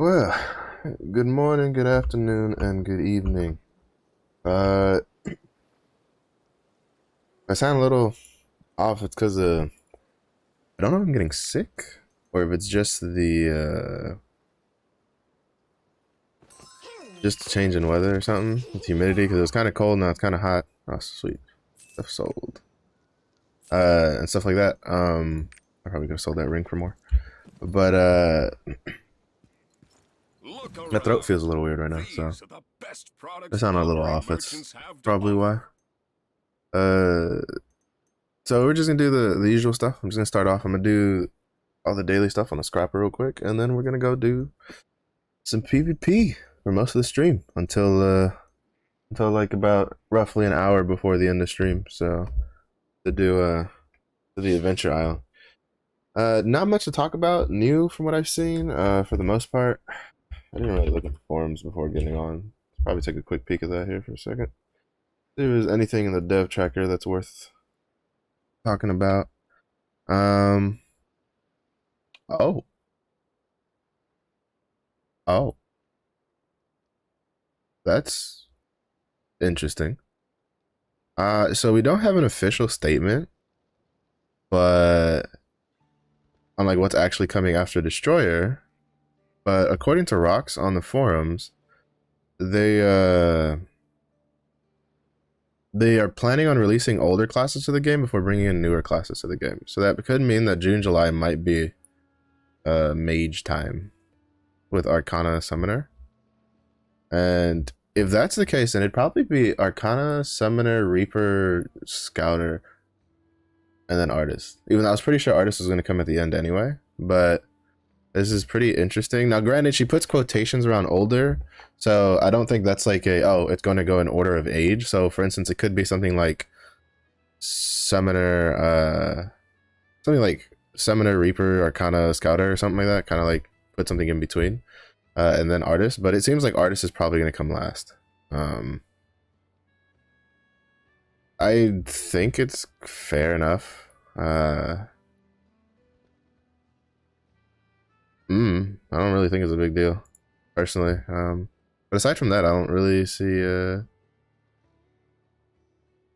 Well, good morning, good afternoon, and good evening. Uh, I sound a little off. It's because I don't know if I'm getting sick or if it's just the change in weather or something with humidity. Because it was kind of cold, now it's kind of hot. Oh, sweet stuff sold. And stuff like that. I probably could have sold that ring for more, but my throat feels a little weird right now, so I sound a little off. That's probably why. Uh. So we're just gonna do the usual stuff. I'm just gonna start off. I'm gonna do all the daily stuff on the scrapper real quick, and then we're gonna go do some PvP for most of the stream until like about roughly an hour before the end of stream. So to the adventure island. Not much to talk about new from what I've seen. For the most part, I didn't really look at the forums before getting on. Probably take a quick peek at that here for a second. If there's anything in the dev tracker that's worth talking about. Um. Oh. Oh. That's interesting. So we don't have an official statement, but on like what's actually coming after Destroyer. But according to Rocks on the forums, they they are planning on releasing older classes to the game before bringing in newer classes to the game. So that could mean that June, July might be mage time with Arcana Summoner. And if that's the case, then it'd probably be Arcana, Summoner, Reaper, Scouter, and then Artist. Even though I was pretty sure Artist was going to come at the end anyway. But this is pretty interesting. Now, granted, she puts quotations around older, so I don't think that's like it's going to go in order of age. So, for instance, it could be something like Summoner, Reaper, Arcana, Scouter, or something like that. Kind of like put something in between. And then Artist, but it seems like Artist is probably going to come last. I think it's fair enough. I don't really think it's a big deal, personally. But aside from that, I don't really see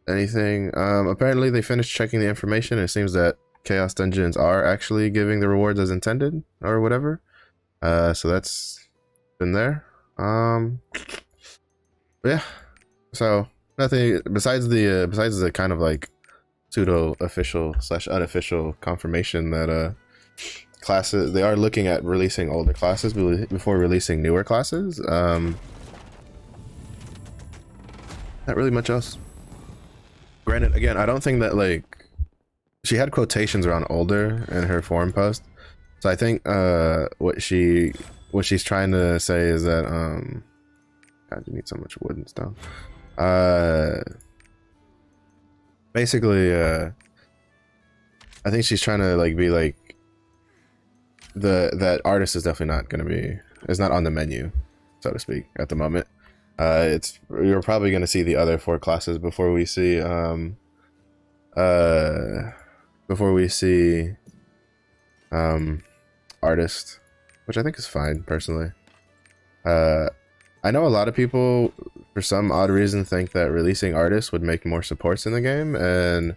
anything. Apparently, they finished checking the information, and it seems that Chaos Dungeons are actually giving the rewards as intended, or whatever. So that's been there. But yeah. So nothing besides the kind of like pseudo official / unofficial confirmation that classes, they are looking at releasing older classes before releasing newer classes. Not really much else. Granted, again, I don't think that like she had quotations around older in her forum post, so I think what she's trying to say is that God, you need so much wood and stuff. Basically, I think she's trying to like be like that Artist is definitely not going to be, it's not on the menu, so to speak, at the moment. You're probably going to see the other 4 classes before we see Artist, which I think is fine personally. I know a lot of people, for some odd reason, think that releasing Artist would make more supports in the game, and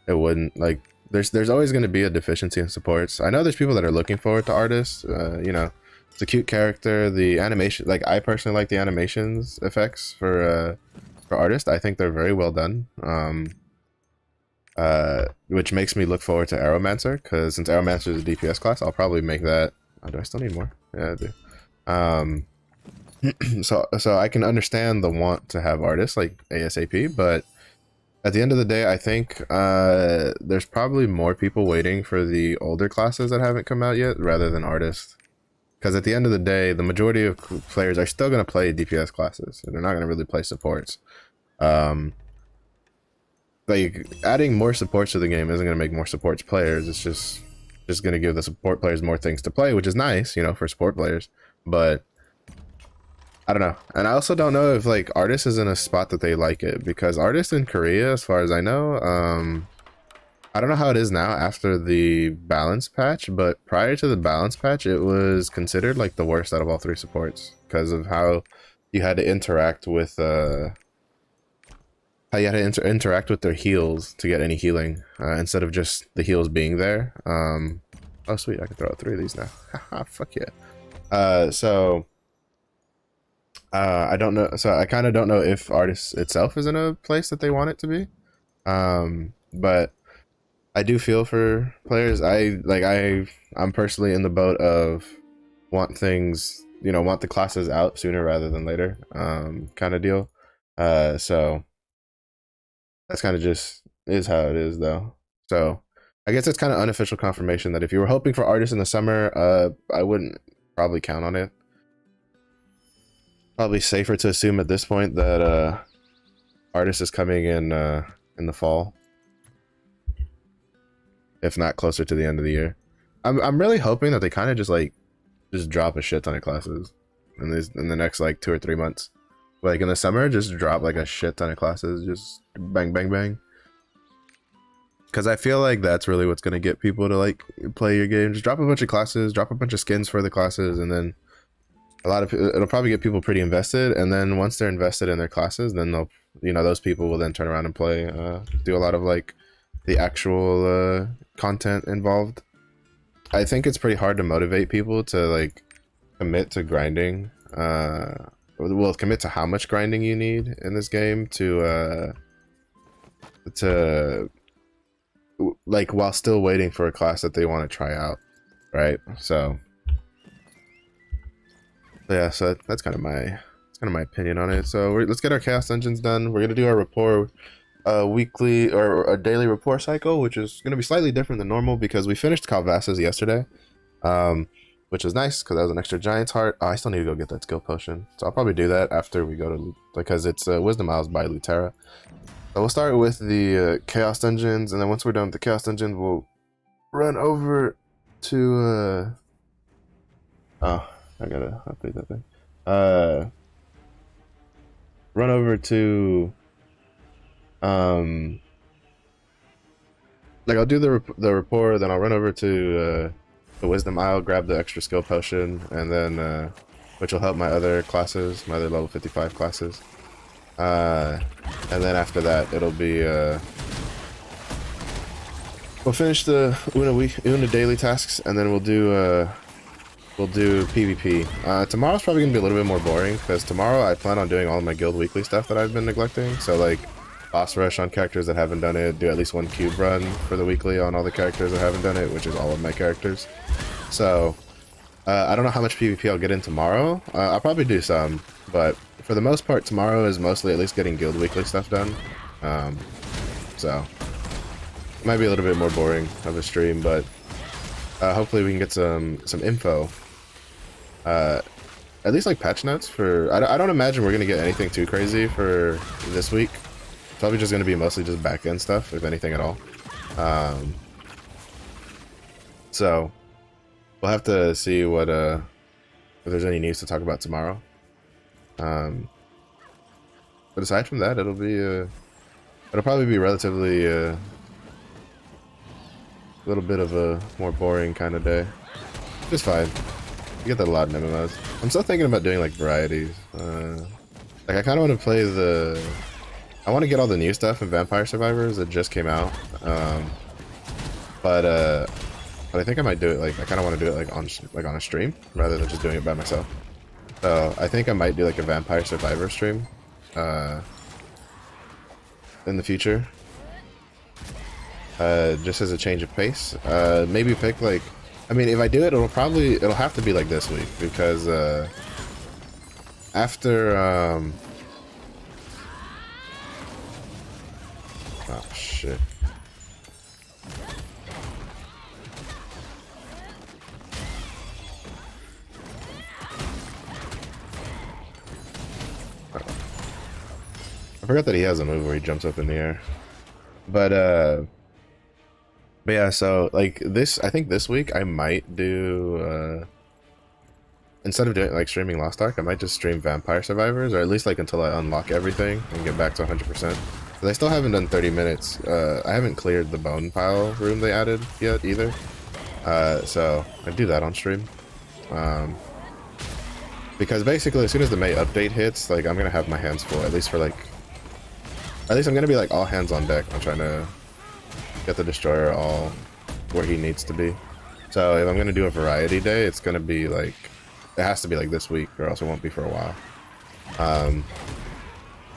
it wouldn't. Like, there's always going to be a deficiency in supports. I know there's people that are looking forward to Artist. You know, it's a cute character. The animation, like, I personally like the animations effects for Artist. I think they're very well done. Which makes me look forward to Aeromancer, because since Aeromancer is a DPS class, I'll probably make that. Oh, do I still need more? Yeah, I do. So I can understand the want to have Artists like ASAP, but at the end of the day, I think there's probably more people waiting for the older classes that haven't come out yet rather than Artists. Because at the end of the day, the majority of players are still going to play DPS classes, and they're not going to really play supports. Like, adding more supports to the game isn't going to make more supports players. It's just going to give the support players more things to play, which is nice, you know, for support players. But I don't know. And I also don't know if like Artist is in a spot that they like it, because Artist in Korea, as far as I know, I don't know how it is now after the balance patch, but prior to the balance patch, it was considered like the worst out of all three supports because of how you had to interact with interact with their heals to get any healing instead of just the heals being there. Oh sweet, I can throw out 3 of these now. Haha, fuck yeah. I don't know. So I kind of don't know if Artist itself is in a place that they want it to be. But I do feel for players. I'm personally in the boat of want things, want the classes out sooner rather than later, kind of deal. So that's kind of just is how it is though. So I guess it's kind of unofficial confirmation that if you were hoping for Artists in the summer, I wouldn't probably count on it. Probably safer to assume at this point that Artist is coming in the fall, if not closer to the end of the year. I'm really hoping that they kind of just drop a shit ton of classes in the next like 2 or 3 months. Like in the summer, just drop like a shit ton of classes, just bang bang bang. Because I feel like that's really what's gonna get people to like play your game. Just drop a bunch of classes, drop a bunch of skins for the classes, and then it'll probably get people pretty invested. And then once they're invested in their classes, then they'll, those people will then turn around and play, do a lot of like the actual content involved. I think it's pretty hard to motivate people to like commit to grinding. Commit to how much grinding you need in this game to like while still waiting for a class that they want to try out, right? So yeah, so that's kind of my opinion on it. So let's get our chaos dungeons done. We're gonna do our rapport weekly or a daily rapport cycle, which is going to be slightly different than normal because we finished Calvasas yesterday, which was nice because that was an extra giant's heart. Oh, I still need to go get that skill potion, so I'll probably do that after we go to, because it's Wisdom Isles by Lutera. So we'll start with the chaos dungeons, and then once we're done with the chaos dungeons, we'll run over to oh, I gotta update that thing. Run over to like I'll do the rapport, then I'll run over to the Wisdom Isle, grab the extra skill potion, and then which will help my other classes, my other level 55 classes. And then after that, it'll be we'll finish the Una daily tasks, and then we'll do PvP. Tomorrow's probably gonna be a little bit more boring because tomorrow I plan on doing all of my guild weekly stuff that I've been neglecting. So like boss rush on characters that haven't done it, do at least 1 cube run for the weekly on all the characters that haven't done it, which is all of my characters. So I don't know how much PvP I'll get in tomorrow. I'll probably do some, but for the most part, tomorrow is mostly at least getting guild weekly stuff done. So it might be a little bit more boring of a stream, but hopefully we can get some info. At least like patch notes for. I don't imagine we're gonna get anything too crazy for this week. Probably just gonna be mostly just back end stuff, if anything at all. So we'll have to see what if there's any news to talk about tomorrow. But aside from that, it'll probably be relatively a little bit of a more boring kind of day. Just fine. You get that a lot in MMOs. I'm still thinking about doing like varieties. Like I kind of want to play I want to get all the new stuff in Vampire Survivors that just came out. But I think I might do it like I kind of want to do it like on a stream rather than just doing it by myself. So I think I might do like a Vampire Survivor stream in the future. Just as a change of pace. Maybe pick like, I mean, if I do it, it'll have to be like this week because after oh shit. I forgot that he has a move where he jumps up in the air. But yeah, so like I think this week I might do instead of doing like streaming Lost Ark, I might just stream Vampire Survivors, or at least like until I unlock everything and get back to 100%. I still haven't done 30 minutes. I haven't cleared the bone pile room they added yet either. So I do that on stream. Because basically as soon as the May update hits, like I'm gonna have my hands full, at least I'm gonna be like all hands on deck. I'm trying to get the destroyer all where he needs to be. So if I'm gonna do a variety day, it's gonna be like, it has to be like this week or else it won't be for a while.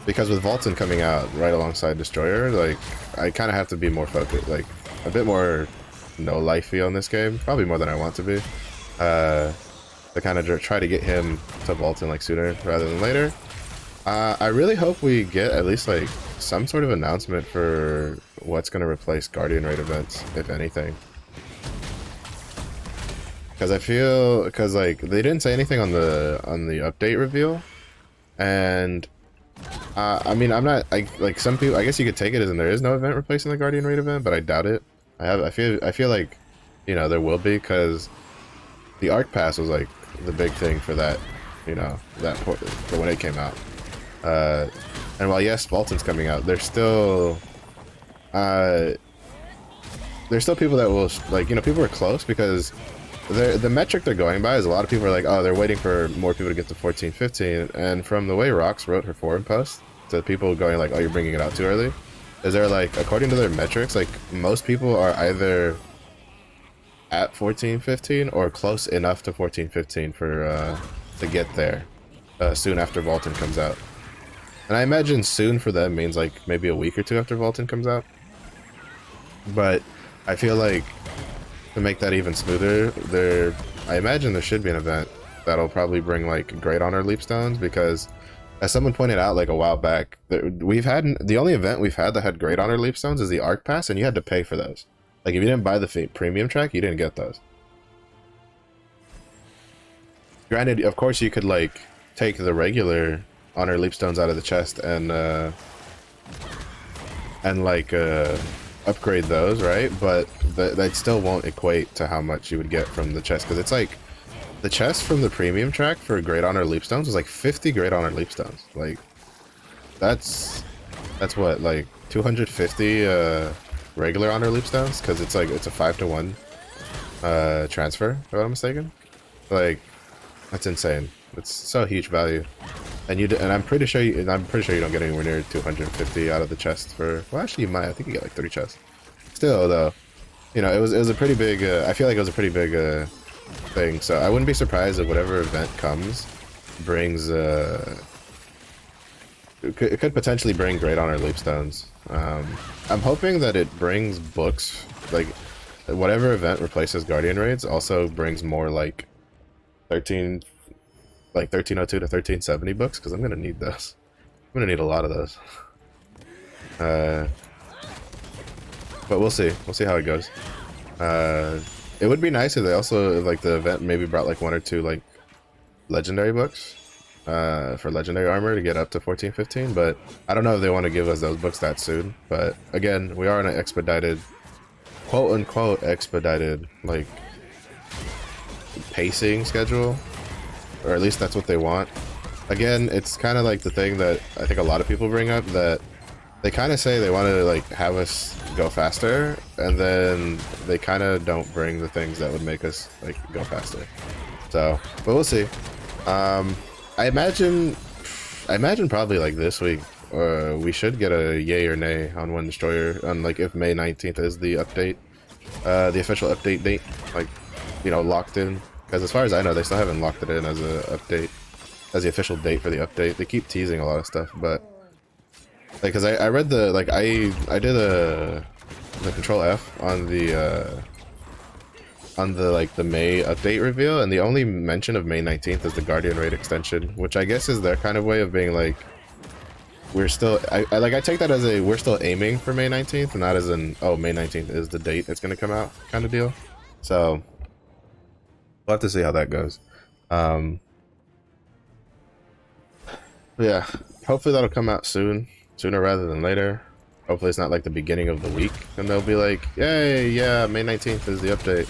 Because with Vulcan coming out right alongside Destroyer, like, I kind of have to be more focused, like, a bit more no-lifey on this game, probably more than I want to be, to kind of try to get him to Vulcan, like, sooner rather than later. I really hope we get at least, like, some sort of announcement for what's going to replace Guardian Raid events, if anything. Because like, they didn't say anything on the update reveal, and I mean, like some people, I guess you could take it as in there is no event replacing the Guardian Raid event, but I doubt it. I feel like, you know, there will be, because the Arc Pass was like the big thing for that, you know, for when it came out. And while yes, Vulcan's coming out, there's still people that will, like, you know, people are close because the metric they're going by is a lot of people are like, oh, they're waiting for more people to get to 14, 15, and from the way Rox wrote her forum post to people going like, oh, you're bringing it out too early, is they're like, according to their metrics, like most people are either at 14, 15 or close enough to 14, 15 for to get there soon after Vulcan comes out. And I imagine soon for them means like maybe a week or two after Vulcan comes out. But I feel like to make that even smoother, I imagine there should be an event that'll probably bring like Great Honor Leapstones, because as someone pointed out like a while back, the only event we've had that had Great Honor Leapstones is the Arc Pass, and you had to pay for those. Like if you didn't buy the premium track, you didn't get those. Granted, of course you could like take the regular Honor Leapstones out of the chest and like upgrade those, right? But that still won't equate to how much you would get from the chest, because it's like the chest from the premium track for Great Honor Leapstones was like 50 Great Honor Leapstones. Like that's what, like 250 regular Honor Leapstones, because it's like it's a 5-to-1 transfer, if I'm not mistaken. Like that's insane. It's so huge value. And I'm pretty sure you don't get anywhere near 250 out of the chest for. Well, actually, you might. I think you get like 30 chests. Still, though, you know, it was a pretty big. I feel like it was a pretty big thing. So I wouldn't be surprised if whatever event comes brings. It could potentially bring Great Honor Leapstones. I'm hoping that it brings books, like whatever event replaces Guardian Raids also brings more like 1302 to 1370 books, because I'm gonna need those. I'm gonna need a lot of those. But we'll see. We'll see how it goes. It would be nice if they also, like, the event maybe brought like 1 or 2 like legendary books for legendary armor to get up to 14, 15. But I don't know if they want to give us those books that soon. But again, we are on an expedited, quote unquote expedited, like pacing schedule. Or at least that's what they want. Again, it's kind of like the thing that I think a lot of people bring up, that they kind of say they want to like have us go faster, and then they kind of don't bring the things that would make us like go faster. So, but we'll see. I imagine probably like this week we should get a yay or nay on when Destroyer, on like if May 19th is the update, the official update date, like, you know, locked in. Because as far as I know, they still haven't locked it in as a update, as the official date for the update. They keep teasing a lot of stuff, but like, cause I read the, like, I did the Control F on the like the May update reveal, and the only mention of May 19th is the Guardian Raid extension, which I guess is their kind of way of being like, we're still, I take that as a, we're still aiming for May 19th, and not as an, oh, May 19th is the date it's gonna come out kind of deal. So we'll have to see how that goes. Yeah, hopefully that'll come out soon, sooner rather than later. Hopefully it's not like the beginning of the week, and they'll be like, yay, yeah, May 19th is the update.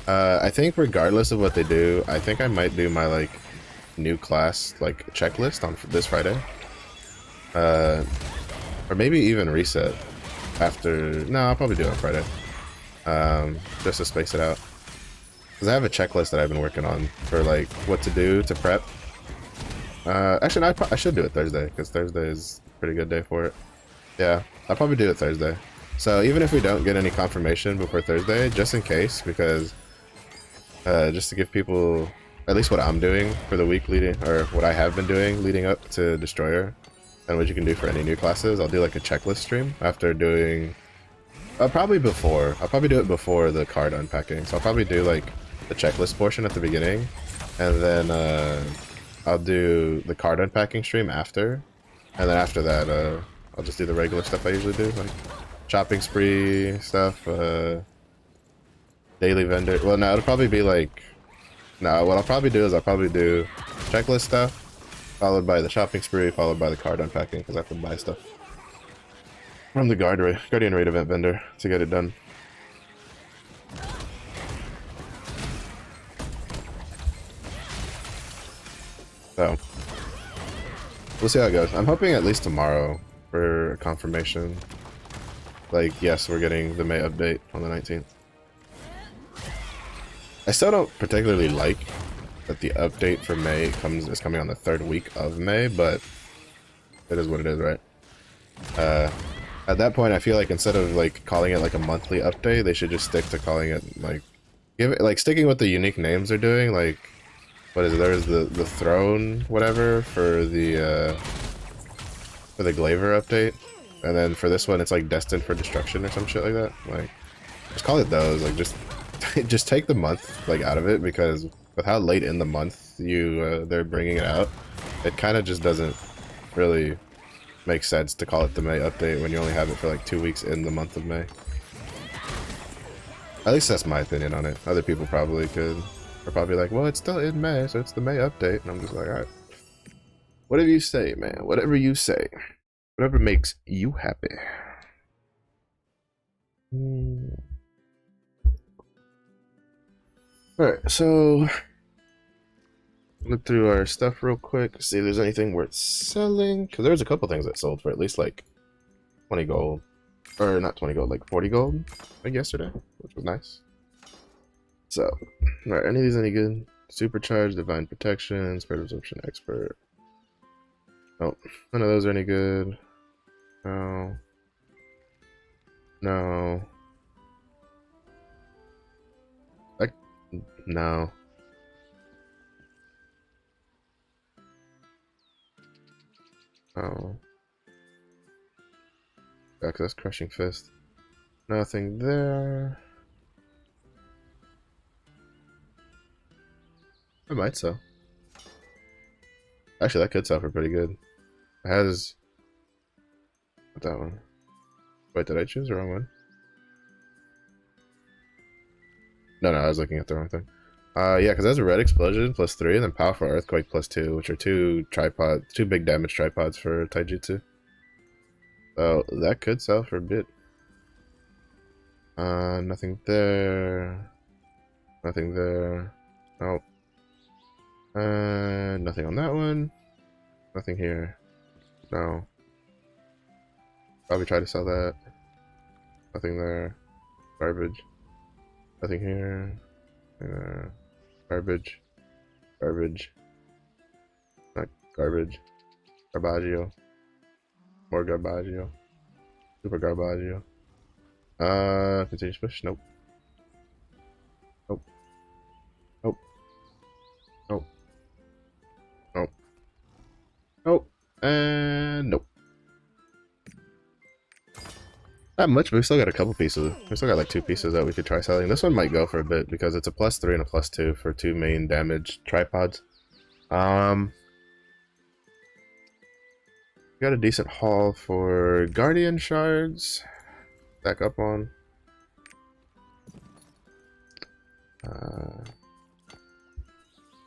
I think regardless of what they do, I think I might do my like new class like checklist on this Friday. Or Or maybe even reset after. No, I'll probably do it on Friday. Just to space it out. Because I have a checklist that I've been working on for like what to do to prep. Actually, no, I should do it Thursday because Thursday is a pretty good day for it. Yeah, I'll probably do it Thursday. So even if we don't get any confirmation before Thursday, just in case, because just to give people at least what I'm doing for the week leading, or what I have been doing leading up to Destroyer, and what you can do for any new classes, I'll do like a checklist stream after doing. I'll probably do it before the card unpacking. So I'll probably do like the checklist portion at the beginning, and then I'll do the card unpacking stream after, and then after that, I'll just do the regular stuff I usually do, like shopping spree stuff, daily vendor. Well, no, it'll probably be like, no, what I'll probably do is I'll probably do checklist stuff, followed by the shopping spree, followed by the card unpacking, because I have to buy stuff from the Guardian Raid event vendor to get it done. So, we'll see how it goes. I'm hoping at least tomorrow for a confirmation. Like, yes, we're getting the May update on the 19th. I still don't particularly like that the update for May is coming on the 3rd week of May, but it is what it is, right? At that point, I feel like instead of like calling it like a monthly update, they should just stick to calling it like sticking with the unique names they're doing. Like, what is it? There's the throne, whatever, for the Glaver update, and then for this one, it's like destined for destruction or some shit like that. Like, just call it those. Like, just take the month like out of it, because with how late in the month they're bringing it out, it kind of just doesn't really make sense to call it the May update when you only have it for like 2 weeks in the month of May. At least that's my opinion on it. Other people probably are probably like, well, it's still in May, so it's the May update. And I'm just like, alright. Whatever you say, man. Whatever you say. Whatever makes you happy. Alright, so look through our stuff real quick, see if there's anything worth selling. Because there's a couple things that sold for at least like 20 gold. Or not 20 gold, like 40 gold, like yesterday, which was nice. So, alright, any of these any good? Supercharged, Divine Protection, Spirit Absorption Expert. Nope, none of those are any good. No. No. No. Oh. Yeah, 'cause that's Crushing Fist. Nothing there. I might sell. Actually, that could sell for pretty good. It has... What, that one? Wait, did I choose the wrong one? No, I was looking at the wrong thing. Yeah, because that's a Red Explosion +3 and then Powerful Earthquake +2, which are two big damage tripods for Taijutsu. So that could sell for a bit. Nothing there. Nothing there. Nope. Nothing on that one. Nothing here. No. Probably try to sell that. Nothing there. Garbage. Nothing here. Garbage. Garbage. Not garbage. Garbaggio. More Garbaggio. Super Garbaggio. Continuous push? Nope. Nope. Nope. Nope. Nope. Nope. And nope. Not much, but we still got a couple pieces. We still got like 2 pieces that we could try selling. This one might go for a bit because it's a +3 and a +2 for 2 main damage tripods. Got a decent haul for Guardian shards. Back up on.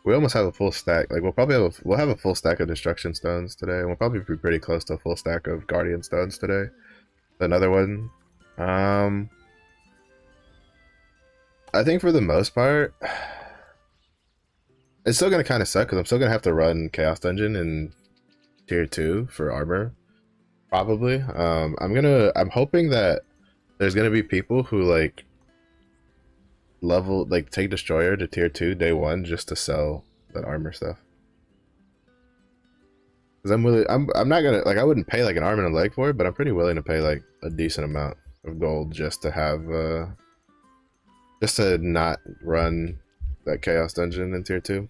We almost have a full stack. Like we'll have a full stack of destruction stones today. And we'll probably be pretty close to a full stack of Guardian stones today. Another one. I think for the most part, it's still gonna kind of suck because I'm still gonna have to run Chaos Dungeon in Tier 2 for armor. Probably. I'm hoping that there's gonna be people who like level like take destroyer to tier 2 day 1 just to sell that armor stuff. Because I'm not gonna like I wouldn't pay like an arm and a leg for it, but I'm pretty willing to pay like a decent amount of gold just to have just to not run that chaos dungeon in tier 2.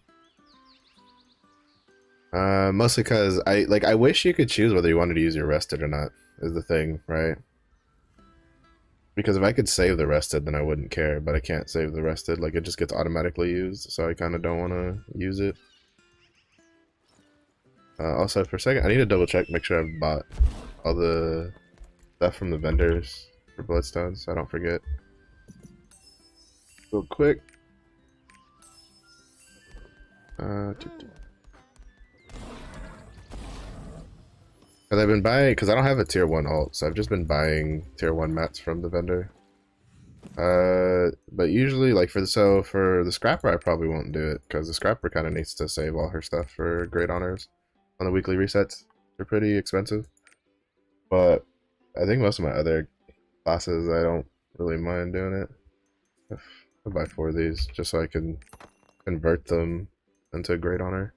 Mostly because I wish you could choose whether you wanted to use your rested or not, is the thing, right? Because if I could save the rested, then I wouldn't care, but I can't save the rested. Like, it just gets automatically used, so I kind of don't want to use it. Also, for a second, I need to double check, make sure I've bought all the stuff from the vendors for Bloodstones, so I don't forget. Real quick. Because I've been buying, because I don't have a tier 1 ult, so I've just been buying tier 1 mats from the vendor. But usually, like, for the scrapper, I probably won't do it, because the scrapper kind of needs to save all her stuff for great honors on the weekly resets. They're pretty expensive. But I think most of my other classes, I don't really mind doing it. I'll buy 4 of these, just so I can convert them into a great honor.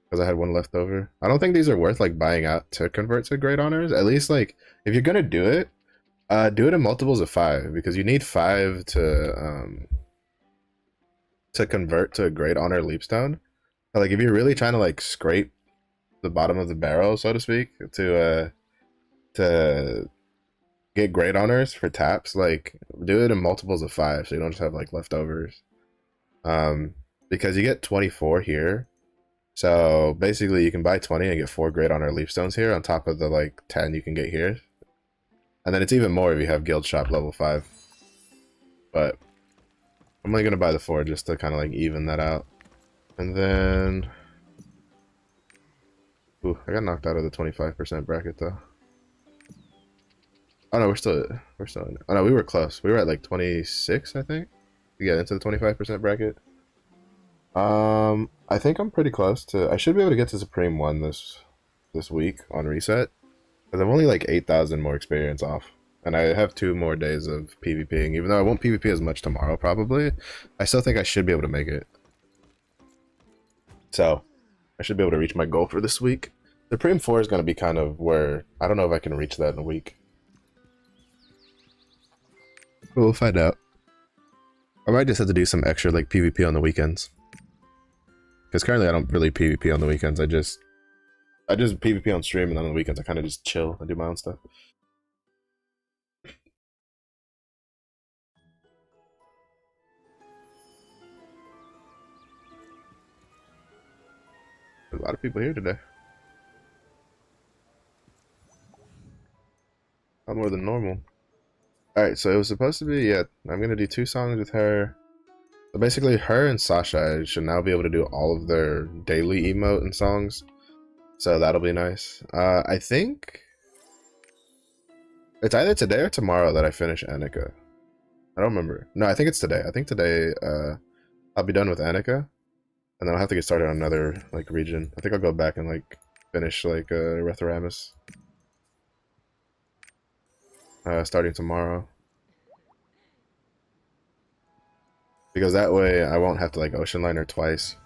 Because I had 1 left over. I don't think these are worth, like, buying out to convert to great honors. At least, like, if you're gonna do it in multiples of 5, because you need 5 to convert to a great honor leapstone. Like, if you're really trying to like scrape the bottom of the barrel, so to speak, to get great honors for taps, like do it in multiples of 5, so you don't just have like leftovers. Because you get 24 here, so basically you can buy 20 and get 4 great honor leapstones here on top of the like 10 you can get here. And then it's even more if you have guild shop level 5. But I'm only gonna buy the 4 just to kind of like even that out. And then, ooh, I got knocked out of the 25% bracket though. Oh no, we're still in it. Oh no, we were close. We were at like 26, I think, to get into the 25% bracket. I think I'm pretty close to. I should be able to get to Supreme 1 this week on reset, because I'm only like 8,000 more experience off, and I have 2 more days of PvPing. Even though I won't PvP as much tomorrow, probably, I still think I should be able to make it. So, I should be able to reach my goal for this week. Supreme 4 is going to be kind of where I don't know if I can reach that in a week. But we'll find out. I might just have to do some extra like PvP on the weekends. Because currently I don't really PvP on the weekends. I just PvP on stream, and on the weekends I kind of just chill and do my own stuff. There's a lot of people here today. A lot more than normal. Alright, so it was supposed to be, yeah, I'm going to do 2 songs with her. So basically, her and Sasha should now be able to do all of their daily emote and songs. So that'll be nice. I think it's either today or tomorrow that I finish Annika. I don't remember. No, I think it's today. I think today I'll be done with Annika, and then I'll have to get started on another like region. I think I'll go back and like finish like Rethoramus starting tomorrow. Because that way I won't have to like ocean liner twice.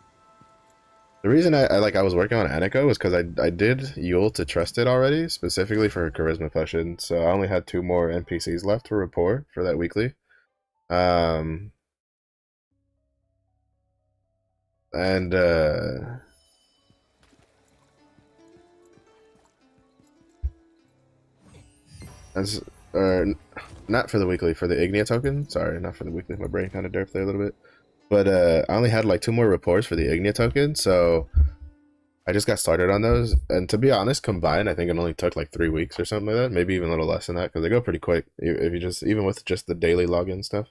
The reason I was working on Annika was because I did Yule to trust it already, specifically for her charisma potion. So I only had 2 more NPCs left to report for that weekly. And as not for the weekly, for the Ignia token. Sorry, not for the weekly. My brain kind of derped there a little bit. But I only had like 2 more reports for the Ignia token, so I just got started on those. And to be honest, combined, I think it only took like 3 weeks or something like that. Maybe even a little less than that, because they go pretty quick if you just, even with just the daily login stuff.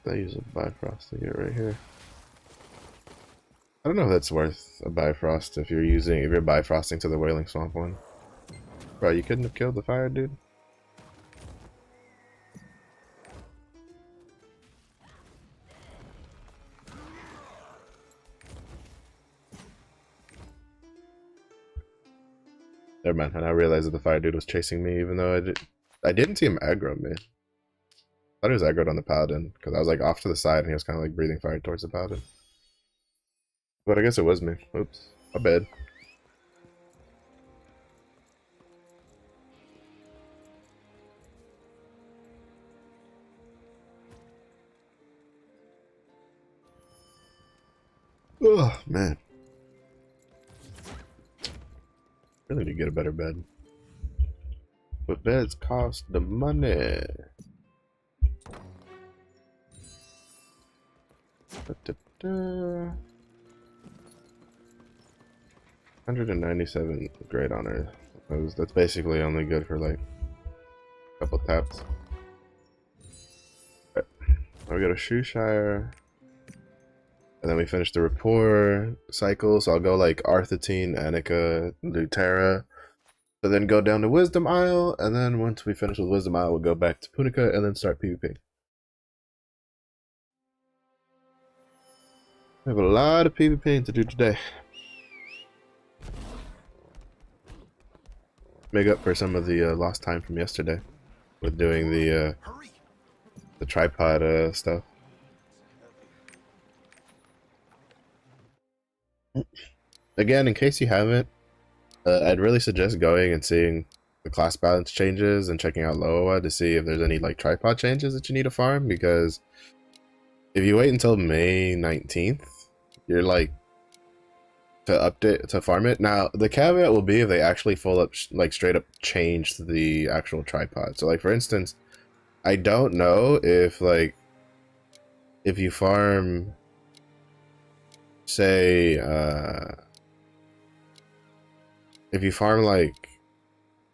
I use a Bifrost to get right here. I don't know if that's worth a Bifrost if you're Bifrosting to the Wailing Swamp one. Bro, you couldn't have killed the fire dude? Never mind, and I realized that the fire dude was chasing me even though I didn't see him aggro me. I thought he was aggroed on the paladin, because I was like off to the side and he was kind of like breathing fire towards the paladin. But I guess it was me. Oops. My bad. Oh, man. Really need to get a better bed. But beds cost the money. Da-da-da. 197 great honor. That's basically only good for like a couple taps. Right. We got a Shoeshire. And then we finish the rapport cycle. So I'll go like Arthatine, Annika, Lutera. So then go down to Wisdom Isle. And then once we finish with Wisdom Isle, we'll go back to Punica and then start PvP. We have a lot of PvP to do today. Make up for some of the lost time from yesterday with doing the tripod stuff. Again, in case you haven't, I'd really suggest going and seeing the class balance changes and checking out Loa to see if there's any like tripod changes that you need to farm, because if you wait until May 19th, you're like to farm it. Now the caveat will be if they actually like straight up change the actual tripod. So like for instance, I don't know if like if you farm say if you farm like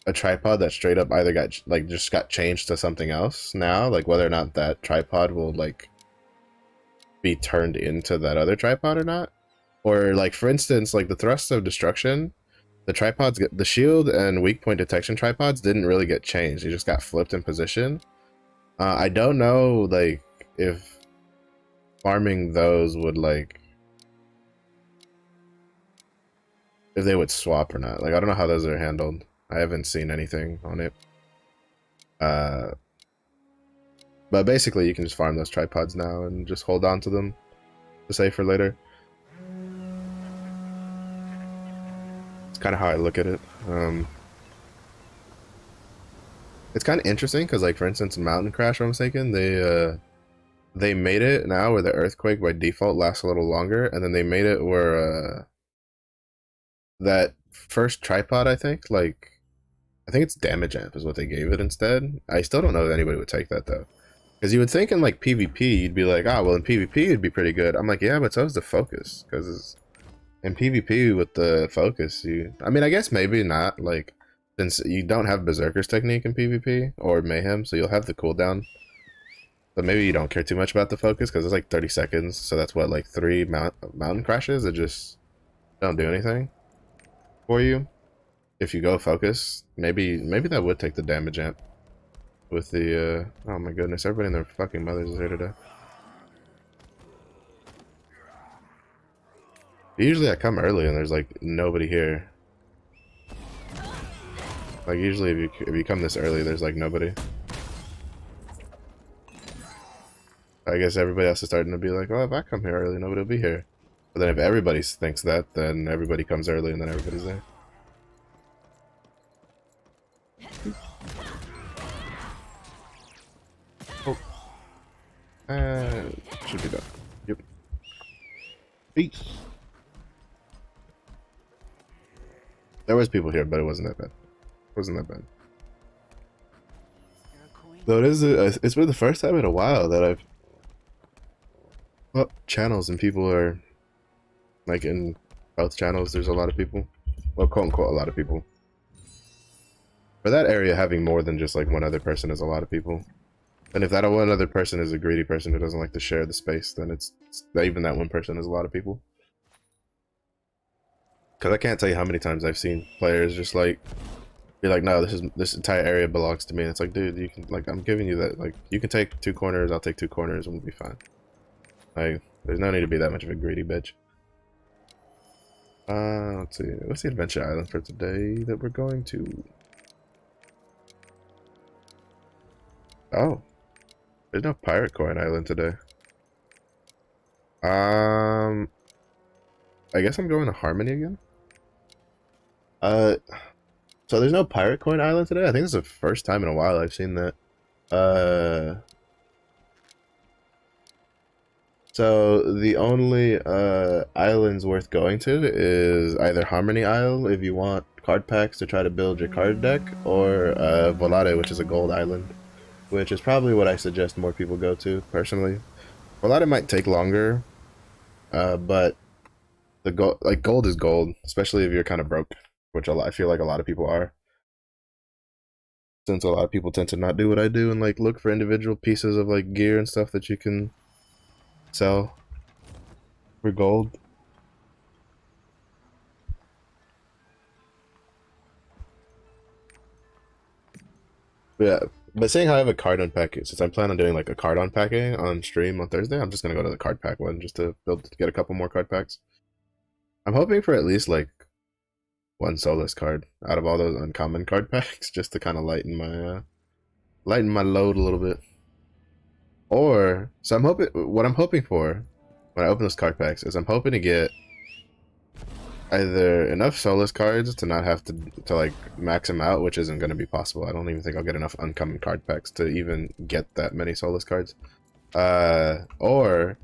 a tripod that straight up either got like just got changed to something else now, like whether or not that tripod will like be turned into that other tripod or not. Or like for instance, like the thrust of destruction, the tripods get the shield and weak point detection tripods didn't really get changed. They just got flipped in position. I don't know like if farming those would like if they would swap or not. Like I don't know how those are handled. I haven't seen anything on it. But basically you can just farm those tripods now and just hold on to them to save for later. It's kind of how I look at it. It's kind of interesting because like for instance Mountain Crash, I'm thinking they made it now where the earthquake by default lasts a little longer, and then they made it where that first tripod, I think it's damage amp is what they gave it instead. I still don't know if anybody would take that though, because you would think in like PvP you'd be like, well in PvP it'd be pretty good. I'm like, yeah, but so is the focus, because in PvP with the focus I mean I guess maybe not, like since you don't have Berserker's technique in PvP or Mayhem, so you'll have the cooldown, but maybe you don't care too much about the focus because it's like 30 seconds, so that's what, like 3 mountain crashes that just don't do anything for you. If you go focus, maybe that would take the damage amp with the oh my goodness, everybody and their fucking mothers is here today. Usually I come early and there's like nobody here. Like usually if you come this early there's like nobody. I guess everybody else is starting to be like, oh, if I come here early nobody will be here. But then if everybody thinks that, then everybody comes early and then everybody's there. Oh. Should be done. Yep. Peace. There was people here, but it wasn't that bad. It wasn't that bad. Though it is, it's been the first time in a while that I've channels and people are like in both channels. There's a lot of people, well, quote unquote, a lot of people. For that area, having more than just like one other person is a lot of people. And if that one other person is a greedy person who doesn't like to share the space, then it's even that one person is a lot of people. Because I can't tell you how many times I've seen players just like be like, no, this entire area belongs to me. And it's like, dude, you can, like, I'm giving you that. Like, you can take 2 corners, I'll take 2 corners, and we'll be fine. Like, there's no need to be that much of a greedy bitch. Let's see. What's the adventure island for today that we're going to? Oh, there's no pirate coin island today. I guess I'm going to Harmony again. So there's no pirate coin island today. I think this is the first time in a while I've seen that. So the only islands worth going to is either Harmony Isle if you want card packs to try to build your card deck, or Volare, which is a gold island, which is probably what I suggest more people go to personally. Volare might take longer, but the gold is gold, especially if you're kind of broke, which I feel like a lot of people are. Since a lot of people tend to not do what I do and like look for individual pieces of like gear and stuff that you can sell for gold. But yeah, but saying how I have a card unpacking, since I'm planning on doing like a card unpacking on stream on Thursday, I'm just gonna go to the card pack one just to get a couple more card packs. I'm hoping for at least like one Soulless card out of all those uncommon card packs, just to kind of lighten my load a little bit. Or so what I'm hoping for when I open those card packs is I'm hoping to get either enough Soulless cards to not have to like max them out, which isn't going to be possible. I don't even think I'll get enough uncommon card packs to even get that many Soulless cards. Or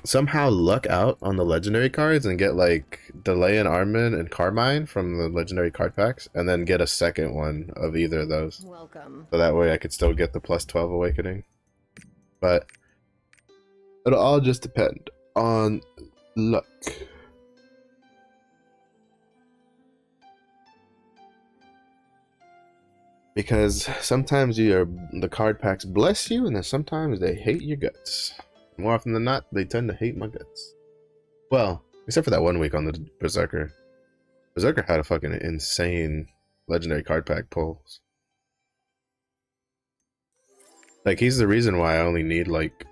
somehow luck out on the legendary cards and get like Delay and Armin and Carmine from the legendary card packs, and then get a second one of either of those. Welcome. So that way I could still get the +12 awakening. But it'll all just depend on luck. Because sometimes the card packs bless you, and then sometimes they hate your guts. More often than not, they tend to hate my guts. Well, except for that one week on the Berserker. Berserker had a fucking insane legendary card pack pulls. Like, he's the reason why I only need, like...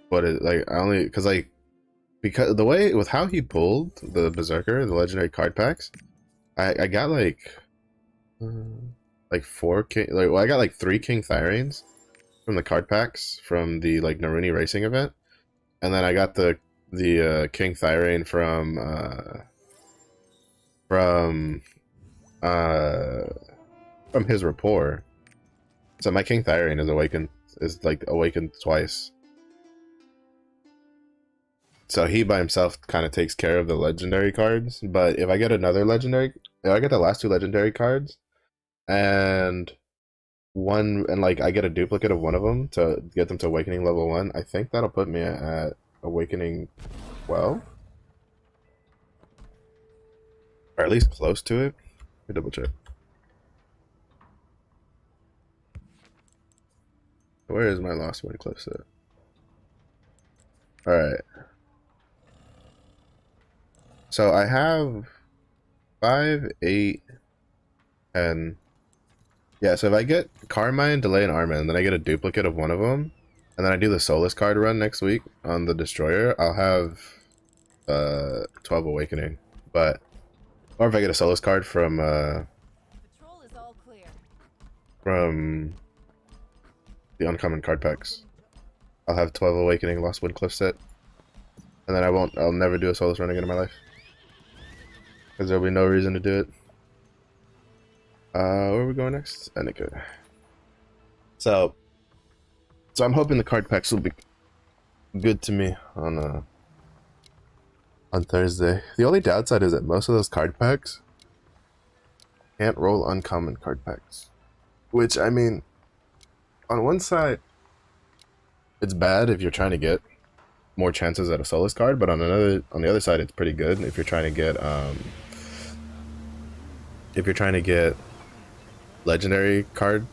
because the way, with how he pulled the Berserker, the legendary card packs, I got, like 4 king... well, I got, like, 3 King Thyrines from the card packs from the, like, Naruni Racing event. And then I got the King Thyrane from his rapport. So my King Thyrane is awakened twice. So he by himself kind of takes care of the legendary cards. But if I get if I get the last 2 legendary cards, and I get a duplicate of one of them to get them to awakening level 1, I think that'll put me at awakening 12, or at least close to it. Let me double check. Where is my lost one close at? All right. So I have 5, 8, 10. Yeah, so if I get Carmine, Delay, and Armin, and then I get a duplicate of one of them, and then I do the Soulless card run next week on the Destroyer, I'll have 12 Awakening. Or if I get a Soulless card from Patrol is all clear. From the uncommon card packs, I'll have 12 Awakening Lost Windcliff set, and then I'll never do a Soulless run again in my life, because there'll be no reason to do it. Where are we going next? Enika. So I'm hoping the card packs will be good to me on Thursday. The only downside is that most of those card packs can't roll uncommon card packs. Which, I mean, on one side, it's bad if you're trying to get more chances at a Soulless card, but on the other side, it's pretty good if you're trying to get legendary card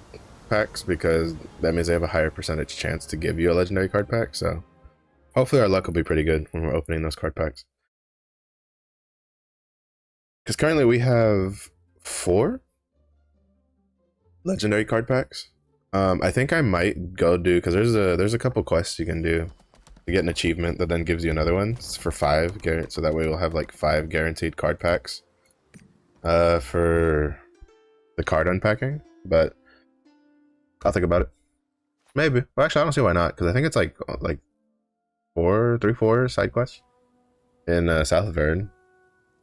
packs because that means they have a higher percentage chance to give you a legendary card pack. So hopefully our luck will be pretty good when we're opening those card packs. Because currently we have 4 legendary card packs. I think I might go do, because there's a couple quests you can do to get an achievement that then gives you another one. It's for 5, so that way we'll have like 5 guaranteed card packs for the card unpacking. But I'll think about it. Maybe. Well, actually, I don't see why not, because I think it's like 4 side quests in South Verne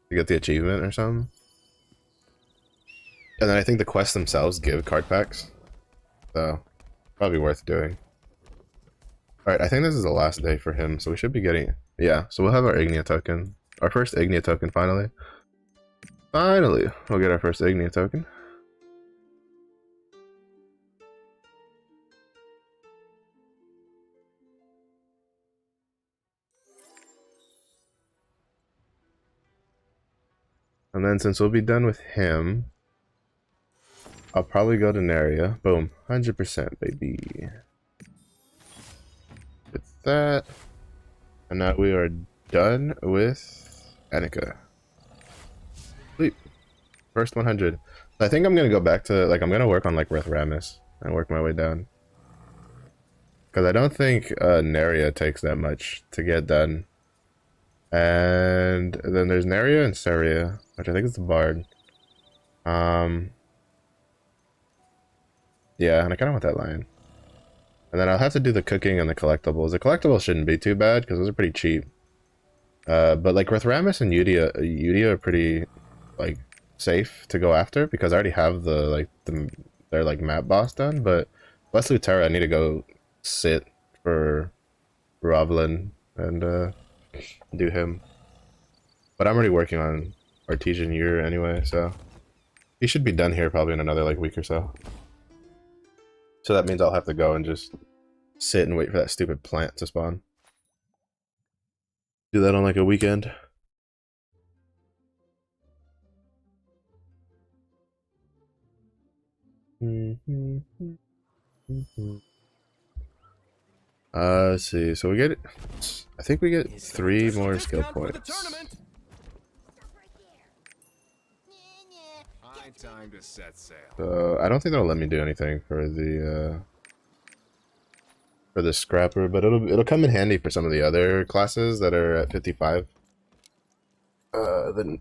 to get the achievement or something. And then I think the quests themselves give card packs, so probably worth doing. Alright, I think this is the last day for him, so we should be getting... Yeah, so we'll have our Ignia token. Our first Ignia token, finally. Finally, we'll get our first Ignia token. And then since we'll be done with him, I'll probably go to Neria. Boom, 100%, baby. It's that. And now we are done with Annika. Sleep. First 100. I think I'm gonna go back to, like, I'm gonna work on, like, Rethramis and work my way down. Because I don't think Neria takes that much to get done. And then there's Neria and Seria, which I think is the Bard. Yeah, and I kind of want that lion. And then I'll have to do the cooking and the collectibles. The collectibles shouldn't be too bad because those are pretty cheap. But like Rethramis and Udia are pretty like safe to go after because I already have their like map boss done. But West Lutera, I need to go sit for Rovlin and do him. But I'm already working on Artesian Year anyway, so he should be done here probably in another like week or so. So that means I'll have to go and just sit and wait for that stupid plant to spawn. Do that on like a weekend. Let's see. So we get, I think we get 3 more skill points. Time to set sail. So I don't think that'll let me do anything for the scrapper, but it'll come in handy for some of the other classes that are at 55. Then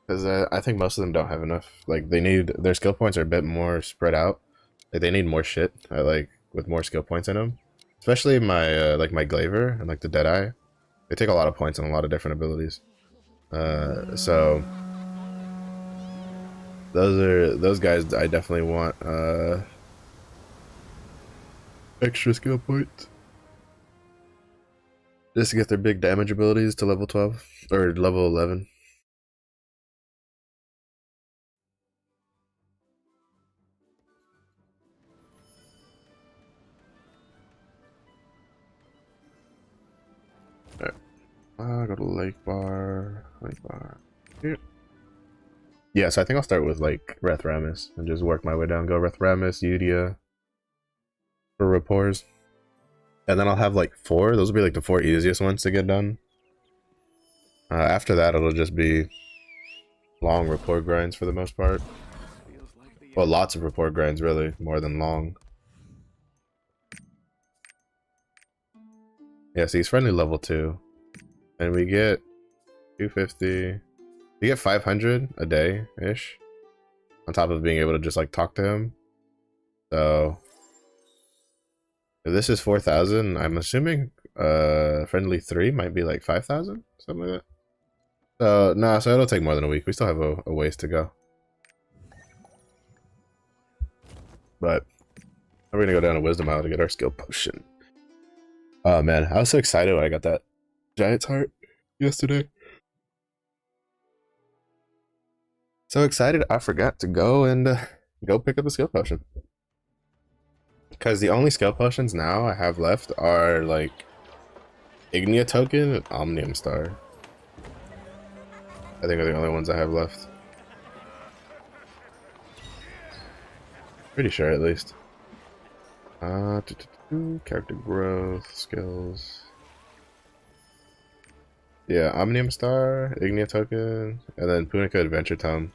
because I think most of them don't have enough. Like their skill points are a bit more spread out. Like they need more shit. Like with more skill points in them. Especially my like my Glaver and like the Deadeye. They take a lot of points on a lot of different abilities. So those guys I definitely want extra skill points. Just to get their big damage abilities to level 12 or level 11. Alright. Go to Lake Bar. Here. Yeah, so I think I'll start with like Rethramis and just work my way down. Go Rethramis, Udia for rapports. And then I'll have like 4. Those will be like the 4 easiest ones to get done. After that, it'll just be long rapport grinds for the most part. Well, lots of rapport grinds, really, more than long. Yeah, so he's friendly level 2. And we get 250. We get 500 a day-ish. On top of being able to just like talk to him. So if this is 4,000, I'm assuming friendly 3 might be like 5,000, something like that. So no, so it'll take more than a week. We still have a ways to go. But we're gonna go down to Wisdom Isle to get our skill potion. Oh man, I was so excited when I got that Giant's Heart yesterday. So excited I forgot to go and go pick up the skill potion. Because the only skill potions now I have left are like Ignia token and Omnium Star. I think are the only ones I have left. Pretty sure, at least. Character growth, skills. Yeah, Omnium Star, Ignia Token, and then Punica Adventure Tome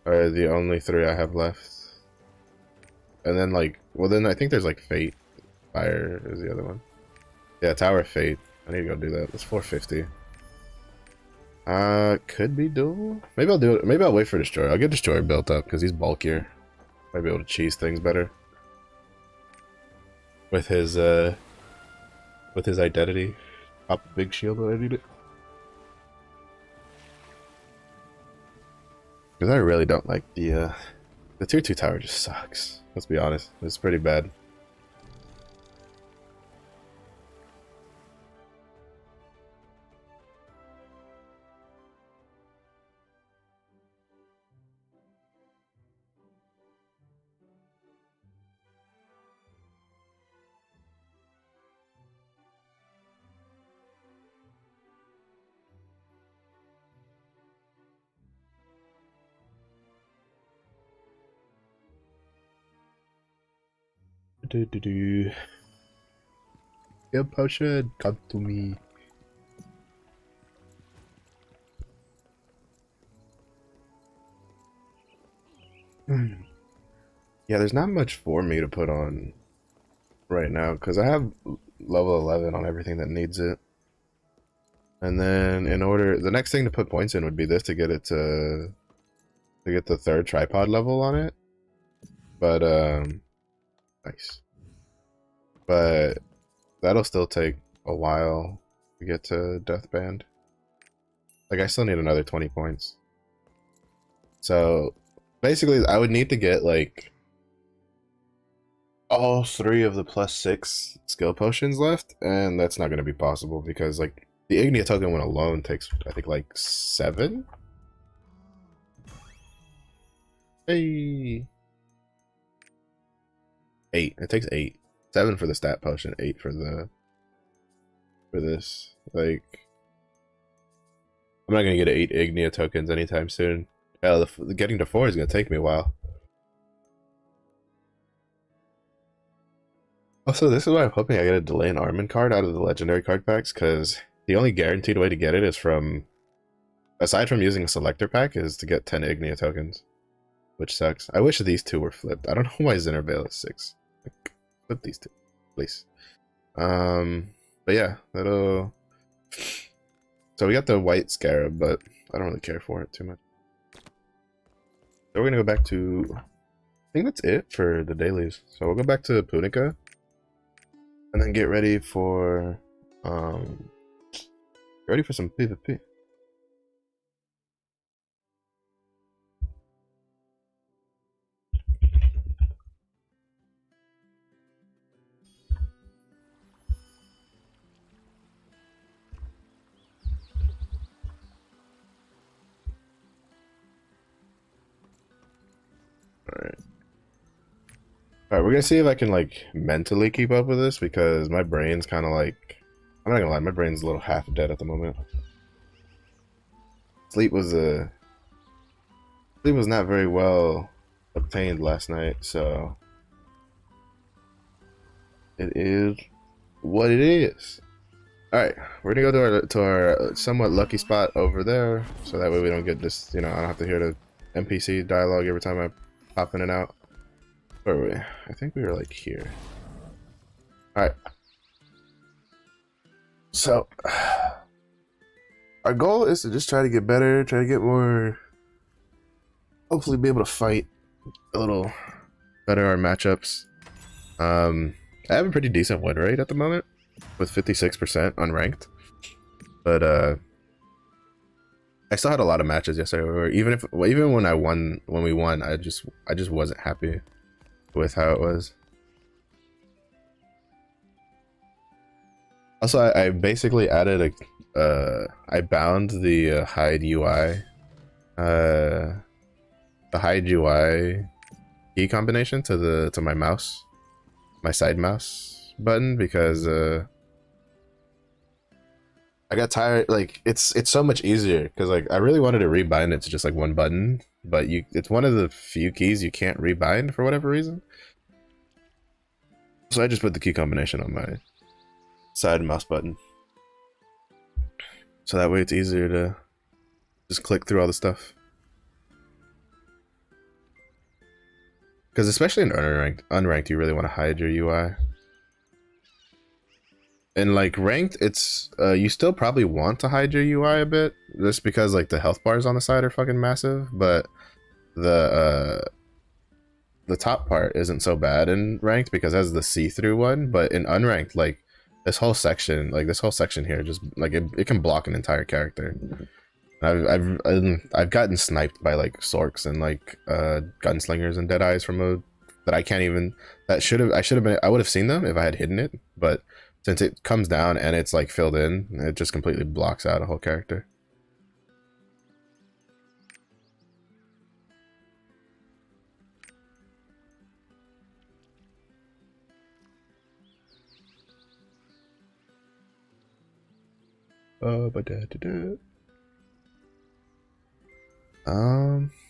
are the only 3 I have left. And then, like, well, then I think there's, like, Fate. Fire is the other one. Yeah, Tower of Fate. I need to go do that. That's 450. Could be dual. Maybe I'll do it. Maybe I'll wait for Destroyer. I'll get Destroyer built up because he's bulkier. Might be able to cheese things better with his identity. Pop a big shield when I need it. Because I really don't like the tier 2 tower. Just sucks. Let's be honest. It's pretty bad. Skill potion, come to me. Yeah, there's not much for me to put on right now because I have level 11 on everything that needs it. And then in order, the next thing to put points in would be this to get it to get the 3rd tripod level on it. But nice. But that'll still take a while to get to Deathband. Like I still need another 20 points. So basically I would need to get like all 3 of the +6 skill potions left, and that's not going to be possible because like the Ignia token one alone takes I think like 7. Hey, 8. It takes 8. 7 for the stat potion, 8 for this. Like, I'm not gonna get 8 Ignia tokens anytime soon. Hell, getting to 4 is gonna take me a while. Also, this is why I'm hoping I get a delay in Armin card out of the legendary card packs, because the only guaranteed way to get it is from, aside from using a selector pack, is to get 10 Ignia tokens, which sucks. I wish these 2 were flipped. I don't know why Zinnervale is 6. Like, flip these 2, please. But yeah, that'll. So we got the white scarab, but I don't really care for it too much. So we're gonna go back to. I think that's it for the dailies. So we'll go back to Punica, and then get ready for some PvP. Alright, we're gonna see if I can like mentally keep up with this because my brain's kind of like, I'm not gonna lie, my brain's a little half dead at the moment. Sleep was not very well obtained last night, so it is what it is. Alright, we're gonna go to our somewhat lucky spot over there, so that way we don't get this, you know, I don't have to hear the NPC dialogue every time I pop in and out. Where were we? I think we were like here. Alright. So, our goal is to just try to get better, try to get more, hopefully be able to fight a little better our matchups. I have a pretty decent win rate at the moment with 56% unranked. But I still had a lot of matches yesterday where even when we won, I just wasn't happy with how it was. Also, I basically added I bound the hide UI, the hide UI key combination to my mouse, my side mouse button, because I got tired. Like it's so much easier because like I really wanted to rebind it to just like one button, but it's one of the few keys you can't rebind for whatever reason. So I just put the key combination on my side mouse button. So that way it's easier to just click through all the stuff. Because especially in unranked, you really want to hide your UI. And like ranked, it's you still probably want to hide your UI a bit, just because like the health bars on the side are fucking massive, but the top part isn't so bad in ranked because it has the see-through one, but in unranked, like this whole section here, just like it can block an entire character. I've gotten sniped by like Sorks and like gunslingers and Deadeyes from a that I can't even I would have seen them if I had hidden it, but since it comes down and it's like filled in, it just completely blocks out a whole character.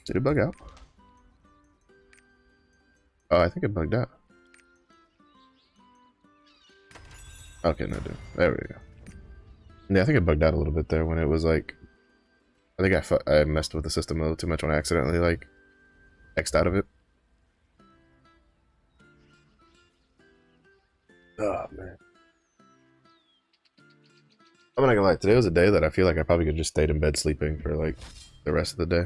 Did it bug out? Oh, I think it bugged out. Okay, no, dude. There we go. Yeah, I think it bugged out a little bit there when it was like, I think I messed with the system a little too much when I accidentally like X'd out of it. Oh man. I'm not gonna lie, today was a day that I feel like I probably could just stayed in bed sleeping for like the rest of the day.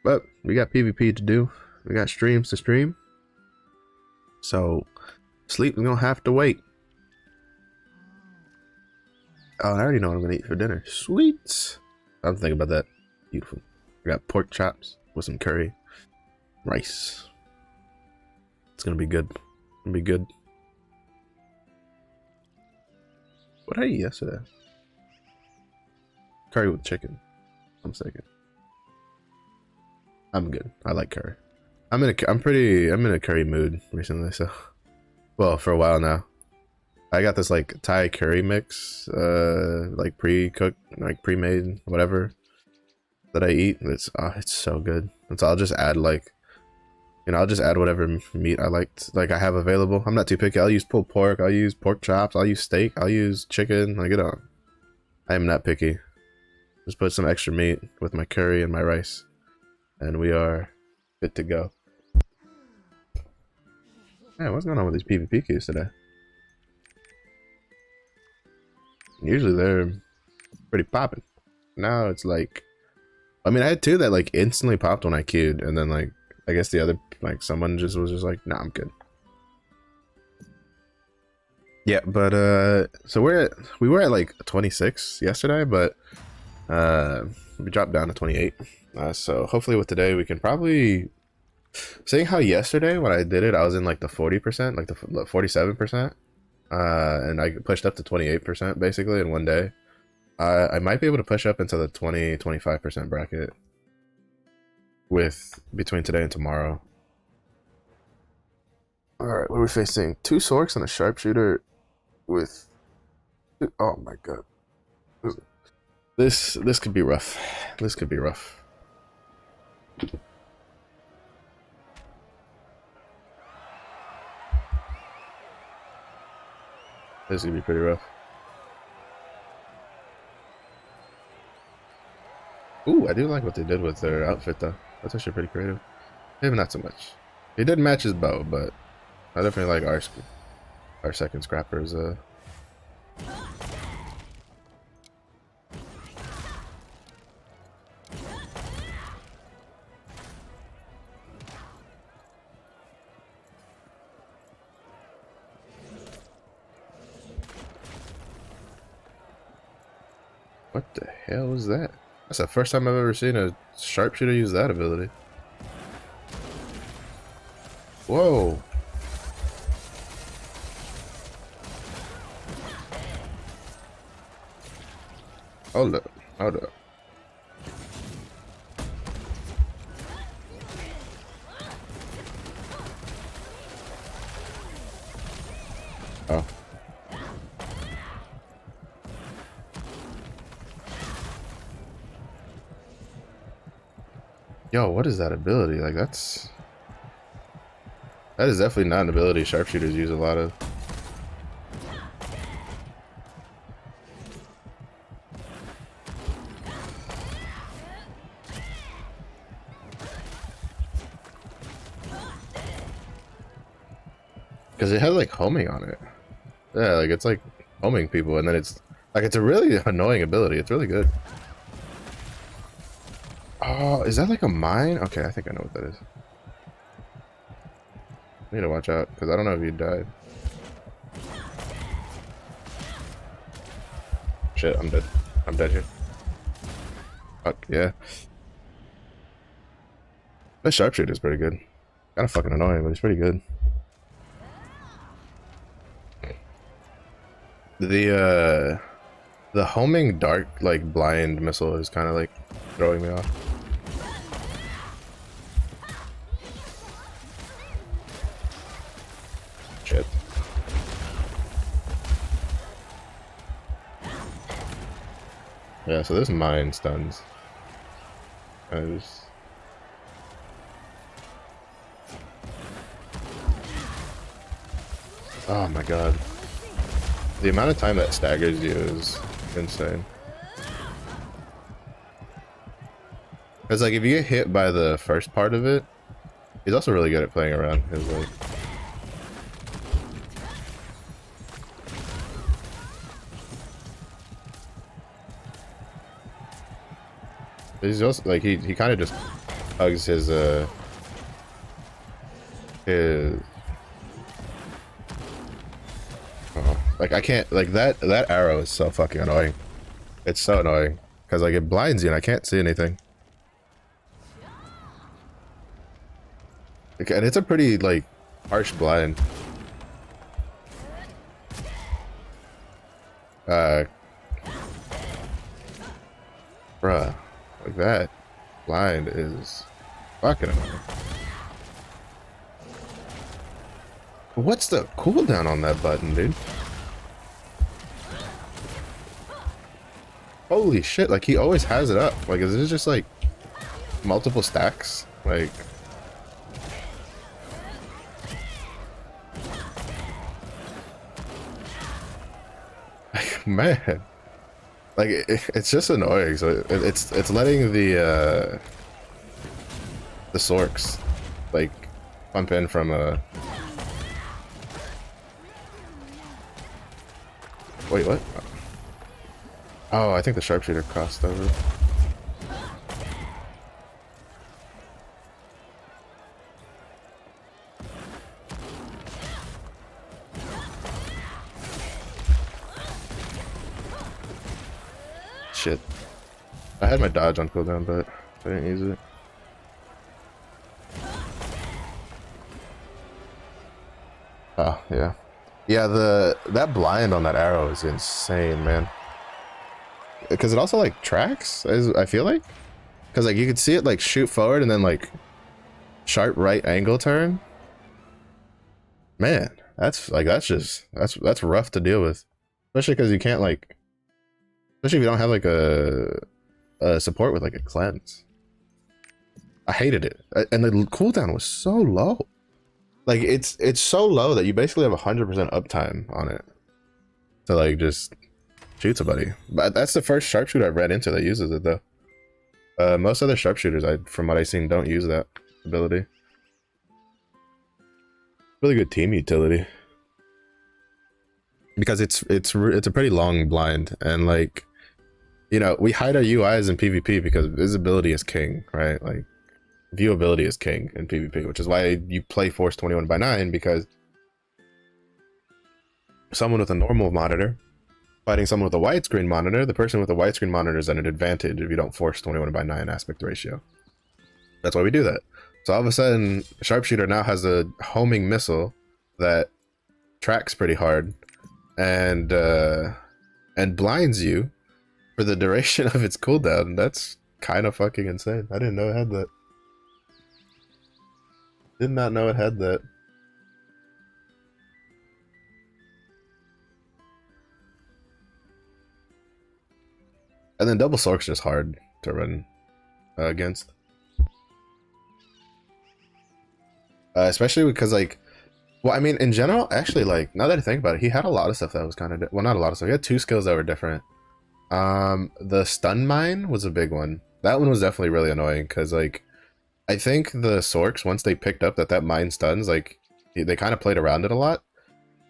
But we got PvP to do. We got streams to stream. So sleep is gonna have to wait. Oh, I already know what I'm gonna eat for dinner. Sweet. I'm thinking about that. Beautiful. We got pork chops with some curry, rice. It's gonna be good. It's gonna be good. What did I eat yesterday? Curry with chicken. I'm second. I'm good. I like curry. I'm in a curry mood recently, so well, for a while now. I got this like Thai curry mix, like pre-cooked, like pre-made, whatever that I eat. It's so good. And so I'll just add like, I'll just add whatever meat I like I have available. I'm not too picky. I'll use pulled pork, I'll use pork chops, I'll use steak, I'll use chicken, like I am not picky. Just put some extra meat with my curry and my rice, and we are good to go. Man, what's going on with these PvP keys today? Usually they're pretty popping. Now it's like, I mean, I had two that like instantly popped when I queued, and then like I guess the other, like someone was just like, nah, I'm good. Yeah, but so we were at like 26 yesterday, but we dropped down to 28. So hopefully with today we can probably, seeing how yesterday when I did it I was in like the 40%, like the 47%, and I pushed up to 28% basically in one day. I might be able to push up into the 20-25% bracket with between today and tomorrow. All right, what are we facing? 2 Sorks and a sharpshooter with, oh my god, this could be rough. This could be rough. This is gonna be pretty rough. Ooh, I do like what they did with their outfit though. That's actually pretty creative. Maybe not so much. He did match his bow, but I definitely like our second scrapper's what the hell was that? That's the first time I've ever seen a sharpshooter use that ability. Whoa. Hold up. Hold up. Yo, what is that ability? Like that is definitely not an ability sharpshooters use a lot of. Because it has like homing on it. Yeah, like it's like homing people, and then it's like it's a really annoying ability. It's really good. Oh, is that like a mine? Okay, I think I know what that is. I need to watch out because I don't know if you died. Shit, I'm dead. I'm dead here. Fuck yeah. That sharpshooter is pretty good. Kind of fucking annoying, but it's pretty good. The homing dark like blind missile is kind of like throwing me off. Shit. Yeah, so this mine stuns. Oh my god. The amount of time that staggers you is insane. Because like if you get hit by the first part of it, he's also really good at playing around. His like he's also like he kind of just hugs his like I can't like that arrow is so fucking annoying. It's so annoying because like it blinds you and I can't see anything. Okay, and it's a pretty like harsh blind. Bruh, like that blind is fucking annoying. What's the cooldown on that button, dude? Holy shit, like he always has it up. Like is it just like multiple stacks? Like man. Like it's just annoying. So it's letting the sorks like pump in from a wait, what? Oh, I think the sharpshooter crossed over. Shit. I had my dodge on cooldown, but I didn't use it. Oh, yeah. Yeah, that blind on that arrow is insane, man. Because it also like tracks, I feel like. Because like you could see it like shoot forward and then like sharp right angle turn. Man, that's like that's rough to deal with, especially because you can't like, especially if you don't have like a support with like a cleanse. I hated it, and the cooldown was so low. Like it's so low that you basically have 100% uptime on it to like just shoot somebody. But that's the first sharpshooter I've ran into that uses it though. Most other sharpshooters, from what I've seen, don't use that ability. Really good team utility because it's a pretty long blind, and like, you know, we hide our UIs in PvP because visibility is king, right? Like viewability is king in PvP, which is why you play Force 21/9, because someone with a normal monitor fighting someone with a widescreen monitor, the person with a widescreen monitor is at an advantage if you don't force 21/9 aspect ratio. That's why we do that. So all of a sudden, Sharpshooter now has a homing missile that tracks pretty hard and blinds you for the duration of its cooldown. That's kind of fucking insane. I didn't know it had that. Did not know it had that. And then double sork's just hard to run against. especially because like, well, I mean, in general, actually, like now that I think about it, he had a lot of stuff that was kind of well, not a lot of stuff. He had two skills that were different. The stun mine was a big one. That one was definitely really annoying because like I think the Sorks once they picked up that mine stuns, like they kind of played around it a lot,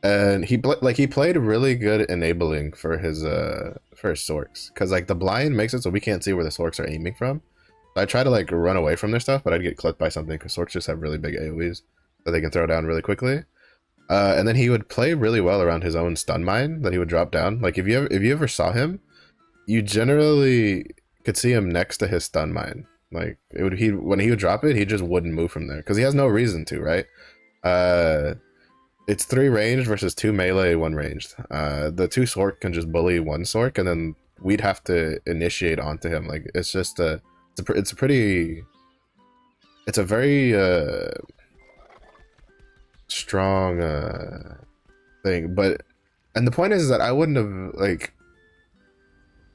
and he played really good enabling for his Sorks because like the blind makes it so we can't see where the Sorks are aiming from. I try to like run away from their stuff, but I'd get clipped by something because Sorks just have really big AoEs that they can throw down really quickly. And then he would play really well around his own stun mine that he would drop down. Like if you ever saw him, you generally could see him next to his stun mine. Like it would when he would drop it, he just wouldn't move from there because he has no reason to, right? It's 3 ranged versus 2 melee, 1 ranged. The 2 Sork can just bully 1 Sork, and then we'd have to initiate onto him. Like it's just it's a very strong thing. But and the point is that I wouldn't have like.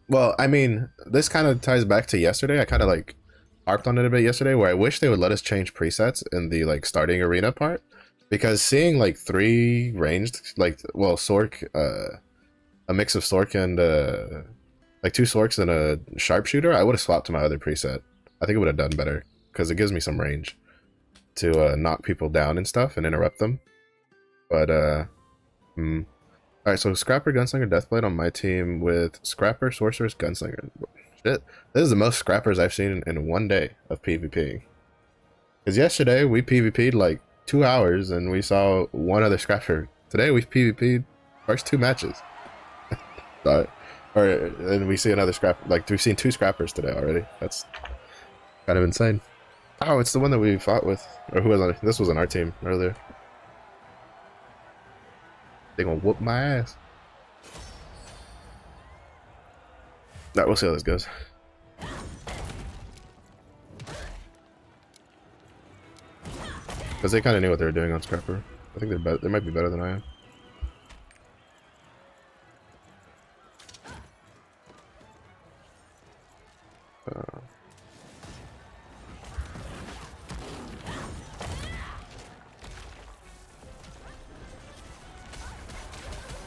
Well, I mean, this kind of ties back to yesterday. I kind of like harped on it a bit yesterday, where I wish they would let us change presets in the like starting arena part, because seeing like 3 ranged, like, well, Sork, a mix of Sork and like 2 Sorks and a sharpshooter, I would have swapped to my other preset. I think it would have done better because it gives me some range to knock people down and stuff and interrupt them. But alright, so Scrapper, Gunslinger, Deathblade on my team with Scrapper, Sorceress, Gunslinger. Shit, this is the most Scrappers I've seen in one day of PvP. Because yesterday we PvP'd like 2 hours and we saw one other Scrapper. Today we PvP'd first 2 matches. And we see another Scrapper. Like, we've seen 2 Scrappers today already. That's kind of insane. Oh, it's the one that we fought with. Or who was on? This was on our team earlier. They gonna whoop my ass. Alright, we'll see how this goes. Because they kind of knew what they were doing on Scrapper. I think they're better. They might be better than I am.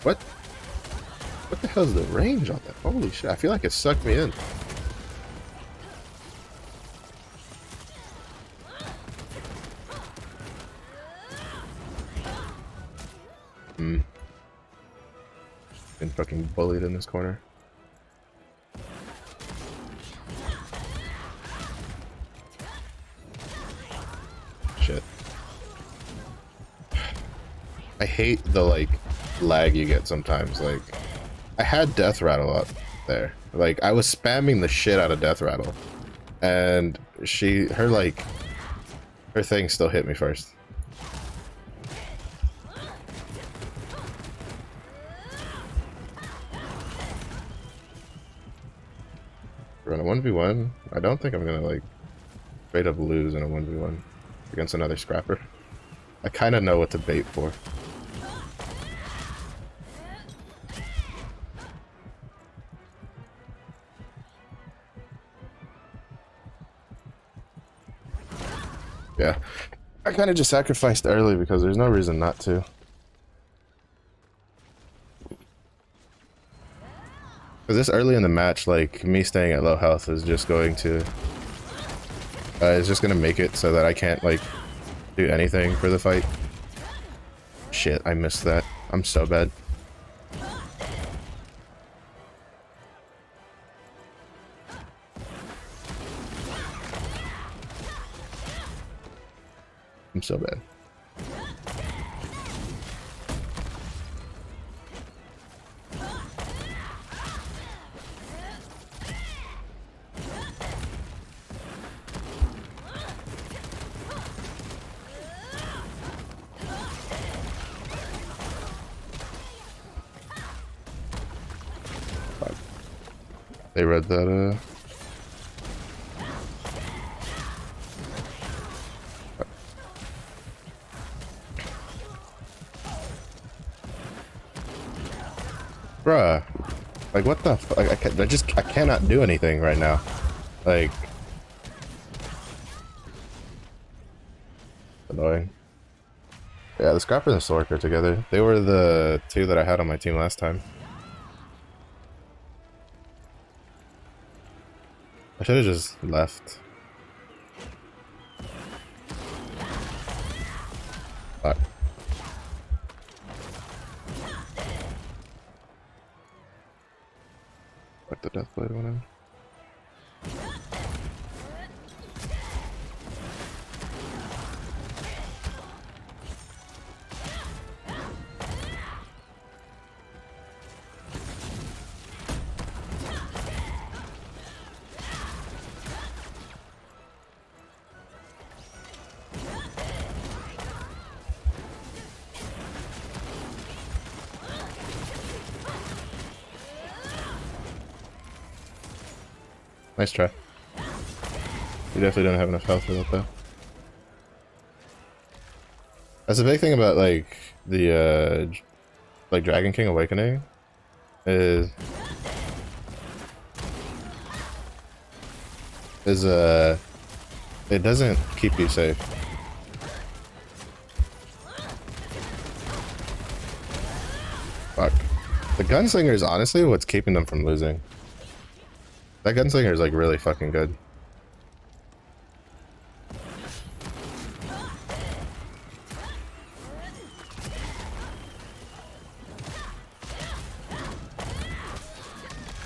What? What the hell's the range on that? Holy shit, I feel like it sucked me in. Been fucking bullied in this corner. Shit. I hate the like lag you get sometimes. Like, I had Death Rattle up there. Like, I was spamming the shit out of Death Rattle, and her thing still hit me first. We're in a 1v1. I don't think I'm gonna like straight up lose in a 1v1 against another Scrapper. I kind of know what to bait for. Yeah, I kind of just sacrificed early because there's no reason not to. Because this early in the match, like, me staying at low health is just going to... is just gonna make it so that I can't, like, do anything for the fight. Shit, I missed that. I'm so bad. I'm so bad. They read that, bruh. Like, what the fuck? I cannot do anything right now. Like... Annoying. Yeah, the Scrapper and the Sork are together. They were the two that I had on my team last time. I should have just left. Fuck. Fuck, the Deathblade went in. Nice try. You definitely don't have enough health for that though. That's the big thing about like the like Dragon King Awakening is it doesn't keep you safe. Fuck. The Gunslinger is honestly what's keeping them from losing. That Gunslinger is like really fucking good.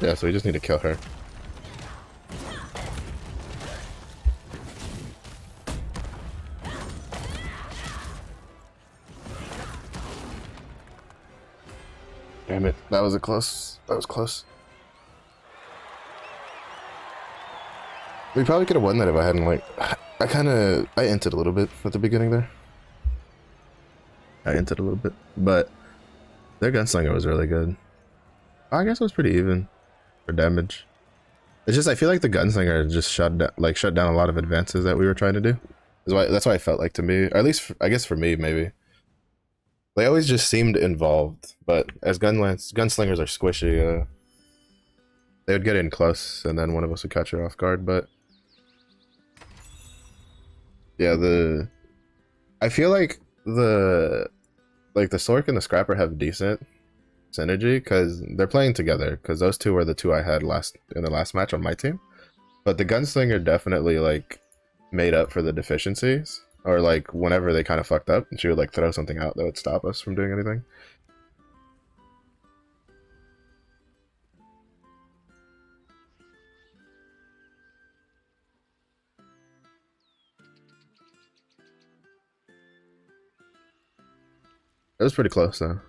Yeah, so we just need to kill her. Damn it, that was that was close. We probably could have won that if I hadn't like, I inted a little bit at the beginning there. I inted a little bit, but their Gunslinger was really good. I guess it was pretty even for damage. It's just I feel like the Gunslinger just shut down a lot of advances that we were trying to do. That's why I felt like to me, or at least I guess for me maybe. They always just seemed involved, but as gunslingers are squishy, they would get in close, and then one of us would catch her off guard. But yeah, I feel like the Sork and the Scrapper have decent synergy because they're playing together. Because those two were the two I had in the last match on my team. But the Gunslinger definitely like made up for the deficiencies. Or like whenever they kind of fucked up, and she would like throw something out that would stop us from doing anything. It was pretty close though.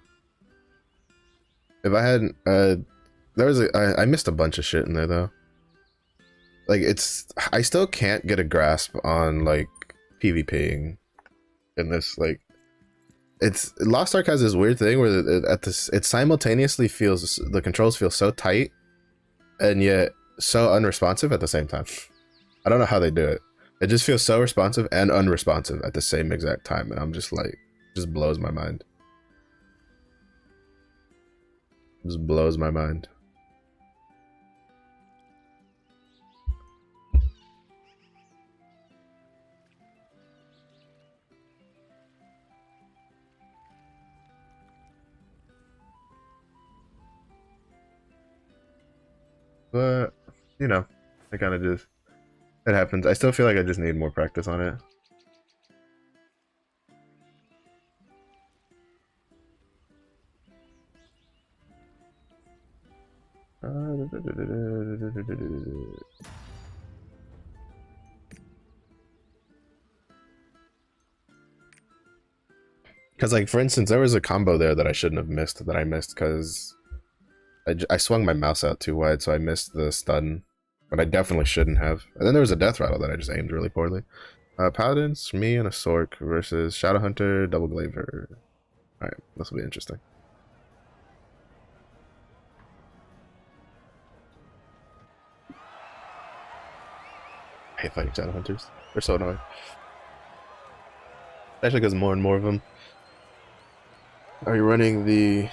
If I hadn't, I missed a bunch of shit in there though. Like I still can't get a grasp on like PvPing in this like. Lost Ark has this weird thing where it simultaneously feels the controls feel so tight and yet so unresponsive at the same time. I don't know how they do it. It just feels so responsive and unresponsive at the same exact time, and I'm just like, just blows my mind. Just blows my mind. But, you know, it kind of just, it happens. I still feel like I just need more practice on it. Because, like, for instance, there was a combo there that I shouldn't have missed, that I missed because I swung my mouse out too wide, so I missed the stun, but I definitely shouldn't have. And then there was a death rattle that I just aimed really poorly. Paladins, me and a Sork versus Shadowhunter, Double Glaver. Alright, this will be interesting. I hate fighting Shadowhunters. They're so annoying. Especially because more and more of them are running the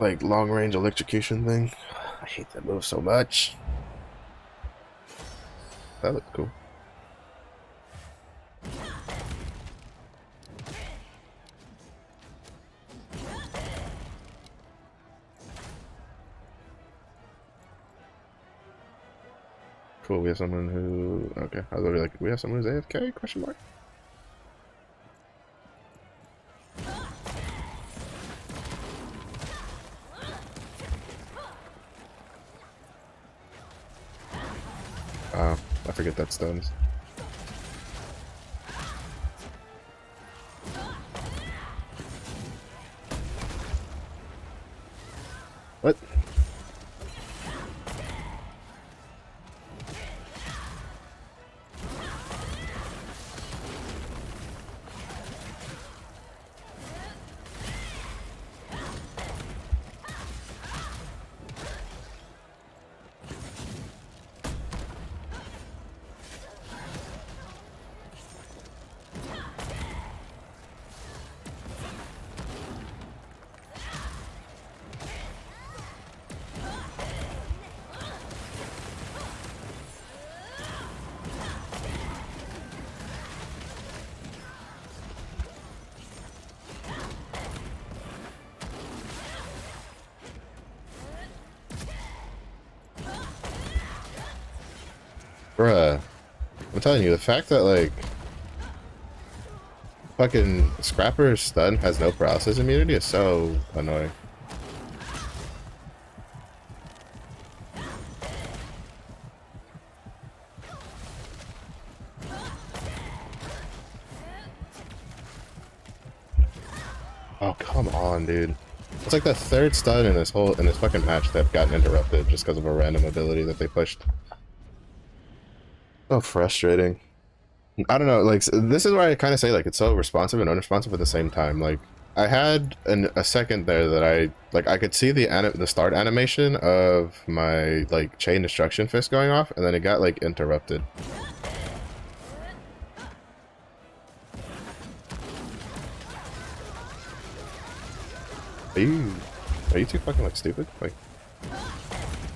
like long range electrocution thing. I hate that move so much. That looked cool. we have someone who... Okay, I was literally like, we have someone who's AFK? Question mark. I forget that stuns. What? Bruh. I'm telling you, the fact that, like, fucking Scrapper's stun has no paralysis immunity is so annoying. Oh, come on, dude. It's like the third stun in this fucking match that gotten interrupted just because of a random ability that they pushed. So frustrating. I don't know, like, this is why I kind of say, like, it's so responsive and unresponsive at the same time. Like, I had a second there that I could see the start animation of my, like, chain destruction fist going off, and then it got, like, interrupted. Are you too fucking, like, stupid? Like,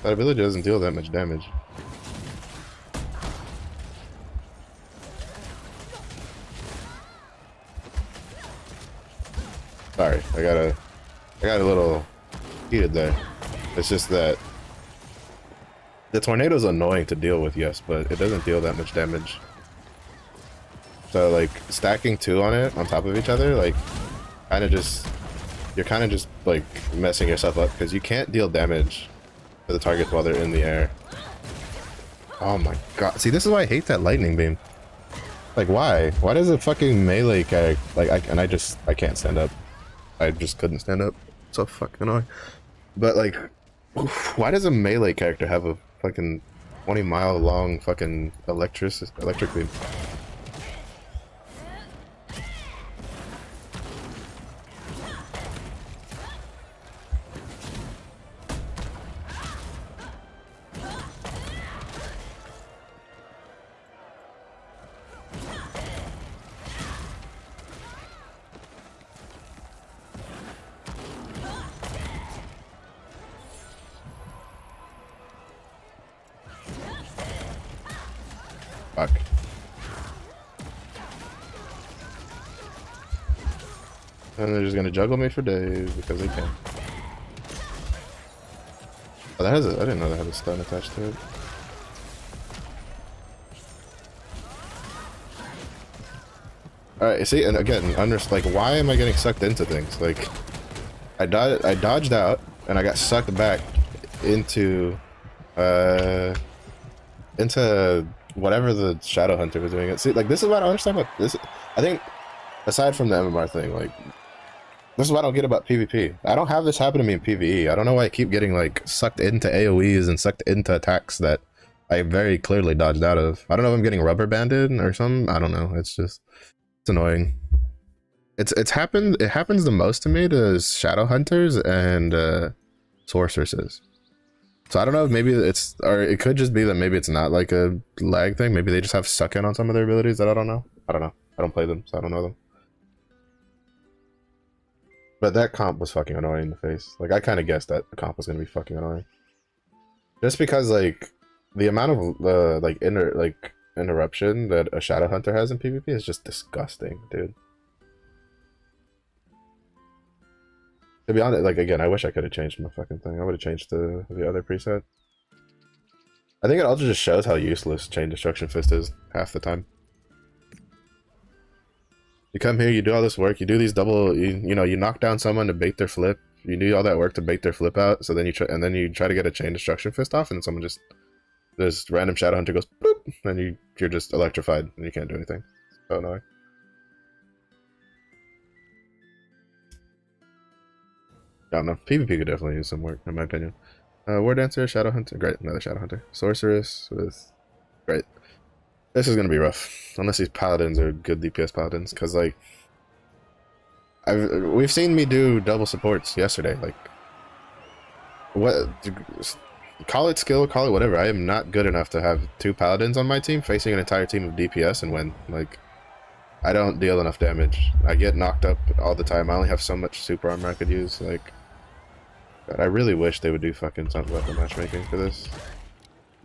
that ability doesn't deal that much damage. Sorry, I got a little heated there. It's just that the tornado's annoying to deal with, yes, but it doesn't deal that much damage. So, like, stacking two on it on top of each other, like, you're kind of just like messing yourself up because you can't deal damage to the targets while they're in the air. Oh my god! See, this is why I hate that lightning beam. Like, why? Why does a fucking melee character like I can't stand up. I just couldn't stand up. So fucking annoying. But like, why does a melee character have a fucking 20-mile long fucking electric beam? Fuck. And they're just gonna juggle me for days because they can. Oh, I didn't know that had a stun attached to it. Alright, see, and again, like, why am I getting sucked into things? Like, I dodged out, and I got sucked back into whatever the Shadow Hunter was doing. See, like, this is what I don't understand about this. I think, aside from the MMR thing, like, this is what I don't get about PvP. I don't have this happen to me in PvE. I don't know why I keep getting, like, sucked into AoEs and sucked into attacks that I very clearly dodged out of. I don't know if I'm getting rubber banded or something. I don't know. It's annoying. It happens the most to me to Shadow Hunters and Sorceresses. So I don't know if maybe or it could just be that maybe it's not like a lag thing. Maybe they just have suck in on some of their abilities that I don't know. I don't know. I don't play them, so I don't know them. But that comp was fucking annoying in the face. Like, I kind of guessed that the comp was gonna be fucking annoying. Just because, like, the amount of like interruption that a Shadow Hunter has in PvP is just disgusting, dude. To be honest, like, again, I wish I could have changed my fucking thing. I would have changed the other preset. I think it also just shows how useless Chain Destruction Fist is half the time. You come here, you do all this work, you do these double, you know, you knock down someone to bait their flip. You do all that work to bait their flip out, so then you try to get a Chain Destruction Fist off, and then someone just, this random Shadow Hunter goes boop, and you're just electrified and you can't do anything. So annoying. I don't know. PvP could definitely use some work, in my opinion. War Dancer, Shadow Hunter, great, another Shadow Hunter. Sorceress with, great. This is gonna be rough, unless these paladins are good DPS paladins, because like, we've seen me do double supports yesterday. Like, what? Call it skill, call it whatever. I am not good enough to have 2 paladins on my team facing an entire team of DPS and win. Like, I don't deal enough damage. I get knocked up all the time. I only have so much super armor I could use. Like, God, I really wish they would do fucking sound weapon matchmaking for this.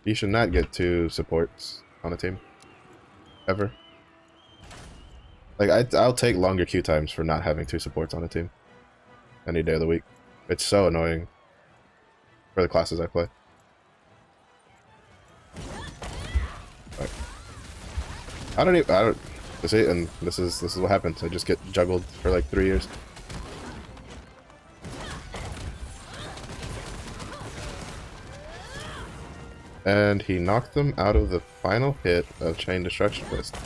You should not get 2 supports on a team. Ever. Like, I'll take longer queue times for not having 2 supports on a team. Any day of the week. It's so annoying for the classes I play. Like, I don't see, and this is what happens. I just get juggled for like 3 years. And he knocked them out of the final hit of Chain Destruction Fist.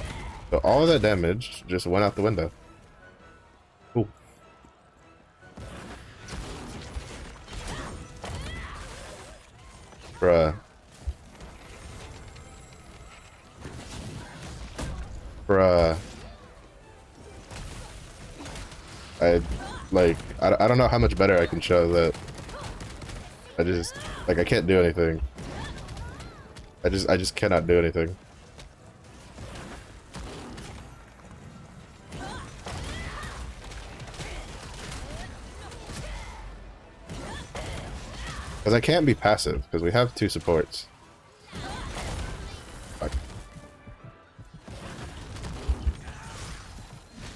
So all of that damage just went out the window. Cool. Bruh. Bruh. I don't know how much better I can show that. I can't do anything. I just cannot do anything. Because I can't be passive, because we have 2 supports. Fuck.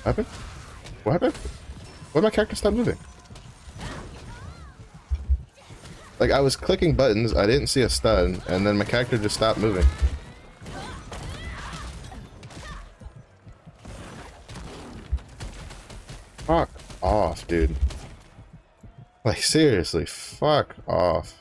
What happened? What happened? Why did my character stop moving? Like, I was clicking buttons, I didn't see a stun, and then my character just stopped moving. Fuck off, dude. Like, seriously, fuck off.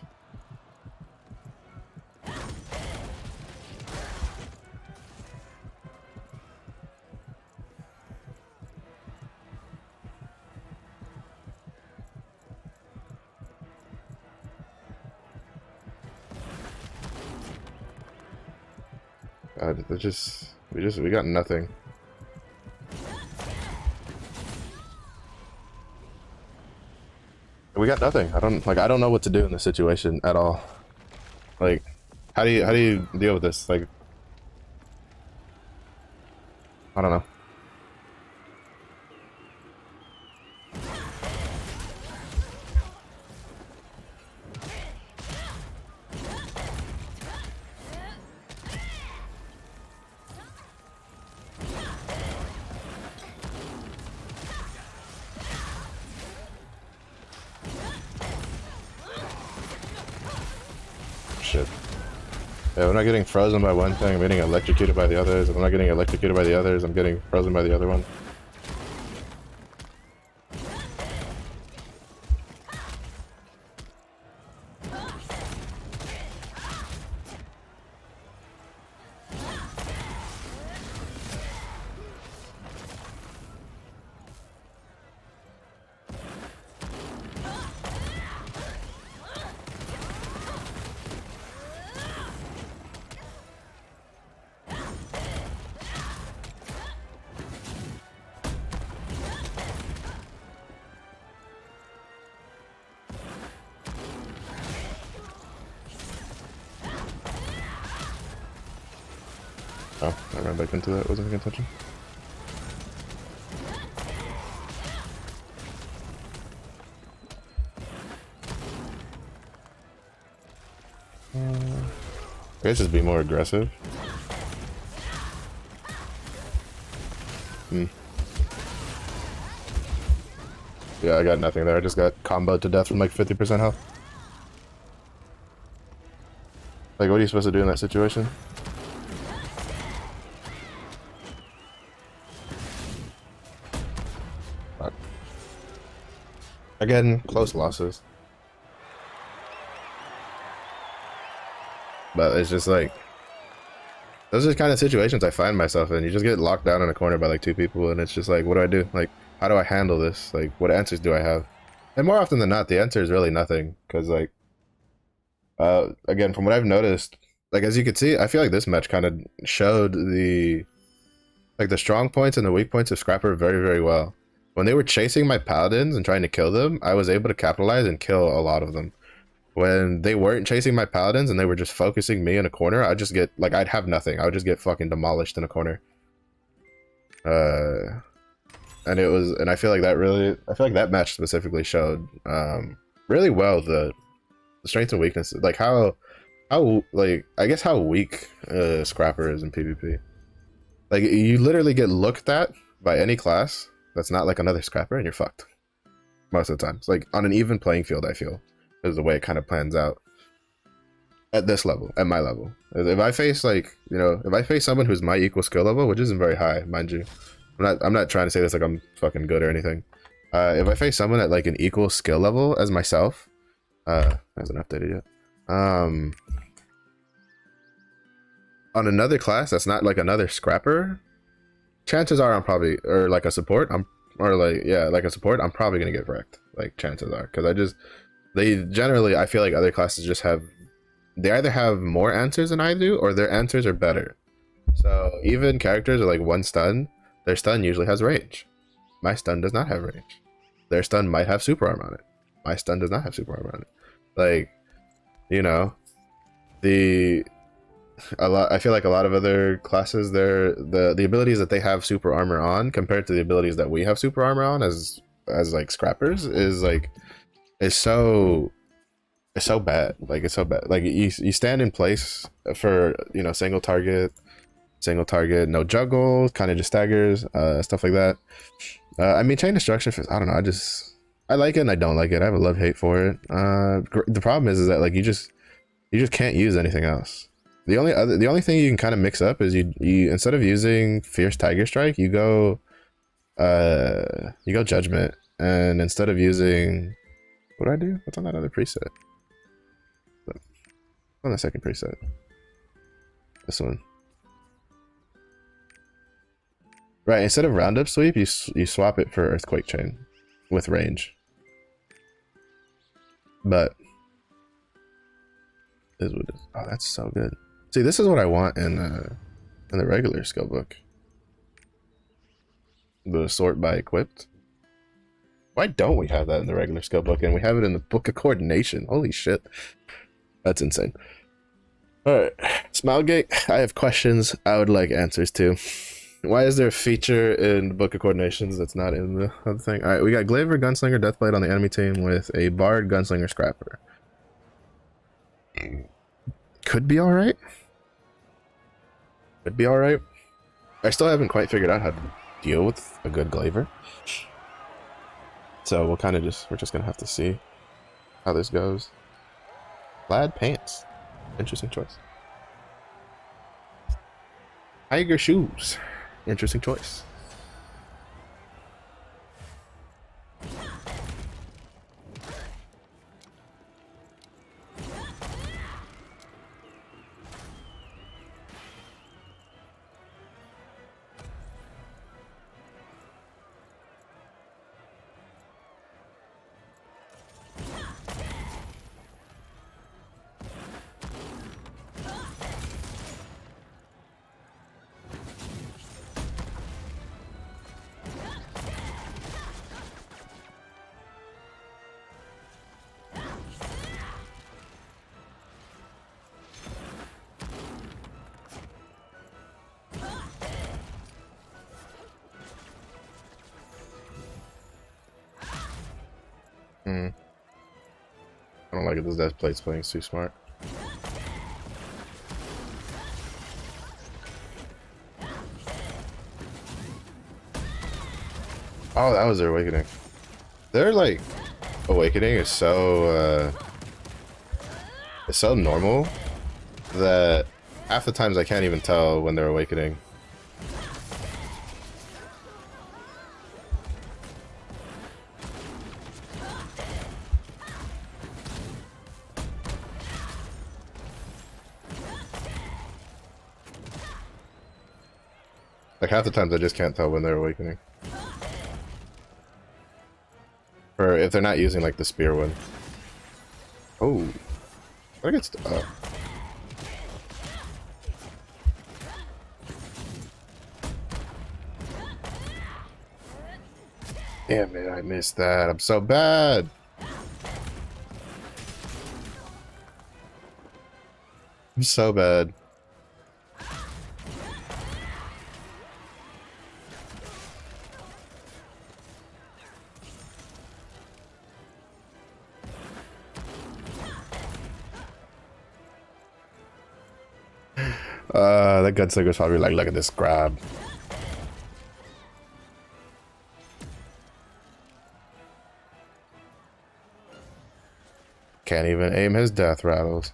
God, we got nothing. We got nothing. I don't know what to do in this situation at all. Like, how do you deal with this? Like, I don't know. Shit. Yeah, I'm not getting frozen by one thing, I'm getting electrocuted by the others. If I'm not getting electrocuted by the others, I'm getting frozen by the other one. Oh, I ran back into that, wasn't gonna touch him. I guess just be more aggressive. Yeah, I got nothing there. I just got comboed to death from like 50% health. Like, what are you supposed to do in that situation? Fuck. Again, close losses. But it's just like, those are the kind of situations I find myself in. You just get locked down in a corner by like two people, and it's just like, what do I do? Like, how do I handle this? Like, what answers do I have? And more often than not, the answer is really nothing. Because, like, again, from what I've noticed, like, as you can see, I feel like this match kind of showed the strong points and the weak points of Scrapper very, very well. When they were chasing my paladins and trying to kill them, I was able to capitalize and kill a lot of them. When they weren't chasing my paladins and they were just focusing me in a corner, I'd just get, like, I'd have nothing. I would just get fucking demolished in a corner. And it was, and I feel like that match specifically showed really well the strengths and weaknesses, like how like, I guess how weak Scrapper is in PvP. Like, you literally get looked at by any class that's not like another Scrapper and you're fucked most of the time. It's like on an even playing field, I feel, is the way it kind of plans out at this level, at my level. If I face, like, you know, if I face someone who's my equal skill level, which isn't very high, mind you, I'm not trying to say this like I'm fucking good or anything. If I face someone at like an equal skill level as myself, hasn't updated yet. On another class that's not like another Scrapper, chances are I'm probably, or like a support, I'm probably gonna get wrecked. Like, chances are, because they generally, I feel like other classes just have, they either have more answers than I do, or their answers are better. So even characters are like one stun, their stun usually has range. My stun does not have range. Their stun might have super armor on it. My stun does not have super armor on it. Like, you know, I feel like a lot of other classes, the abilities that they have super armor on compared to the abilities that we have super armor on as like Scrappers is so bad. Like, it's so bad. Like, you stand in place for, you know, single target, no juggle, kind of just staggers, stuff like that. I mean, chain destruction, I don't know, I like it and I don't like it. I have a love-hate for it. The problem is that, like, you just can't use anything else. The only thing you can kind of mix up is you instead of using Fierce Tiger Strike, you go Judgment, and instead of using, what do I do? What's on that other preset? On the second preset. This one. Right, instead of Roundup Sweep, you swap it for Earthquake Chain with range. But is what it is. Oh, that's so good. See, this is what I want in the regular skill book. The sort by equipped. Why don't we have that in the regular skill book and we have it in the book of coordination? Holy shit. That's insane. Alright, Smilegate, I have questions I would like answers to. Why is there a feature in the book of coordinations that's not in the other thing? Alright, we got Glaver, Gunslinger, Deathblade on the enemy team with a Bard, Gunslinger, Scrapper. Could be alright. Could be alright. I still haven't quite figured out how to deal with a good Glaver. So we'll kind of we're just gonna have to see how this goes. Plaid pants. Interesting choice. Tiger shoes. Interesting choice. I don't like it. This death plate's playing too smart. Oh, that was their awakening. Their, like, awakening is so normal that half the times I can't even tell when they're awakening. Like half the times I just can't tell when they're awakening. Or if they're not using like the spear one. Oh. I get Damn it, I missed that. I'm so bad. I'm so bad. That gunslinger's probably like, look at this grab. Can't even aim his death rattles.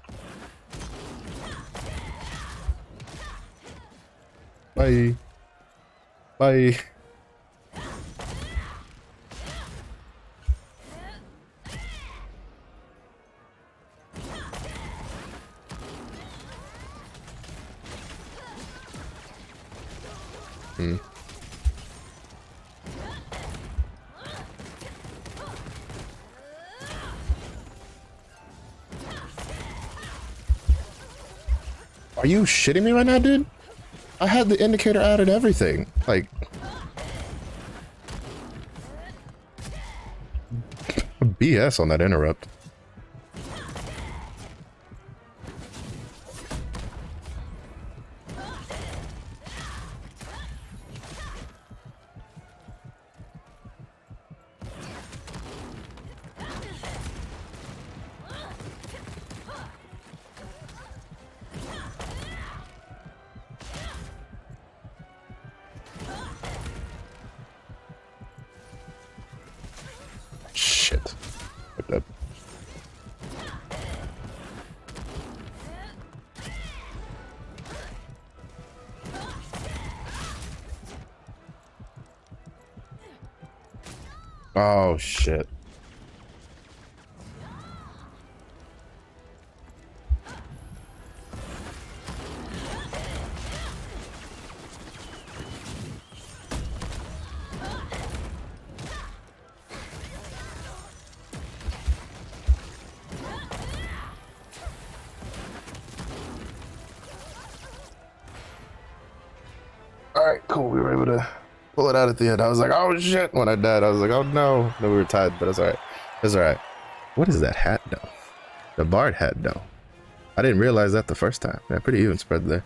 Bye. Bye. Hmm. Are you shitting me right now, dude? I had the indicator added everything. Like, BS on that interrupt. Shit. Fucked up. Oh, shit. Alright, cool. We were able to pull it out at the end. I was like, oh shit. When I died, I was like, oh no. No, we were tied, but it's alright. It's alright. What is that hat, though? The Bard hat, though. I didn't realize that the first time. Yeah, pretty even spread there.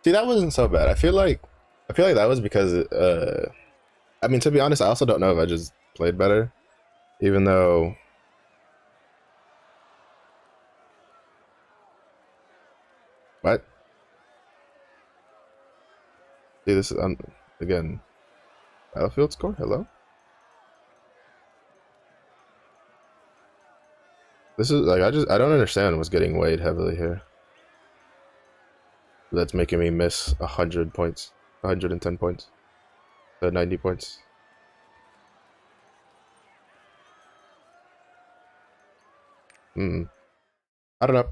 See, that wasn't so bad. I feel like that was because I mean, to be honest, I also don't know if I just played better. Even though what? See, this is again Battlefield score. Hello. This is like I don't understand what's getting weighed heavily here. That's making me miss 100 points, 110 points, 90 points. I don't know.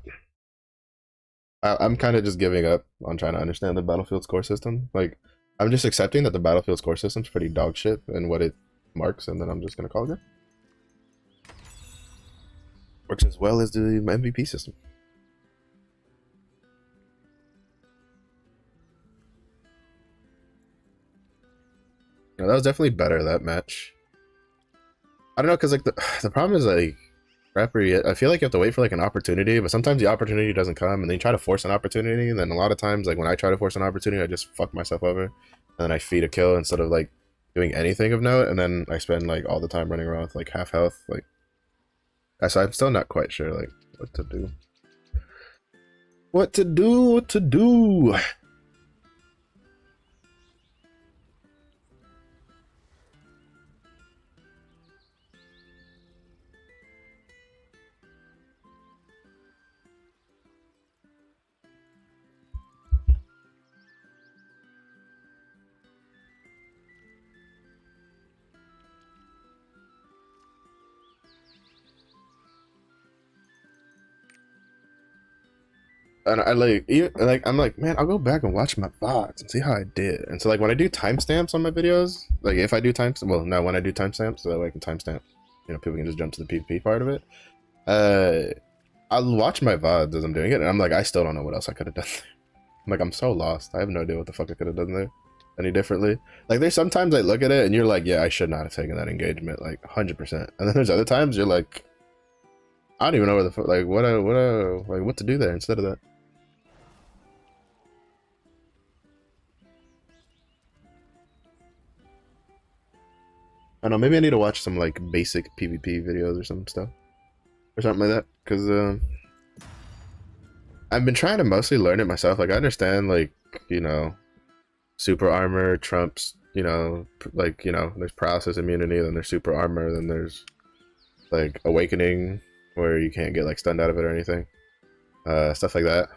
I'm kind of just giving up on trying to understand the Battlefield score system. Like, I'm just accepting that the Battlefield score system's pretty dog shit and what it marks, and then I'm just gonna call it good. Works as well as the MVP system. Yeah, that was definitely better, that match. I don't know, because like the problem is like Rapper, I feel like you have to wait for like an opportunity, but sometimes the opportunity doesn't come, and then you try to force an opportunity, and then a lot of times, like when I try to force an opportunity, I just fuck myself over, and then I feed a kill instead of like doing anything of note, and then I spend like all the time running around with like half health. Like, so I'm still not quite sure like what to do. What to do? What to do? And I like, even, like, I'm like, man, I'll go back and watch my VODs and see how I did. And so, like, when I do timestamps on my videos, like, if I do timestamps, well, no, when I do timestamps, so that way I can timestamp, you know, people can just jump to the PvP part of it. I'll watch my VODs as I'm doing it, and I'm like, I still don't know what else I could have done there. I'm like, I'm so lost. I have no idea what the fuck I could have done there any differently. Like, there's sometimes I look at it and you're like, yeah, I should not have taken that engagement, like 100%. And then there's other times you're like, I don't even know where the fuck, like, what to do there instead of that. I don't know, maybe I need to watch some like basic PvP videos or some stuff or something like that, because I've been trying to mostly learn it myself. Like, I understand, like, you know, super armor trumps, you know, like, you know, there's paralysis immunity, then there's super armor, then there's like awakening where you can't get like stunned out of it or anything, stuff like that.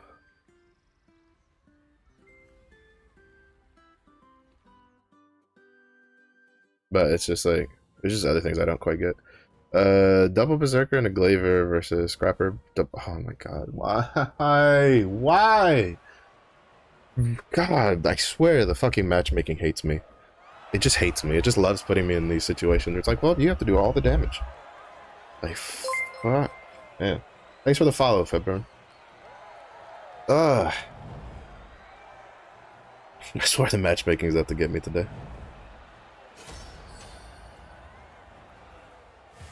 But it's just like, there's just other things I don't quite get. Double Berserker and a Glaver versus Scrapper. Oh my god, why? God, I swear the fucking matchmaking hates me. It just hates me. It just loves putting me in these situations. It's like, well, you have to do all the damage. Like, fuck. Man. Thanks for the follow, Febron. Ugh. I swear the matchmaking is out to get me today.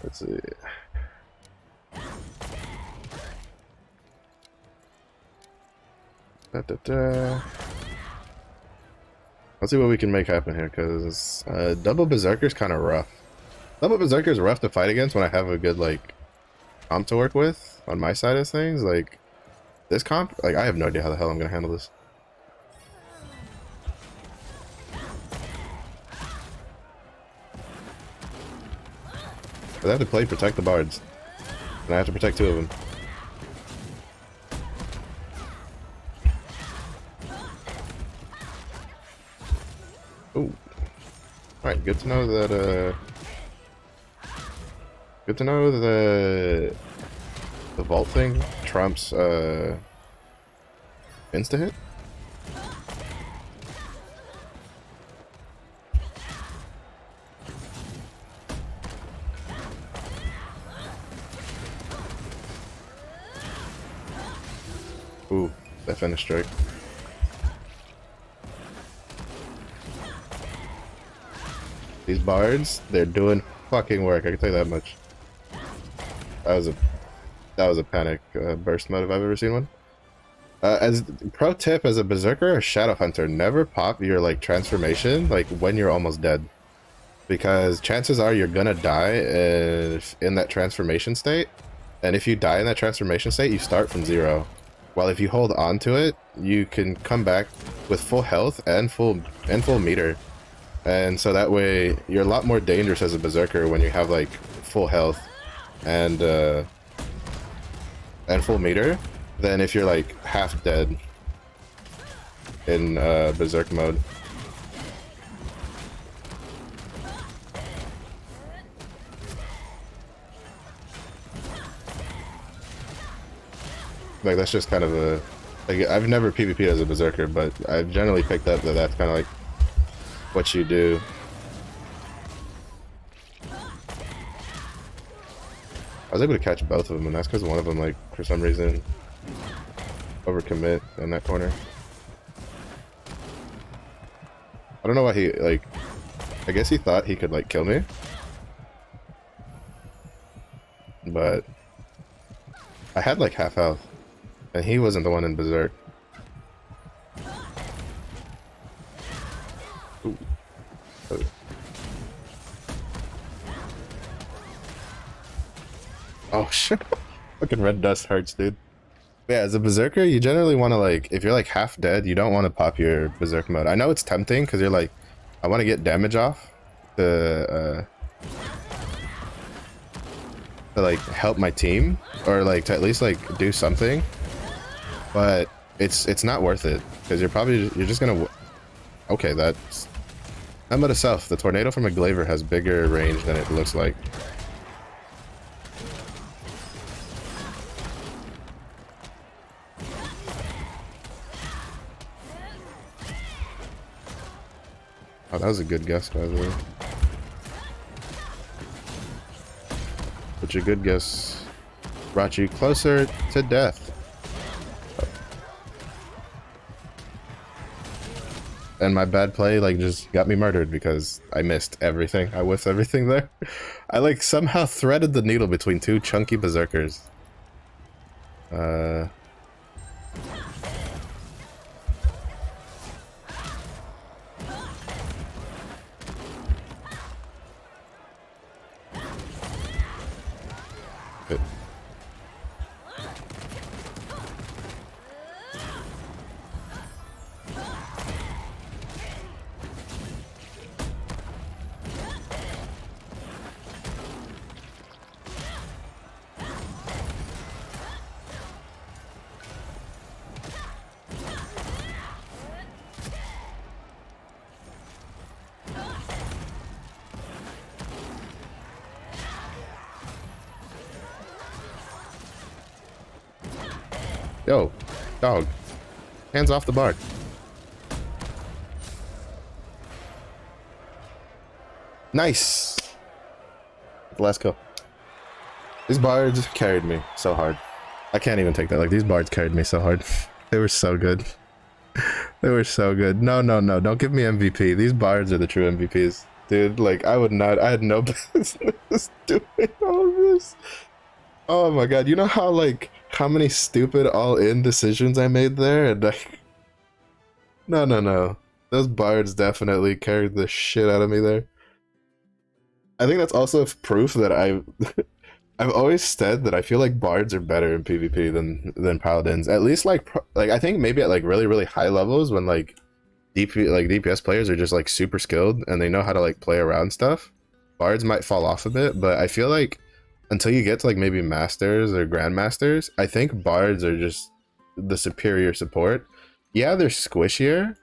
Let's see. Let's see what we can make happen here, because double Berserker's kind of rough. Double Berserker's rough to fight against when I have a good, like, comp to work with on my side of things. Like, this comp, like, I have no idea how the hell I'm going to handle this. But I have to play Protect the Bards. And I have to protect two of them. Ooh. Alright, good to know that, good to know that the vault thing trumps, insta-hit? Ooh, that finished strike. These bards, they're doing fucking work, I can tell you that much. That was a panic burst mode if I've ever seen one. As pro tip, as a berserker or shadow hunter, never pop your like transformation like when you're almost dead, because chances are you're gonna die if in that transformation state, and if you die in that transformation state, you start from zero. While if you hold on to it, you can come back with full health and full meter, and so that way you're a lot more dangerous as a berserker when you have like full health and full meter than if you're like half dead in berserk mode. Like, that's just kind of a, like, I've never PvP'd as a berserker, but I've generally picked up that that's kind of like what you do. I was able to catch both of them, and that's because one of them, like, for some reason, overcommit in that corner. I don't know why he, like, I guess he thought he could, like, kill me. But I had, like, half health, and he wasn't the one in berserk. Ooh. Oh. Oh shit. Fucking red dust hurts, dude. Yeah, as a berserker, you generally want to, like, if you're like half dead, you don't want to pop your berserk mode. I know it's tempting because you're like, I want to get damage off to like help my team, or like to at least like do something, but it's not worth it because you're just gonna. Okay, that's that mode itself. The tornado from a Glaver has bigger range than it looks like. Oh, that was a good guess, by the way. But your good guess brought you closer to death. And my bad play like just got me murdered because I missed everything. I whiffed everything there. I like somehow threaded the needle between two chunky berserkers. Good. Yo, dog. Hands off the bard. Nice. Let's go. These bards carried me so hard. I can't even take that. Like, these bards carried me so hard. They were so good. They were so good. No, no, no. Don't give me MVP. These bards are the true MVPs. Dude, like, I would not. I had no business doing all of this. Oh my god. You know how, like, how many stupid all-in decisions I made there? And, like, no, no, no. Those bards definitely carried the shit out of me there. I think that's also proof that I've always said that I feel like bards are better in PvP than paladins. At least like I think maybe at like really high levels when like DPS players are just like super skilled and they know how to like play around stuff. Bards might fall off a bit, but I feel like until you get to like maybe masters or grandmasters, I think bards are just the superior support. Yeah, they're squishier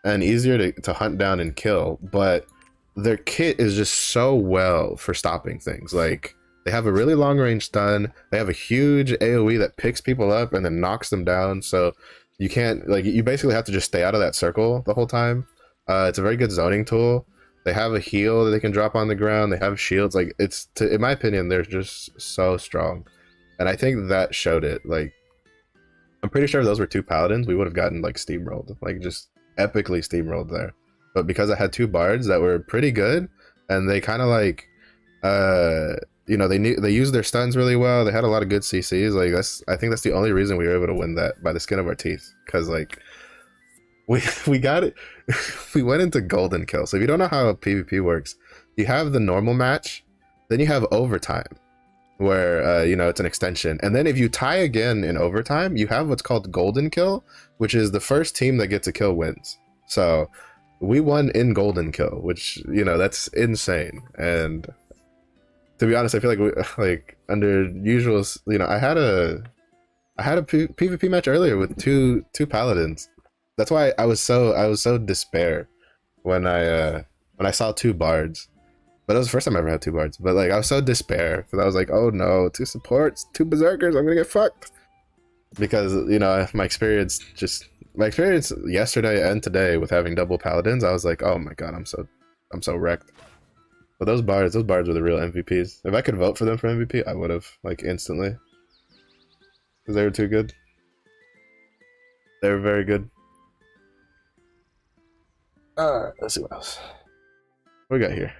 and easier to hunt down and kill, but their kit is just so well for stopping things. Like, they have a really long range stun, they have a huge AoE that picks people up and then knocks them down, so you can't, like, you basically have to just stay out of that circle the whole time. It's a very good zoning tool. They have a heal that they can drop on the ground, they have shields. Like, in my opinion, they're just so strong, and I think that showed it. Like, I'm pretty sure if those were two paladins, we would have gotten like steamrolled, like just epically steamrolled there. But because I had two bards that were pretty good, and they kind of like, you know, they used their stuns really well. They had a lot of good CCs. Like, I think that's the only reason we were able to win that by the skin of our teeth. Because like, we got it. We went into golden kill. So if you don't know how PvP works, you have the normal match, then you have overtime, where you know, it's an extension, and then if you tie again in overtime, you have what's called golden kill, which is the first team that gets a kill wins. So we won in golden kill, which, you know, that's insane. And to be honest, I feel like like under usual, you know, I had a PvP match earlier with two paladins. That's why I was so despair when I saw two bards. But it was the first time I ever had two bards. But like, I was so despair because I was like, oh no, two supports, two berserkers, I'm gonna get fucked. Because, you know, my experience yesterday and today with having double paladins, I was like, oh my god, I'm so wrecked. But those bards were the real MVPs. If I could vote for them for MVP, I would have, like, instantly. Because they were too good. They were very good. Let's see what else. What we got here?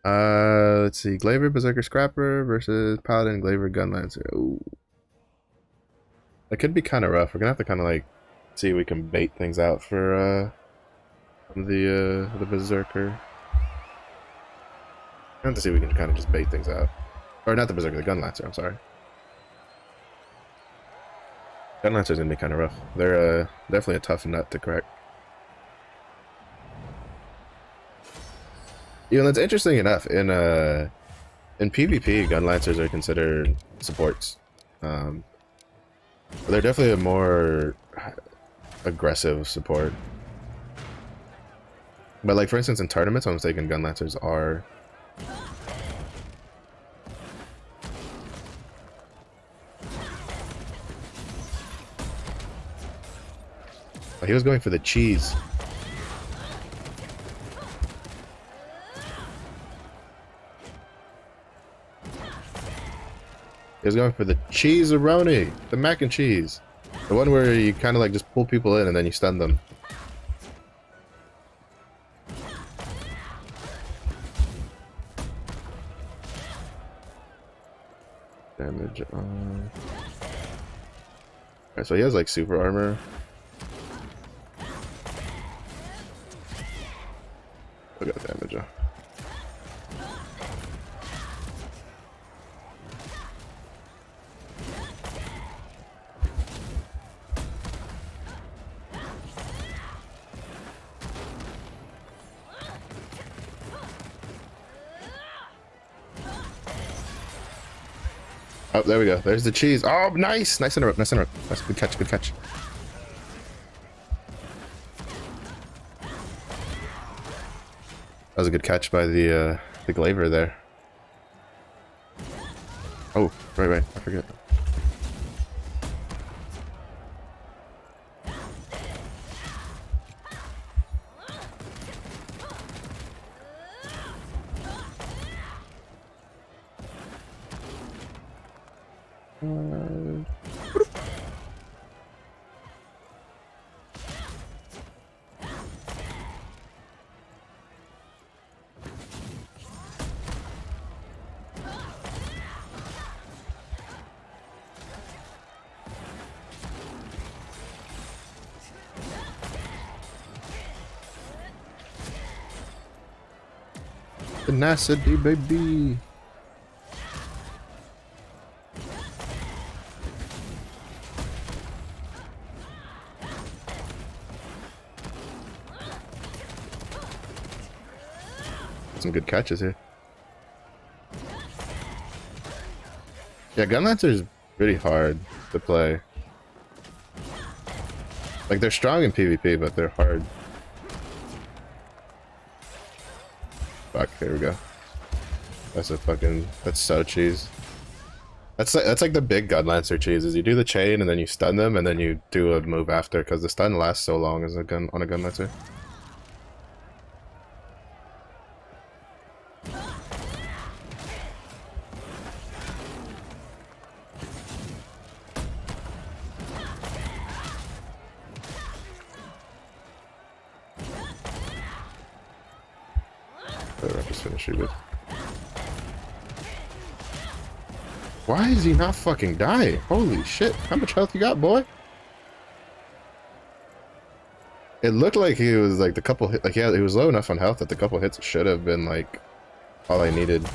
Let's see. Glaver, Berserker, Scrapper versus Paladin, Glaver, Gunlancer. Ooh. That could be kind of rough. We're gonna have to kind of like see if we can bait things out for the Berserker. I have to see if we can kind of just bait things out. Or not the Berserker, the Gunlancer, I'm sorry. Gunlancer's gonna be kind of rough. They're definitely a tough nut to crack. You know, that's interesting enough. In PvP, Gunlancers are considered supports. They're definitely a more aggressive support. But like, for instance, in tournaments, I'm mistaken, Gunlancers are... Oh, he was going for the cheese. He's going for the cheese-a-roni, the mac and cheese. The one where you kind of like just pull people in and then you stun them. Damage on... Alright, so he has like super armor. I got damage on. Oh, there we go. There's the cheese. Oh, nice! Nice interrupt, nice interrupt. That's a good catch, good catch. That was a good catch by the Glaver there. Oh, right, I forget. Tenacity, baby. Some good catches here. Yeah, Gunlancer is pretty hard to play. Like, they're strong in PvP, but they're hard. Fuck, here we go. That's a fucking... That's so cheese. That's like the big Gunlancer cheese, is you do the chain and then you stun them and then you do a move after, because the stun lasts so long as a gun on a Gunlancer. I'll just finish you with. Why is he not fucking dying? Holy shit! How much health you got, boy? It looked like he was like the couple hit, like he was low enough on health that the couple hits should have been like all I needed.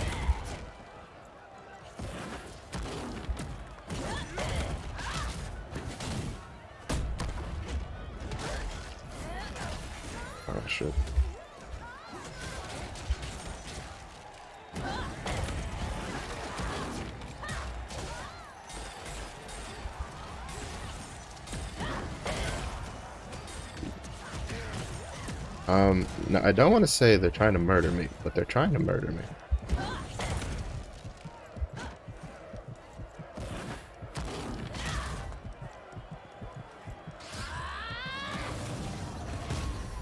Oh shit. No, I don't want to say they're trying to murder me, but they're trying to murder me.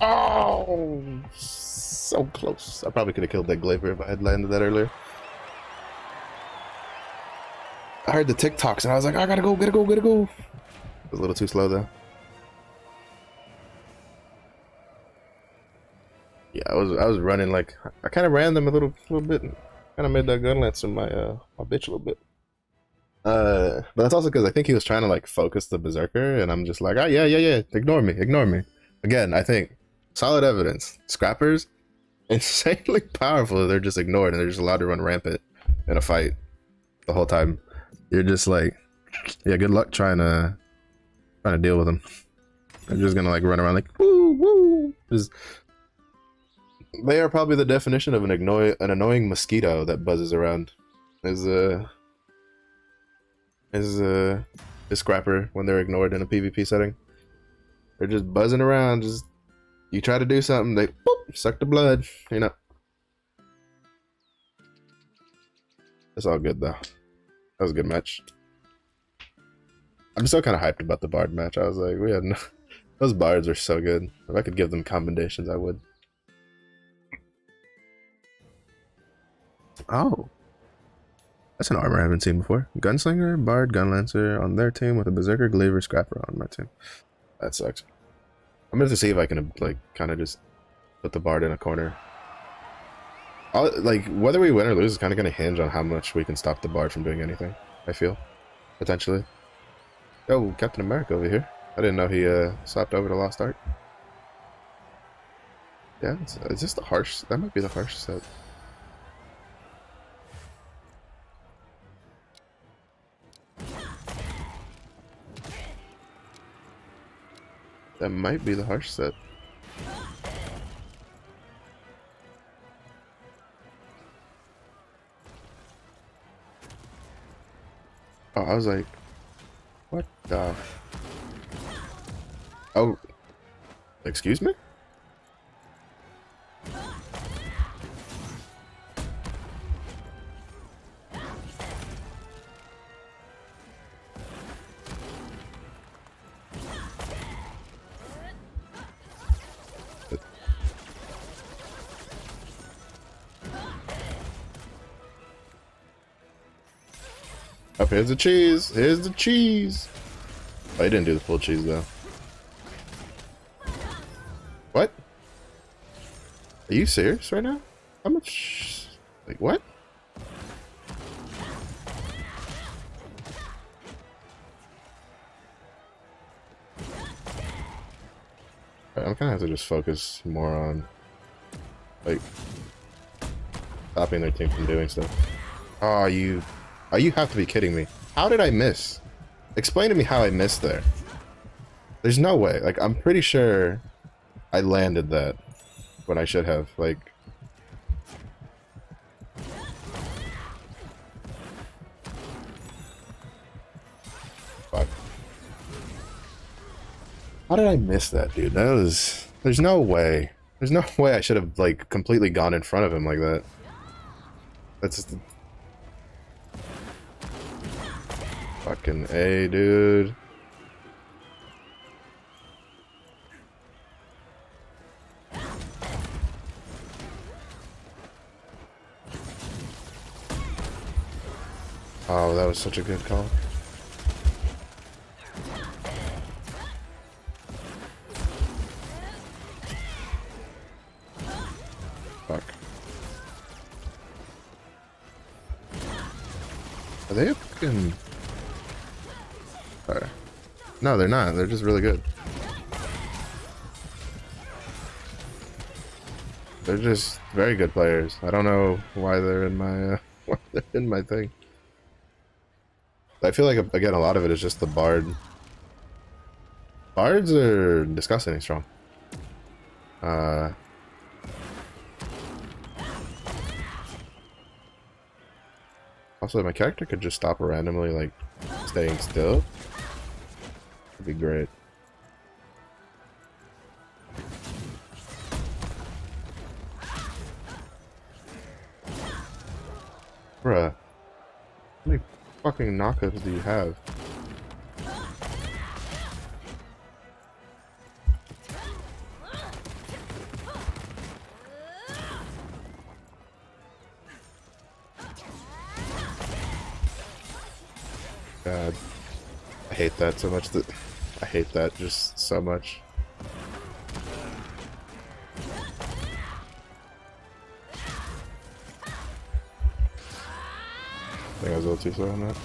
Oh, so close. I probably could have killed that Glaver if I had landed that earlier. I heard the TikToks and I was like, I gotta go. It was a little too slow though. Yeah, I was running like I kind of ran them a little bit, and kind of made that Gunlancer my bitch a little bit. But that's also because I think he was trying to like focus the Berserker, and I'm just like, ah, yeah, ignore me. Again, I think solid evidence. Scrappers, insanely powerful. They're just ignored, and they're just allowed to run rampant in a fight the whole time. You're just like, yeah, good luck trying to deal with them. They're just gonna like run around like woo. Just, they are probably the definition of an annoying mosquito that buzzes around. Is a scrapper when they're ignored in a PvP setting. They're just buzzing around. Just you try to do something, they boop, suck the blood. You know. It's all good though. That was a good match. I'm still kind of hyped about the Bard match. I was like, those Bards are so good. If I could give them commendations, I would. Oh. That's an armor I haven't seen before. Gunslinger, Bard, Gunlancer on their team with a Berserker, Glaver, Scrapper on my team. That sucks. I'm gonna have to see if I can like kind of just put the Bard in a corner. Like whether we win or lose is kind of gonna hinge on how much we can stop the Bard from doing anything. I feel potentially. Oh, Captain America over here. I didn't know he swapped over to Lost Ark. Yeah, is this the harsh? That might be the harsh set. That might be the harsh set. Oh, I was like, what the? Oh, excuse me? Up here's the cheese. Here's the cheese. Oh, he didn't do the full cheese though. What? Are you serious right now? How much? Like what? I'm gonna have to just focus more on like stopping their team from doing stuff. Oh, you have to be kidding me. How did I miss? Explain to me how I missed there. There's no way. Like, I'm pretty sure I landed that when I should have. Like, fuck. How did I miss that, dude? That was... There's no way. There's no way I should have, like, completely gone in front of him like that. That's just... Fucking A, dude. Oh, that was such a good call. Fuck. Are they a fucking... Sorry. No, they're not. They're just really good. They're just very good players. I don't know why they're in my why they're in my thing. I feel like again a lot of it is just the Bard. Bards are disgustingly strong. Also, my character could just stop randomly like staying still. That'd be great. Bruh. How many fucking knockups do you have? God. I hate that so much. I hate that just so much. I think I was a little too slow on that.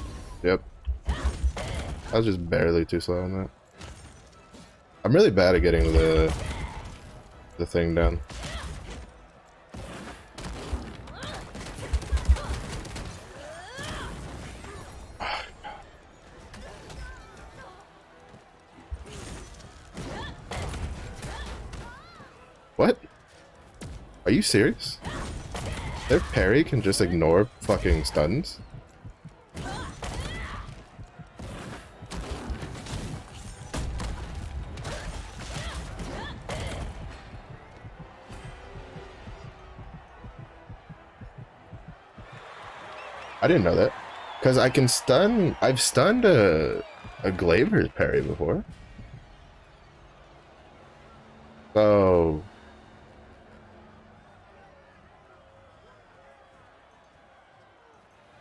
Yep. I was just barely too slow on that. I'm really bad at getting the thing done. What? Are you serious? Their parry can just ignore fucking stuns? I didn't know that. Because I can stun... I've stunned a Glaver's parry before. So...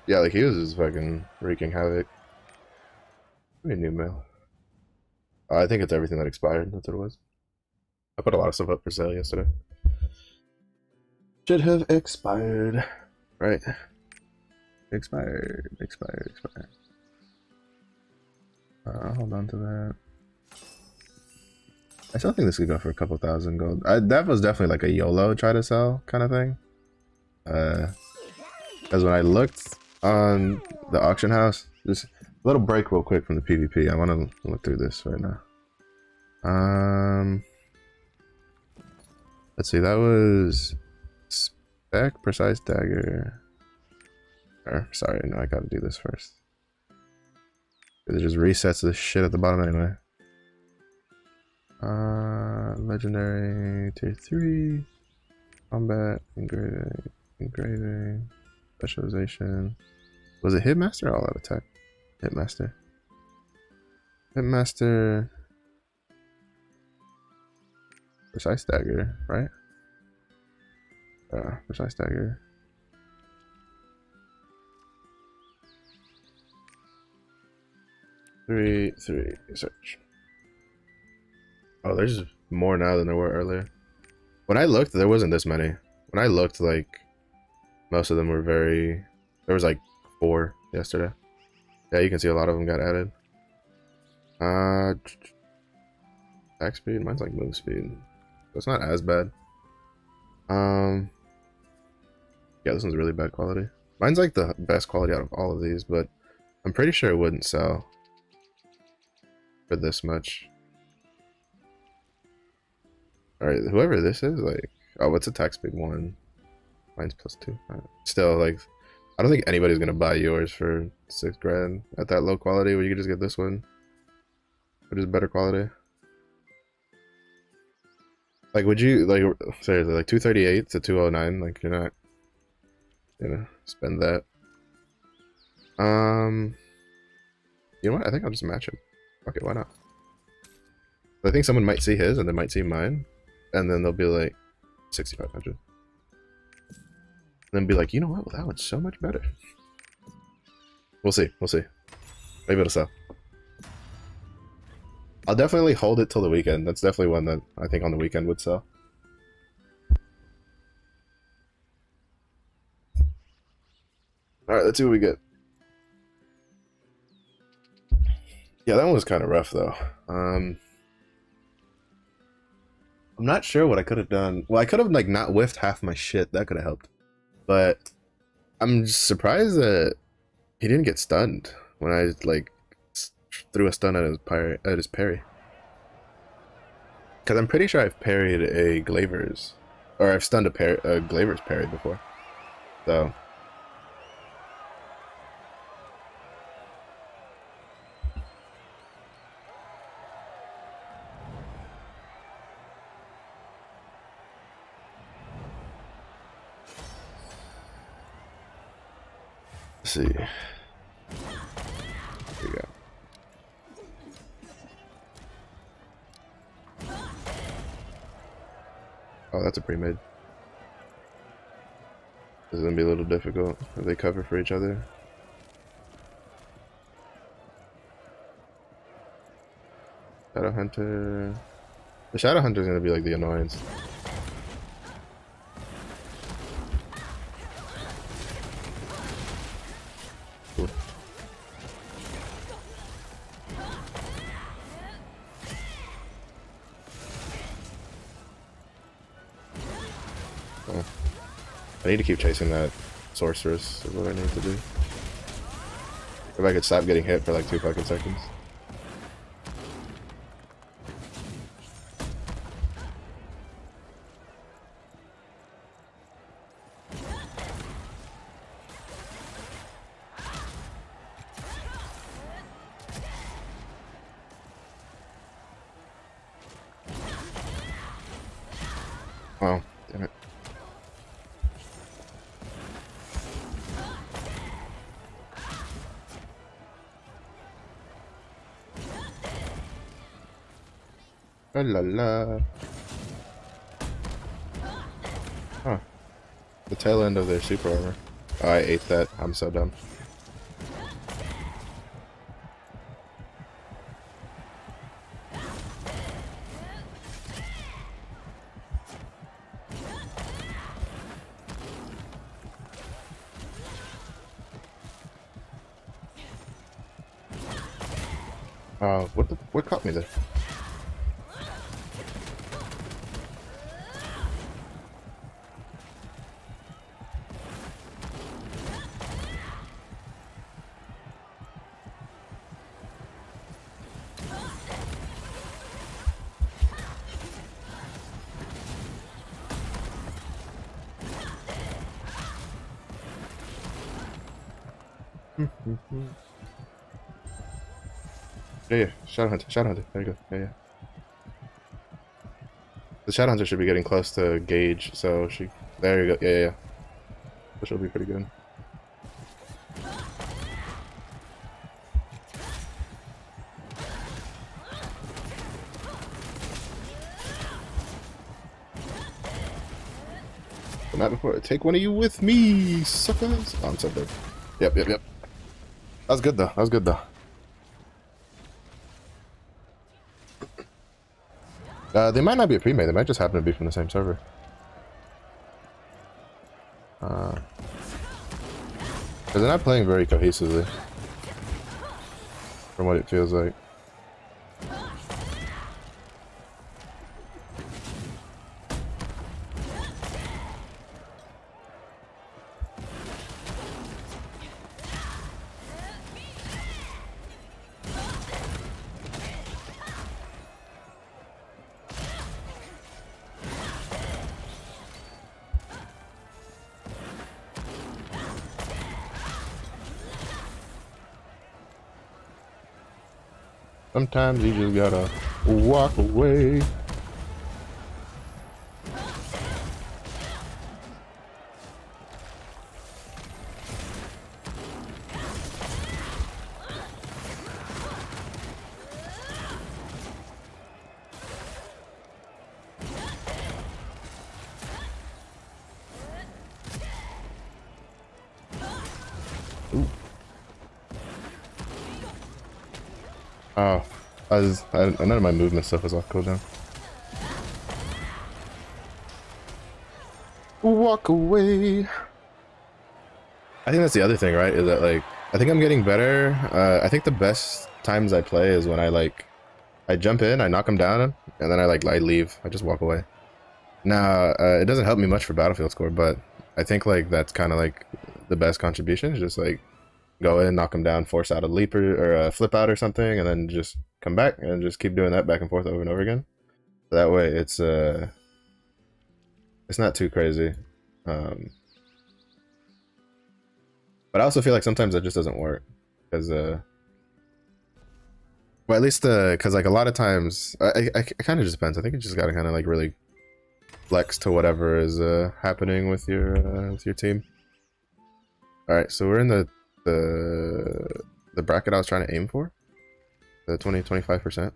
Yeah, like he was just fucking wreaking havoc. Maybe new mail. I think it's everything that expired. That's what it was. I put a lot of stuff up for sale yesterday. Should have expired. Right. Expired. Hold on to that. I still think this could go for a couple thousand gold. That was definitely like a YOLO try to sell kind of thing. Because when I looked on the auction house, just a little break real quick from the PvP. I want to look through this right now. Let's see. That was spec precise dagger. Or sorry, no, I gotta do this first. It just resets this shit at the bottom anyway. Legendary tier 3, combat, engraving, specialization. Was it Hitmaster or all out attack? Hitmaster. Precise dagger, right? Precise dagger. Three, search. Oh, there's more now than there were earlier. When I looked, there wasn't this many. When I looked, like, most of them were very... There was like 4 yesterday. Yeah, you can see a lot of them got added. Attack speed? Mine's like move speed. So it's not as bad. Yeah, this one's really bad quality. Mine's like the best quality out of all of these, but I'm pretty sure it wouldn't sell for this much. Alright, whoever this is, like... Oh, what's attack speed 1? Mine's +2. Still, like... I don't think anybody's gonna buy yours for 6 grand at that low quality, where you could just get this one, which is better quality. Like, would you, like, seriously, like 238 to 209, like, you're not gonna spend that. You know what? I think I'll just match it. Okay, why not? I think someone might see his and they might see mine, and then they'll be like 6,500. Then be like, you know what? Well, that one's so much better. We'll see. Maybe it'll sell. I'll definitely hold it till the weekend. That's definitely one that I think on the weekend would sell. Alright, let's see what we get. Yeah, that one was kind of rough, though. I'm not sure what I could have done. Well, I could have, like, not whiffed half my shit. That could have helped. But I'm just surprised that he didn't get stunned when I, like, threw a stun at his parry. Because I'm pretty sure I've parried a Glaver's. Or I've stunned a Glaver's parry before. So... Let's see. Here we go. Oh, that's a pre-made. This is gonna be a little difficult if they cover for each other. Shadow Hunter. The Shadow Hunter is gonna be like the annoyance. Cool. Oh. I need to keep chasing that sorceress is what I need to do. If I could stop getting hit for like 2 fucking seconds. Oh, damn it. La la la. Huh. The tail end of their super armor. Oh, I ate that. I'm so dumb. what caught me there? Yeah, Shadow Hunter, Shadow Hunter. There you go. Yeah. The Shadow Hunter should be getting close to Gauge, so she. There you go. Yeah. So she'll be pretty good. But not before. Take one of you with me, suckers. Oh, I'm so dead. Yep. That was good though. They might not be a pre-made. They might just happen to be from the same server. Because they're not playing very cohesively, from what it feels like. Sometimes you just gotta walk away. Ooh. Oh, none of my movement stuff was off cooldown. Walk away. I think that's the other thing, right? Is that like I think I'm getting better. I think the best times I play is when I jump in, I knock them down, and then I leave. I just walk away. Now it doesn't help me much for battlefield score, but I think like that's kind of like the best contribution is just like go in, knock them down, force out a leap or a flip out or something, and then just come back and just keep doing that back and forth over and over again. So that way it's not too crazy. But I also feel like sometimes that just doesn't work because well, at least because like a lot of times I kind of just depends. I think you just gotta kind of like really flex to whatever is happening with your team. All right, so we're in the bracket I was trying to aim for, the 20-25%.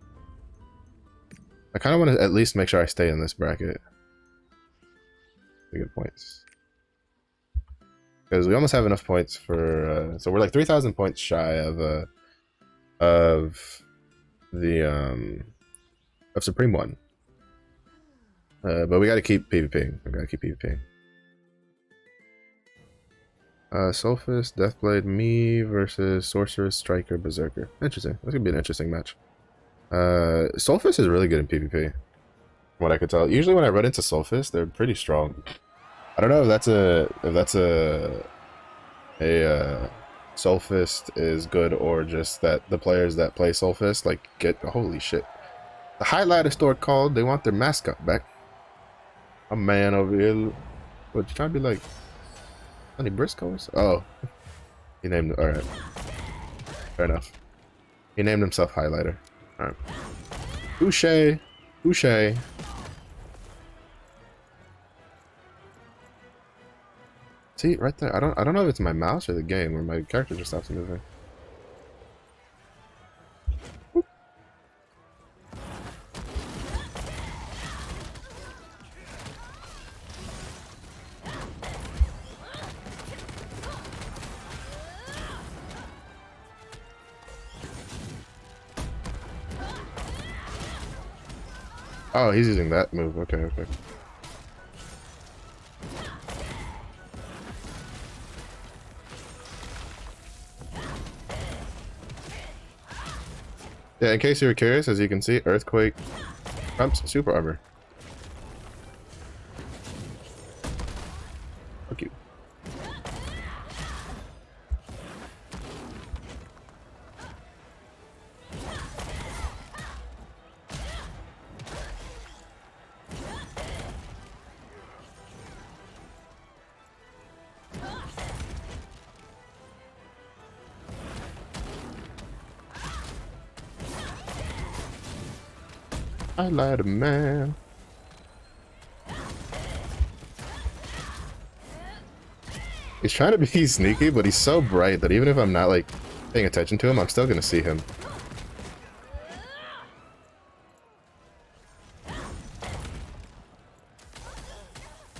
I kind of want to at least make sure I stay in this bracket. Good points, because we almost have enough points for. So we're like 3,000 points shy of the Supreme One. But we got to keep PvPing. We got to keep PvPing. Soulfist, Deathblade, me versus Sorceress, Striker, Berserker. Interesting. That's gonna be an interesting match. Soulfist is really good in PvP, from what I could tell. Usually when I run into Soulfist, they're pretty strong. I don't know if that's a Soulfist is good or just that the players that play Soulfist like get holy shit. The highlighter store called. They want their mascot back. A man over here. What you trying to be like? Any Briscoes? Oh, he named. All right, fair enough. He named himself Highlighter. All right. Boucher. See right there. I don't know if it's my mouse or the game where my character just stops moving. Oh, he's using that move. Okay. Yeah, in case you were curious, as you can see, Earthquake trumps Super Armor. Fuck you. I lied, man. He's trying to be sneaky, but he's so bright that even if I'm not, like, paying attention to him, I'm still gonna see him.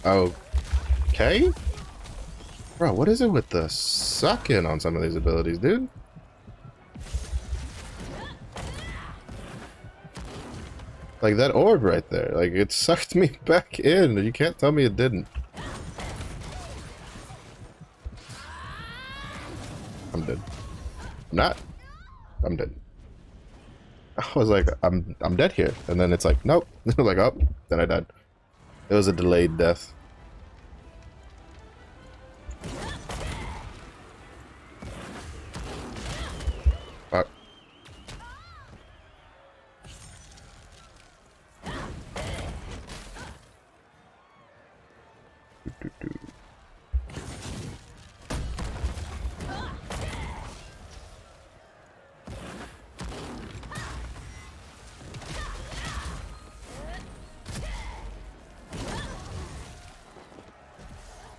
Okay? Bro, what is it with the suck-in on some of these abilities, dude? Like, that orb right there, like, it sucked me back in, and you can't tell me it didn't. I'm dead. I'm not. I'm dead. I was like, I'm dead here. And then it's like, nope. Like, oh, then I died. It was a delayed death. Fuck.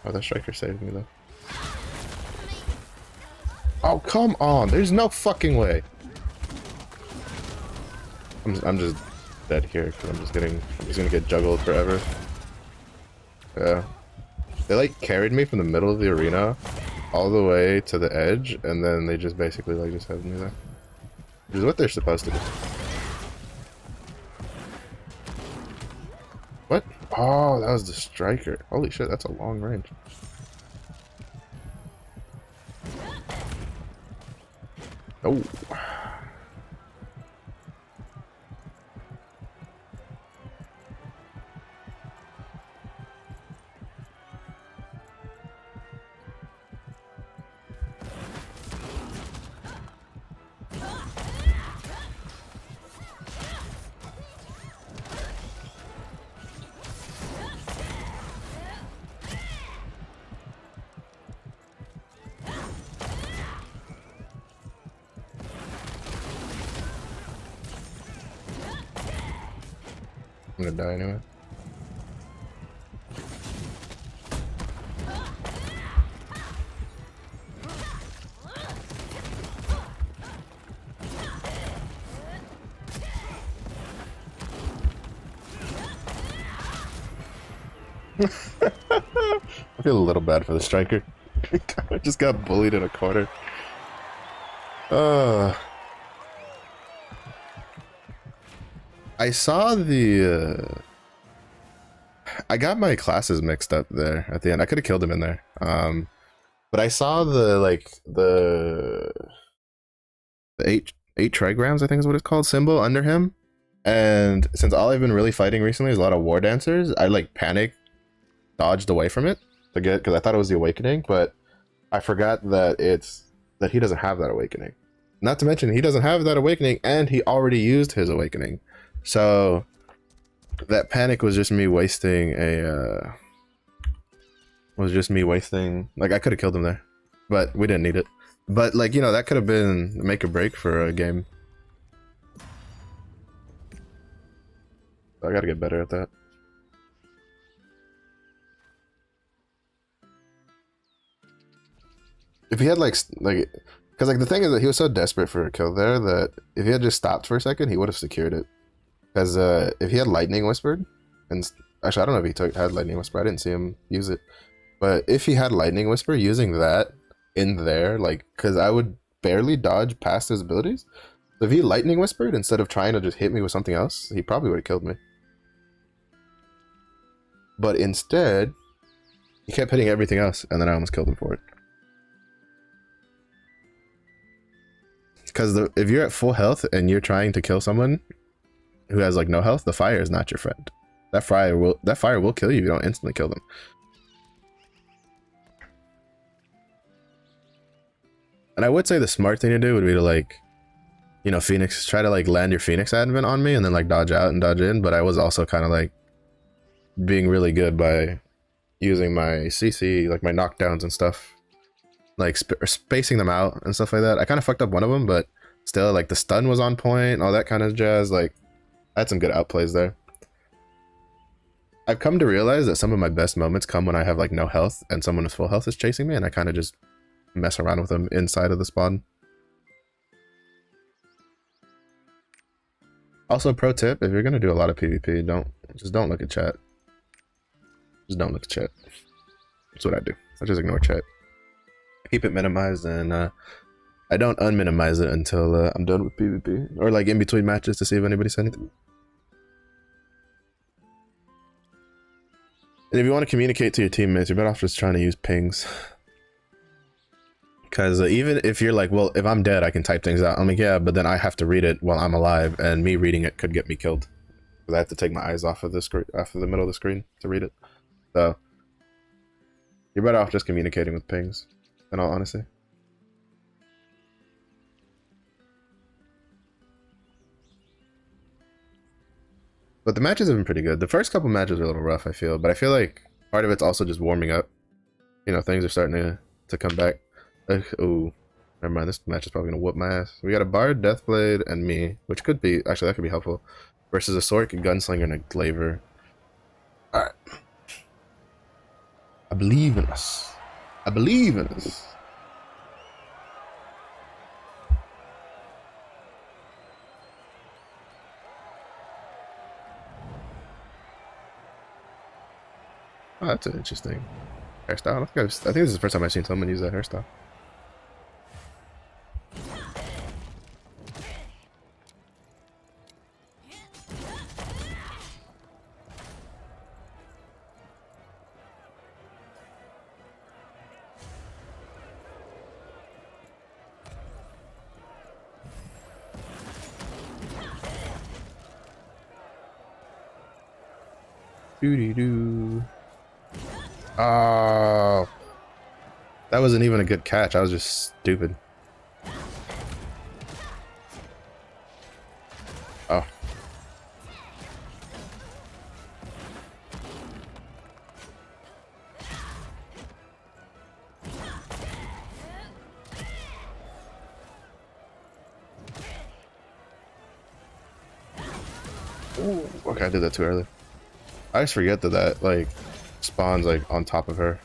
Oh, that striker saved me though. Oh, come on! There's no fucking way. I'm just dead here because I'm just gonna get juggled forever. Yeah. They like carried me from the middle of the arena all the way to the edge, and then they just basically like just had me there. Which is what they're supposed to do. What? Oh, that was the striker. Holy shit, that's a long range. Oh. I'm gonna die anyway. I feel a little bad for the striker. I just got bullied in a corner. I saw the I got my classes mixed up there at the end. I could have killed him in there. But I saw the eight trigrams, I think is what it's called, symbol under him. And since all I've been really fighting recently is a lot of war dancers, I like panic dodged away from it to get, because I thought it was the awakening, but I forgot that he doesn't have that awakening. Not to mention he doesn't have that awakening and he already used his awakening. So that panic was just me wasting like I could have killed him there, but we didn't need it. But like, you know, that could have been make or break for a game. I gotta get better at that. If he had like because like the thing is that he was so desperate for a kill there that if he had just stopped for a second, he would have secured it. Because if he had lightning whispered, and actually I don't know if he had lightning whisper. I didn't see him use it, but if he had lightning whisper, using that in there, like, because I would barely dodge past his abilities. So if he lightning whispered instead of trying to just hit me with something else, he probably would have killed me. But instead, he kept hitting everything else, and then I almost killed him for it. Because if you're at full health and you're trying to kill someone who has like no health, the fire is not your friend. That fire will kill you if you don't instantly kill them. And I would say the smart thing to do would be to like, you know, Phoenix, try to like land your Phoenix advent on me and then like dodge out and dodge in. But I was also kind of like being really good by using my CC, like my knockdowns and stuff, like spacing them out and stuff like that. I kind of fucked up one of them, but still, like the stun was on point, all that kind of jazz. Like I had some good outplays there. I've come to realize that some of my best moments come when I have like no health and someone with full health is chasing me, and I kind of just mess around with them inside of the spawn. Also, pro tip: if you're gonna do a lot of PvP, don't look at chat. Just don't look at chat. That's what I do. I just ignore chat. Keep it minimized, and I don't unminimize it until I'm done with PvP or like in between matches to see if anybody said anything. And if you want to communicate to your teammates, you're better off just trying to use pings. Because even if you're like, well, if I'm dead, I can type things out. I'm like, yeah, but then I have to read it while I'm alive, and me reading it could get me killed. Because I have to take my eyes off of the screen, off of the middle of the screen to read it. So you're better off just communicating with pings, in all honesty. But the matches have been pretty good. The first couple matches are a little rough, I feel, but I feel like part of it's also just warming up. You know, things are starting to come back. Oh, never mind. This match is probably gonna whoop my ass. We got a Bard, Deathblade, and me, which could be actually that could be helpful. Versus a Sork, a Gunslinger, and a Glaver. All right. I believe in us. I believe in us. Oh, that's an interesting hairstyle. I think this is the first time I've seen someone use that hairstyle. Doo-dee-doo. Oh, that wasn't even a good catch. I was just stupid. Oh. Ooh, okay, I did that too early. I just forget that like spawns like on top of her.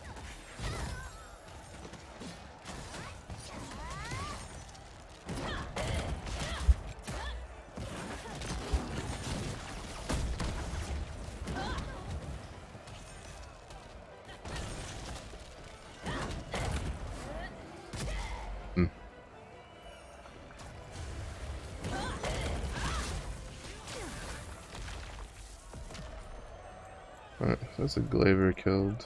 Alright, so that's a Glaver killed.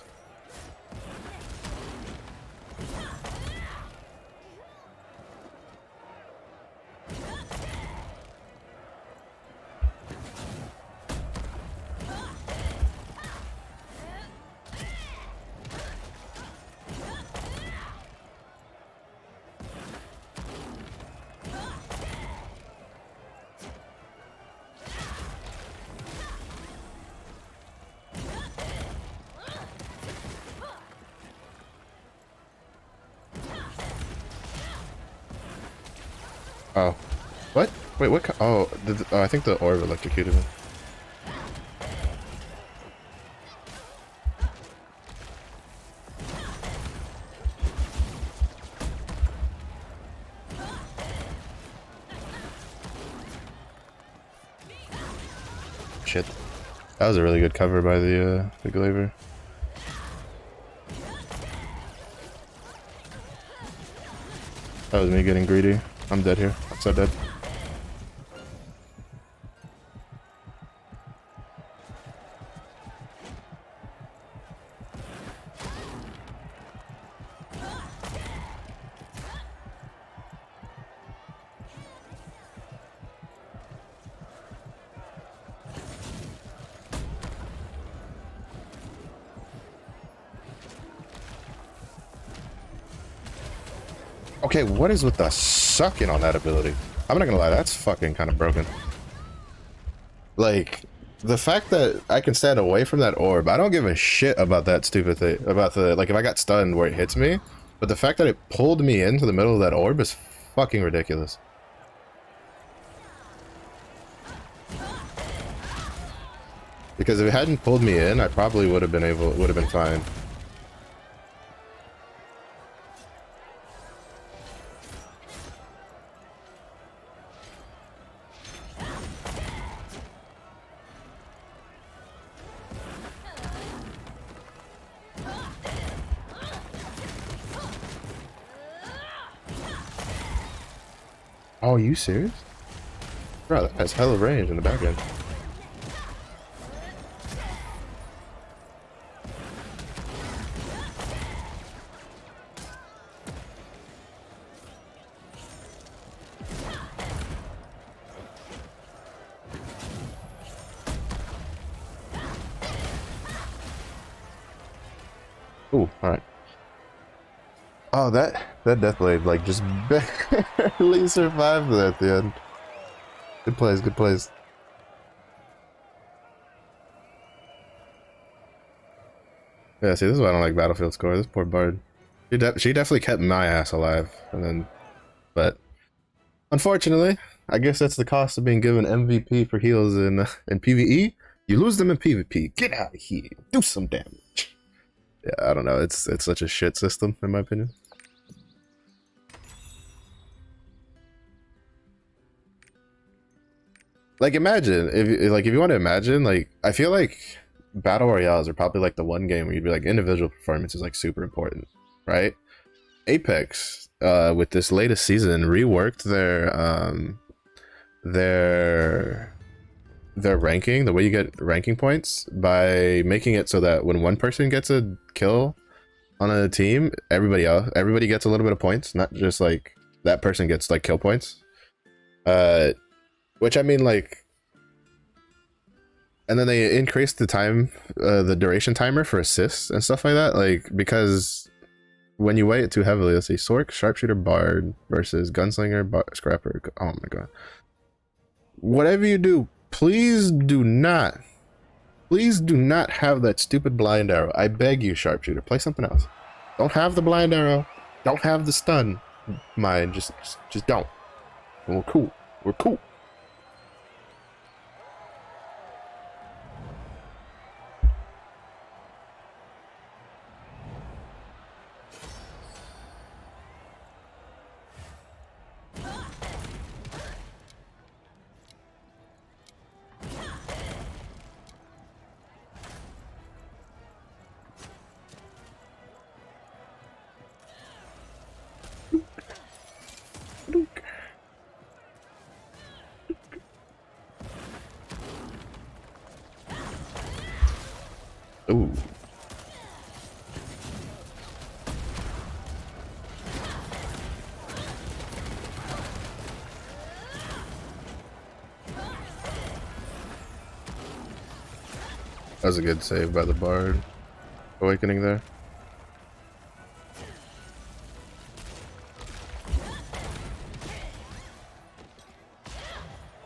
Oh. What? Wait, what? Oh, I think the orb electrocuted me. Shit. That was a really good cover by the Glaver. That was me getting greedy. I'm dead here. I'm so dead. Okay, what is with the sucking on that ability? I'm not gonna lie, that's fucking kind of broken. Like, the fact that I can stand away from that orb, I don't give a shit about that stupid thing. About the, like, if I got stunned where it hits me, but the fact that it pulled me into the middle of that orb is fucking ridiculous. Because if it hadn't pulled me in, I probably would have been fine. Oh, are you serious? Bro, that has hella range in the back end. Ooh, alright. Oh, that Deathblade, like, just barely survived that at the end. Good plays, good plays. Yeah, see, this is why I don't like Battlefield Score. This poor Bard. She definitely kept my ass alive, and then, but unfortunately, I guess that's the cost of being given MVP for heals in PvE. You lose them in PvP. Get out of here. Do some damage. Yeah, I don't know. It's such a shit system, in my opinion. Like, imagine if you want to imagine, like, I feel like battle royales are probably like the one game where you'd be like, individual performance is like super important, right? Apex, with this latest season, reworked their ranking, the way you get ranking points, by making it so that when one person gets a kill on a team, everybody gets a little bit of points, not just like that person gets like kill points. Which, I mean, like, and then they increased the time, the duration timer for assists and stuff like that, like, because when you weigh it too heavily, let's see, Sork, Sharpshooter, Bard versus Gunslinger, Scrapper. Oh my god. Whatever you do, please do not have that stupid blind arrow. I beg you, Sharpshooter, play something else. Don't have the blind arrow. Don't have the stun. Mine, just don't. We're cool. We're cool. Ooh. That was a good save by the Bard. Awakening there.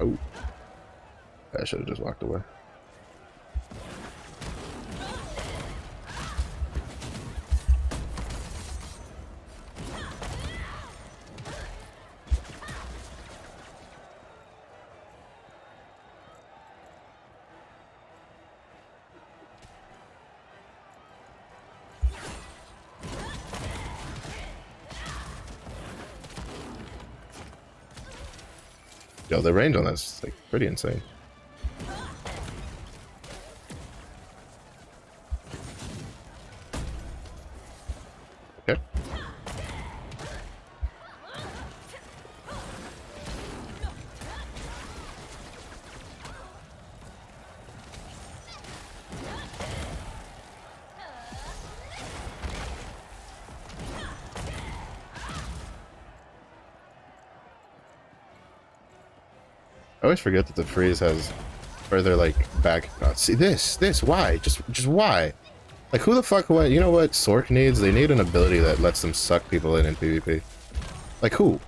Oh. I should have just walked away. Yo, the range on this is like pretty insane. Okay. I always forget that the freeze has further like back. Oh, see this, why? Just why? Like, who the fuck? What? You know what Sork needs? They need an ability that lets them suck people in PvP. Like who?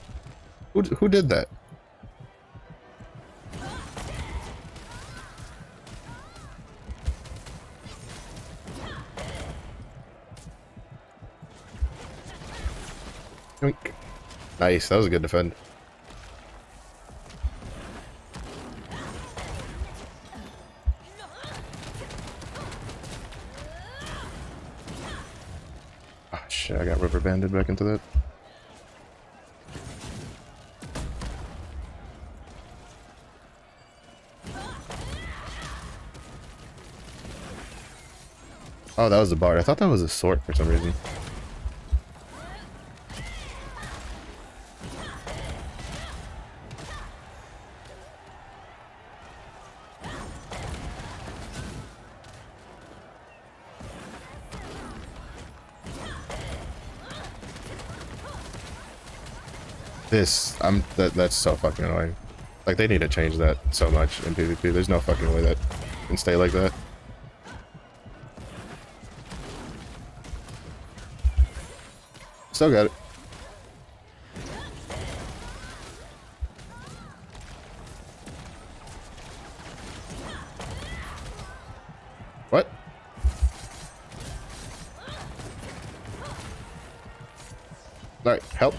Who did that? Yoink. Nice, that was a good defend. Oh shit, I got rubber banded back into that. Oh, that was a bard. I thought that was a sword for some reason. That's so fucking annoying. Like, they need to change that so much in PvP. There's no fucking way that can stay like that. Still got it. What? Alright, help.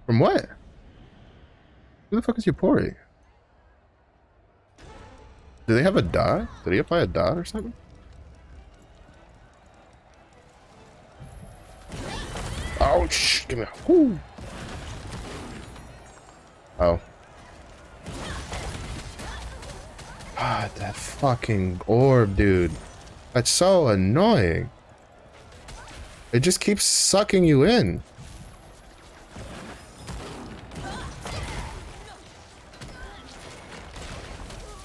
From what? Who the fuck is Yapori? Do they have a dot? Did he apply a dot or something? Oh, shh, give me a whoo. Oh. God, that fucking orb, dude. That's so annoying. It just keeps sucking you in.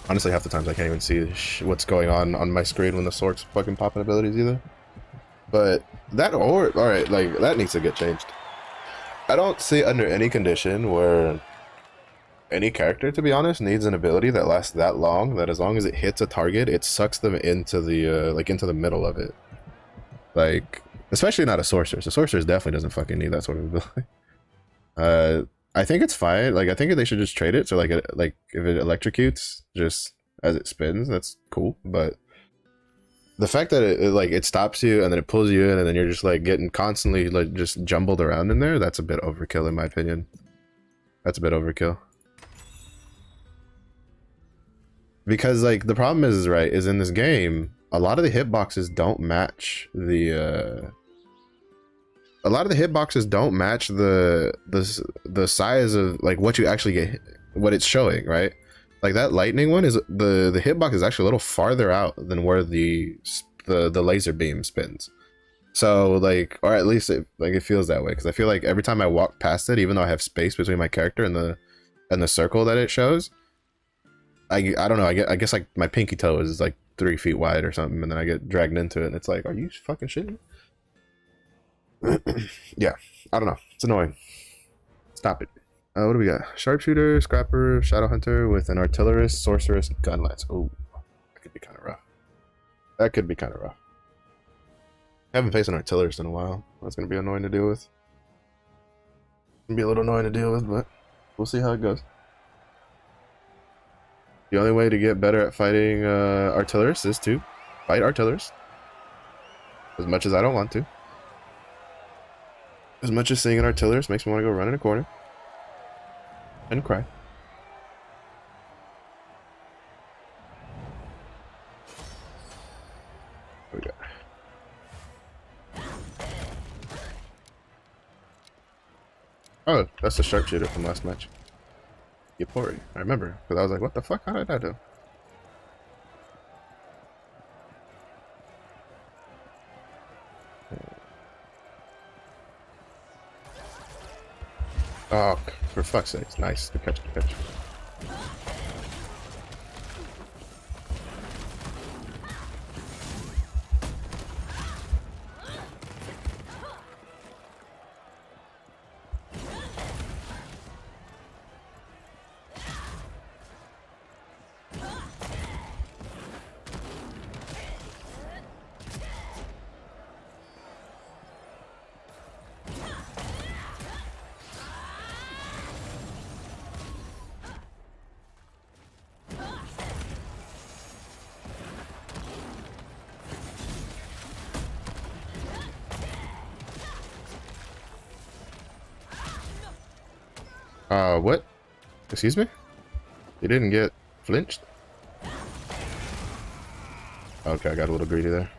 Honestly, half the times I can't even see what's going on my screen when the sword's fucking popping abilities either. But that orb, alright, like, that needs to get changed. I don't see under any condition where any character, to be honest, needs an ability that lasts that long, that as long as it hits a target, it sucks them into the, like, into the middle of it. Like, especially not a sorceress. A sorceress definitely doesn't fucking need that sort of ability. I think it's fine. Like, I think they should just trade it. So, like, if it electrocutes just as it spins, that's cool. But the fact that it stops you and then it pulls you in and then you're just, like, getting constantly, like, just jumbled around in there, that's a bit overkill, in my opinion. That's a bit overkill. Because, like, the problem is, right, is in this game, a lot of the hitboxes don't match the, a lot of the hitboxes don't match the size of, like, what you actually get, what it's showing, right? Like, that lightning one is, the hitbox is actually a little farther out than where the laser beam spins. So, like, or at least it feels that way, because I feel like every time I walk past it, even though I have space between my character and the circle that it shows, I don't know, I guess like my pinky toe is like 3 feet wide or something, and then I get dragged into it, and it's like, are you fucking shitting me? Yeah, I don't know. It's annoying. Stop it. What do we got? Sharpshooter, scrapper, shadow hunter with an artillerist, sorceress, gun lance. Oh, that could be kind of rough. That could be kind of rough. I haven't faced an artillerist in a while. That's gonna be annoying to deal with. Gonna be a little annoying to deal with, but we'll see how it goes. The only way to get better at fighting artillerists is to fight artillerists. As much as I don't want to. As much as seeing an artillerist makes me want to go run in a corner and cry. What we got? Oh, that's the sharpshooter from last match. Yapori. I remember, because I was like, what the fuck? How did I do? Oh, for fuck's sake. Nice. Good catch, good catch. What? Excuse me? You didn't get flinched? Okay, I got a little greedy there.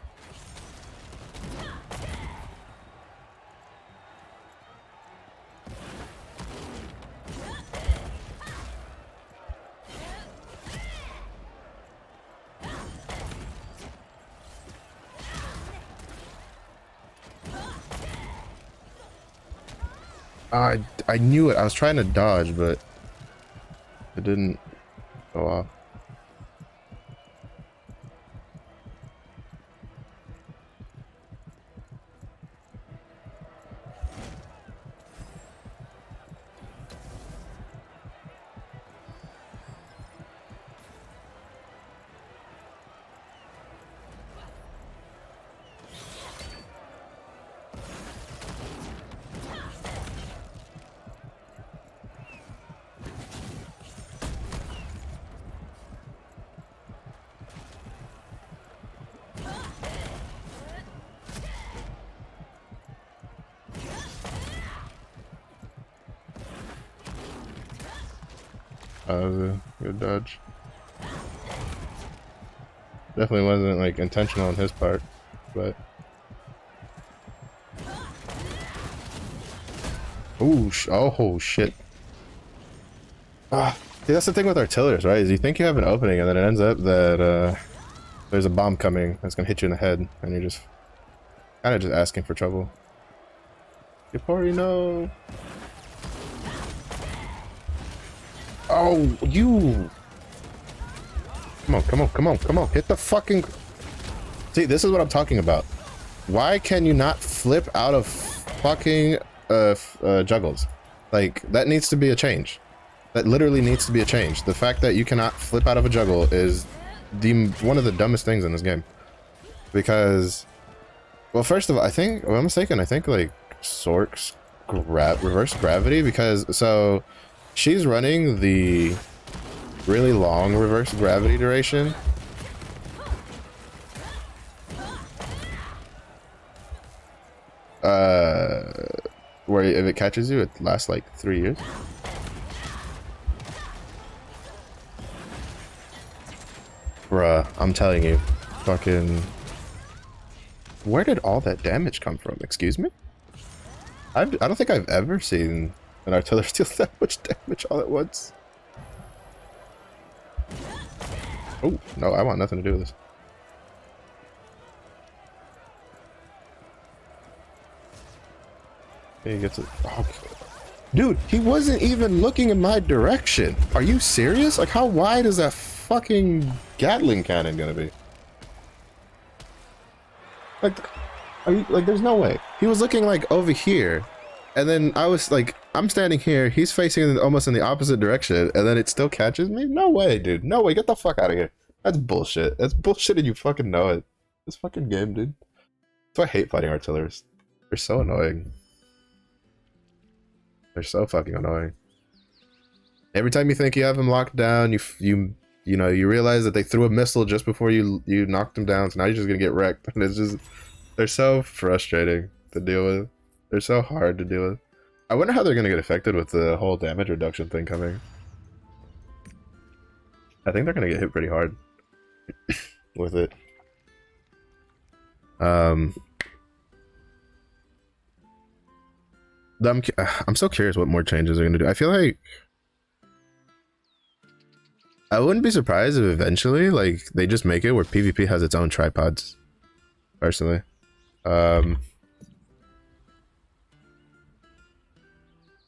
I knew it. I was trying to dodge, but it didn't go off. That was a good dodge. Definitely wasn't like intentional on his part, but oh shit. See, that's the thing with artillers, right? Is you think you have an opening, and then it ends up that there's a bomb coming that's gonna hit you in the head, and you're just kind of just asking for trouble. You already know. Oh, you! Come on, come on, come on, come on! Hit the fucking. See, this is what I'm talking about. Why can you not flip out of fucking juggles? Like, that needs to be a change. That literally needs to be a change. The fact that you cannot flip out of a juggle is one of the dumbest things in this game. Because, well, first of all, I think, if I'm mistaken, I think like Sork's reverse gravity, because so she's running the really long reverse gravity duration. Where if it catches you, it lasts like 3 years. Bruh, I'm telling you, fucking. Where did all that damage come from? Excuse me? I don't think I've ever seen an artillery deal that much damage all at once. Oh, no, I want nothing to do with this. He gets it. Oh, dude, he wasn't even looking in my direction. Are you serious? Like, how wide is that fucking Gatling cannon gonna be? Like, are you, like, there's no way. He was looking like over here, and then I was like, I'm standing here, he's facing almost in the opposite direction, and then it still catches me? No way, dude. No way. Get the fuck out of here. That's bullshit. That's bullshit, and you fucking know it. This fucking game, dude. That's why I hate fighting artillers. They're so annoying. They're so fucking annoying. Every time you think you have them locked down, you know, you realize that they threw a missile just before you knocked them down, so now you're just gonna get wrecked. And it's just, they're so frustrating to deal with. They're so hard to deal with. I wonder how they're gonna get affected with the whole damage reduction thing coming. I think they're gonna get hit pretty hard with it. I'm so curious what more changes they're gonna do. I feel like I wouldn't be surprised if eventually, like, they just make it where PvP has its own tripods. Personally,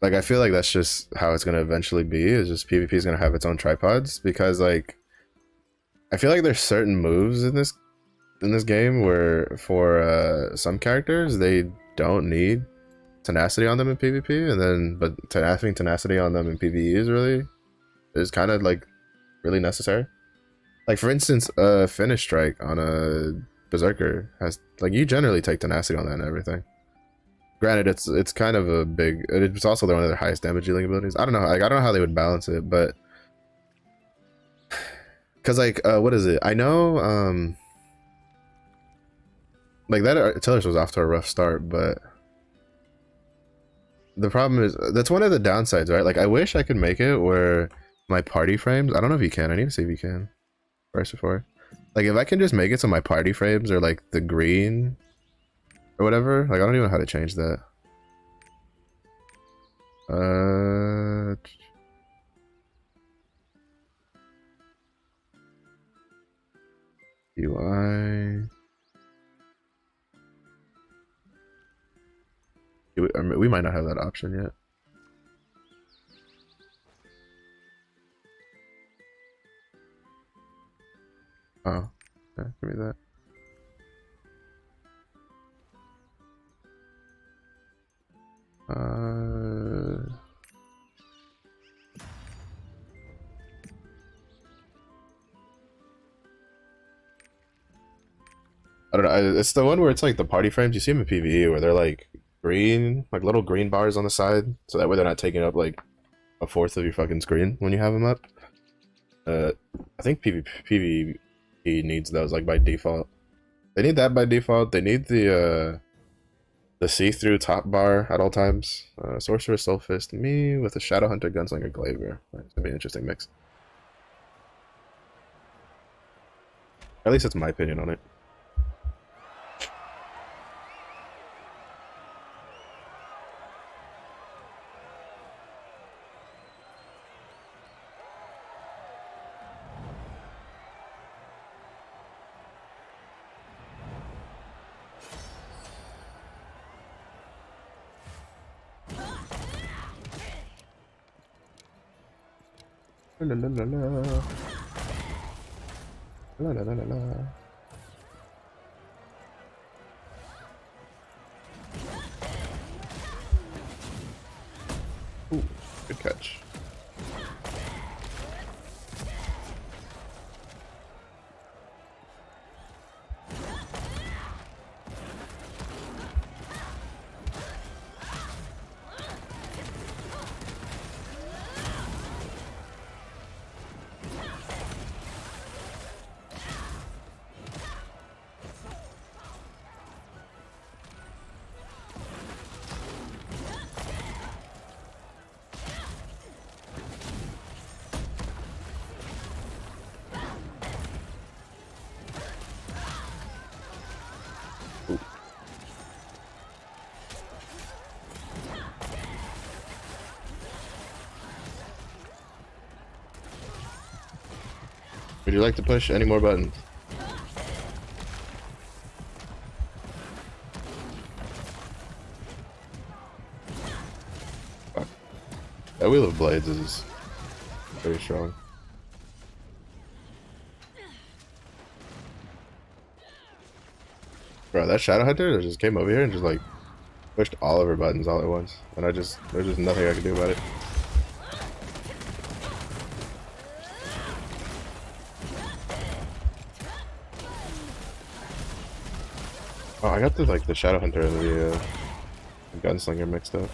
like, I feel like that's just how it's gonna eventually be. Is just PvP is gonna have its own tripods, because like I feel like there's certain moves in this game where for some characters they don't need tenacity on them in PvP, and then but having tenacity on them in PvE is kind of like really necessary. Like, for instance, finish strike on a berserker has, like, you generally take tenacity on that and everything. Granted, it's kind of a big, it's also one of their highest damage dealing abilities. I don't know, like, I don't know how they would balance it, but because like what is it? I know like that Artillers was off to a rough start, but the problem is that's one of the downsides, right? Like I wish I could make it where my party frames. I don't know if you can. I need to see if you can first before. Like if I can just make it so my party frames are like the green or whatever. Like I don't even know how to change that. UI. I mean, we might not have that option yet. Oh, yeah, give me that. I don't know. It's the one where it's like the party frames. You see them in PvE where they're like green, like little green bars on the side, so that way they're not taking up like a fourth of your fucking screen when you have them up. I think PvP needs those like by default. They need that by default. They need the see-through top bar at all times. Sorcerer, Soul Fist, me with a Shadow Hunter, Gunslinger, Glaver. It's gonna be an interesting mix. At least that's my opinion on it. La la la la. La la la la la. Ooh, good catch. Would you like to push any more buttons? Fuck. That Wheel of Blades is very strong. Bro, that Shadow Hunter just came over here and just like pushed all of her buttons all at once. And there's just nothing I can do about it. Oh, I got the Shadow Hunter and the Gunslinger mixed up.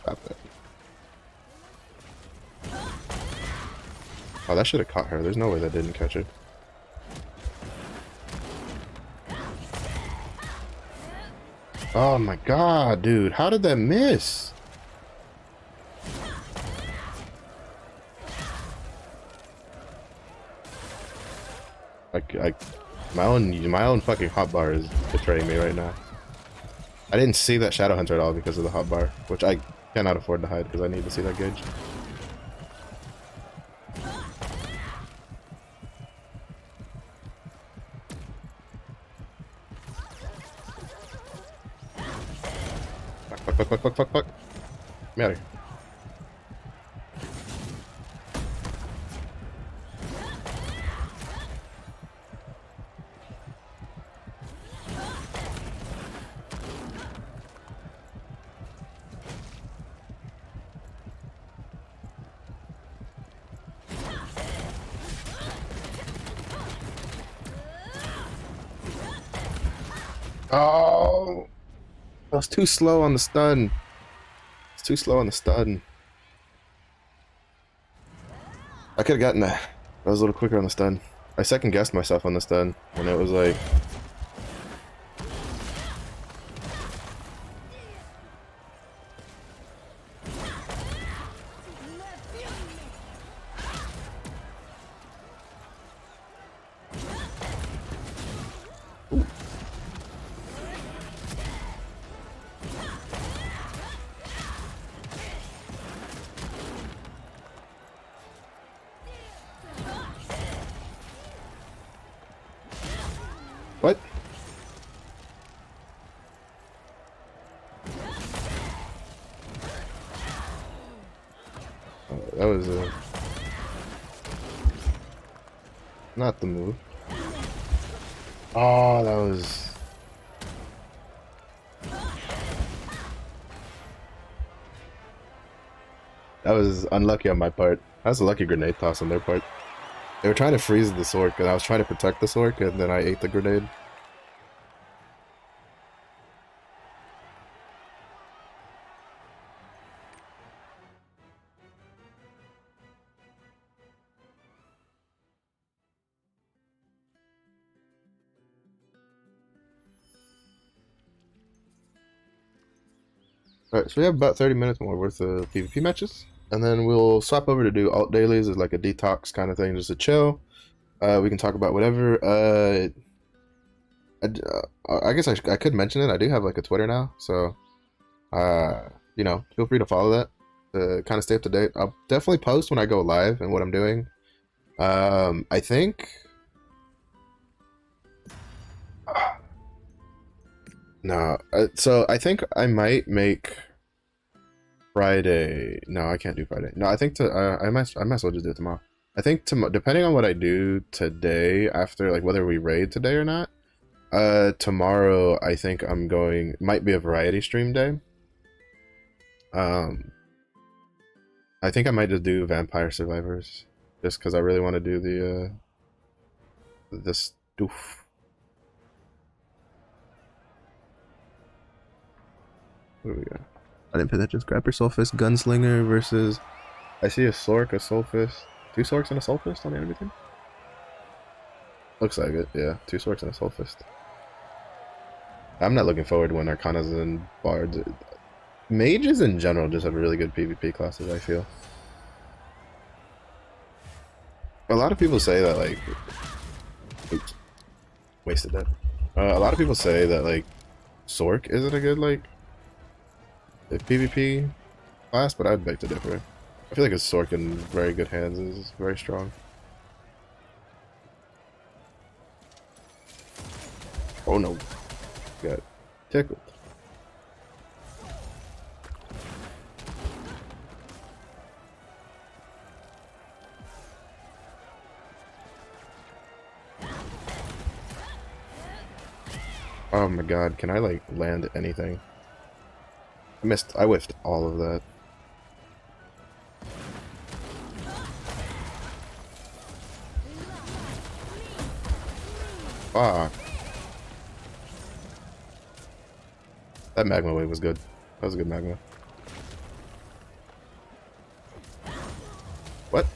Stop that. Oh, that should have caught her. There's no way that didn't catch her. Oh my god, dude. How did that miss? Like my own fucking hotbar is betraying me right now. I didn't see that Shadow Hunter at all because of the hotbar, which I cannot afford to hide because I need to see that gauge. Fuck. Get me out of here. Oh, I was too slow on the stun. It's too slow on the stun. I could have gotten that. I was a little quicker on the stun. I second guessed myself on the stun, and it was like, what? That was not the move. Oh, that was. That was unlucky on my part. That was a lucky grenade toss on their part. They were trying to freeze the Sork, and I was trying to protect the Sork, and then I ate the grenade. Alright, so we have about 30 minutes more worth of PvP matches. And then we'll swap over to do alt dailies as like a detox kind of thing, just to chill. We can talk about whatever. I guess I could mention it. I do have like a Twitter now, so you know, feel free to follow that to kind of stay up to date. I'll definitely post when I go live and what I'm doing. I think. No, so I think I might make Friday. No, I can't do Friday. No, I think I might as well just do it tomorrow. I think depending on what I do today, after like whether we raid today or not. Tomorrow I think I'm going. Might be a variety stream day. I think I might just do Vampire Survivors, just because I really want to do the this doof. What do we got? I didn't pay that. Just Grapper Soulfist Gunslinger versus. I see a Sork, a Soulfist, 2 Sorks and a Soulfist on the enemy team. Looks like it, yeah. 2 Sorks and a Soulfist. I'm not looking forward to when Arcanas and Bards. Mages in general just have really good PvP classes, I feel. A lot of people say that, like... Oops. Wasted that. A lot of people say that, like, Sork isn't a good, like, PvP class, but I'd beg to differ. I feel like a Sork in very good hands is very strong. Oh no. Got tickled. Oh my god, can I like land anything? I whiffed all of that. Fuck. That magma wave was good. That was a good magma. What?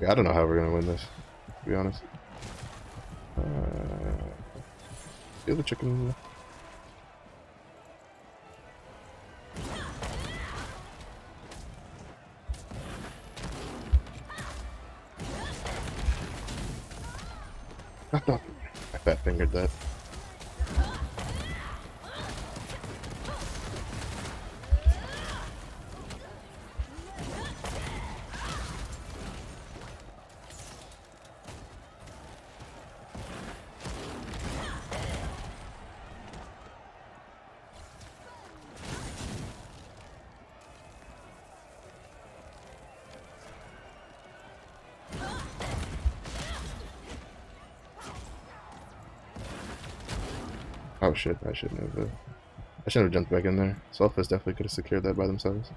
Yeah, I don't know how we're gonna win this, to be honest. Steal the chicken. I fat fingered that. Oh shit, I shouldn't have. I shouldn't have jumped back in there. Soulfist definitely could have secured that by themselves.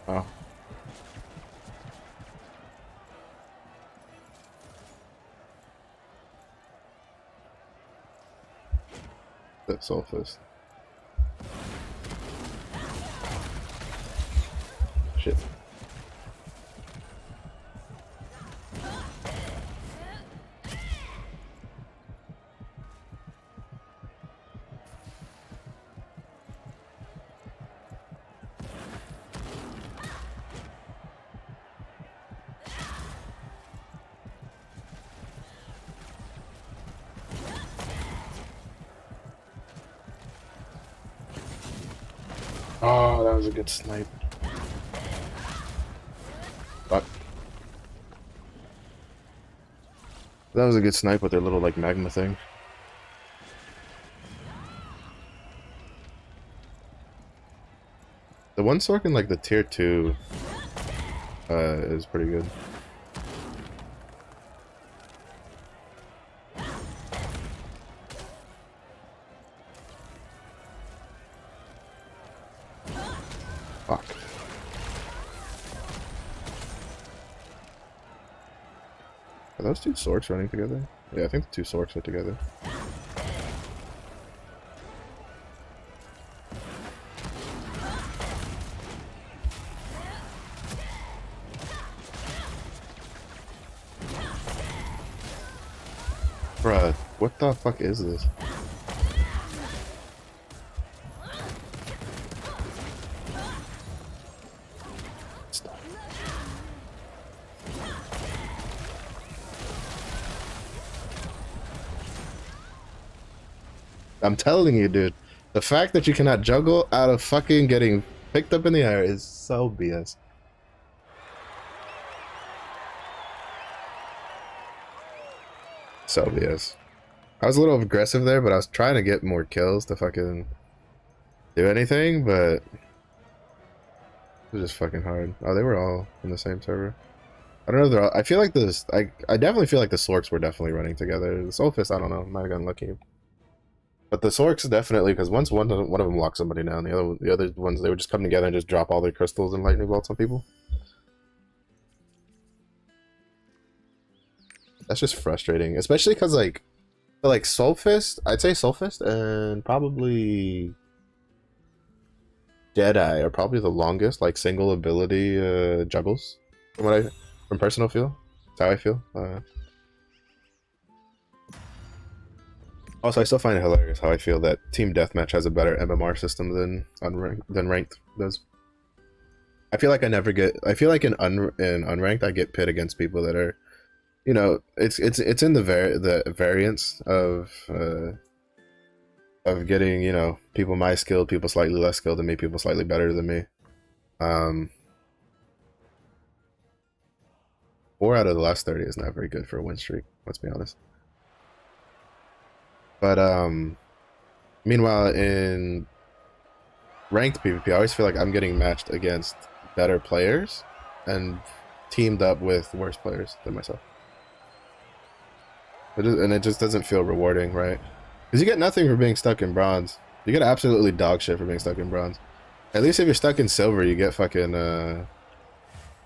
Oh. That Soul Fist. Shit. Oh, that was a good snipe. Fuck. That was a good snipe with their little, like, magma thing. The one Sork in, like, the tier 2 is pretty good. Fuck. Are those two Sorks running together? Yeah, I think the two Sorks are together. Bruh, what the fuck is this? Stop. I'm telling you, dude. The fact that you cannot juggle out of fucking getting picked up in the air is so BS. So BS. I was a little aggressive there, but I was trying to get more kills to fucking do anything, but it was just fucking hard. Oh, they were all in the same server. I don't know if they're all, I feel like this, I definitely feel like the Sorks were definitely running together. The Soul Fist, I don't know, might have gotten lucky. But the Sorks definitely, because once one of them locked somebody down, the other ones, they would just come together and just drop all their crystals and lightning bolts on people. That's just frustrating, especially because like Soul Fist, I'd say Soul Fist and probably Jedi are probably the longest like single ability juggles from personal feel. That's how I feel. Also, I still find it hilarious how I feel that Team Deathmatch has a better MMR system than Ranked does. I feel like I feel like in Unranked I get pit against people that are, you know, it's in the variance of getting, you know, people my skilled, people slightly less skilled than me, people slightly better than me. 4 out of the last 30 is not very good for a win streak, let's be honest. But meanwhile in ranked PvP, I always feel like I'm getting matched against better players and teamed up with worse players than myself. And it just doesn't feel rewarding, right? Because you get nothing for being stuck in bronze. You get absolutely dog shit for being stuck in bronze. At least if you're stuck in silver, you get fucking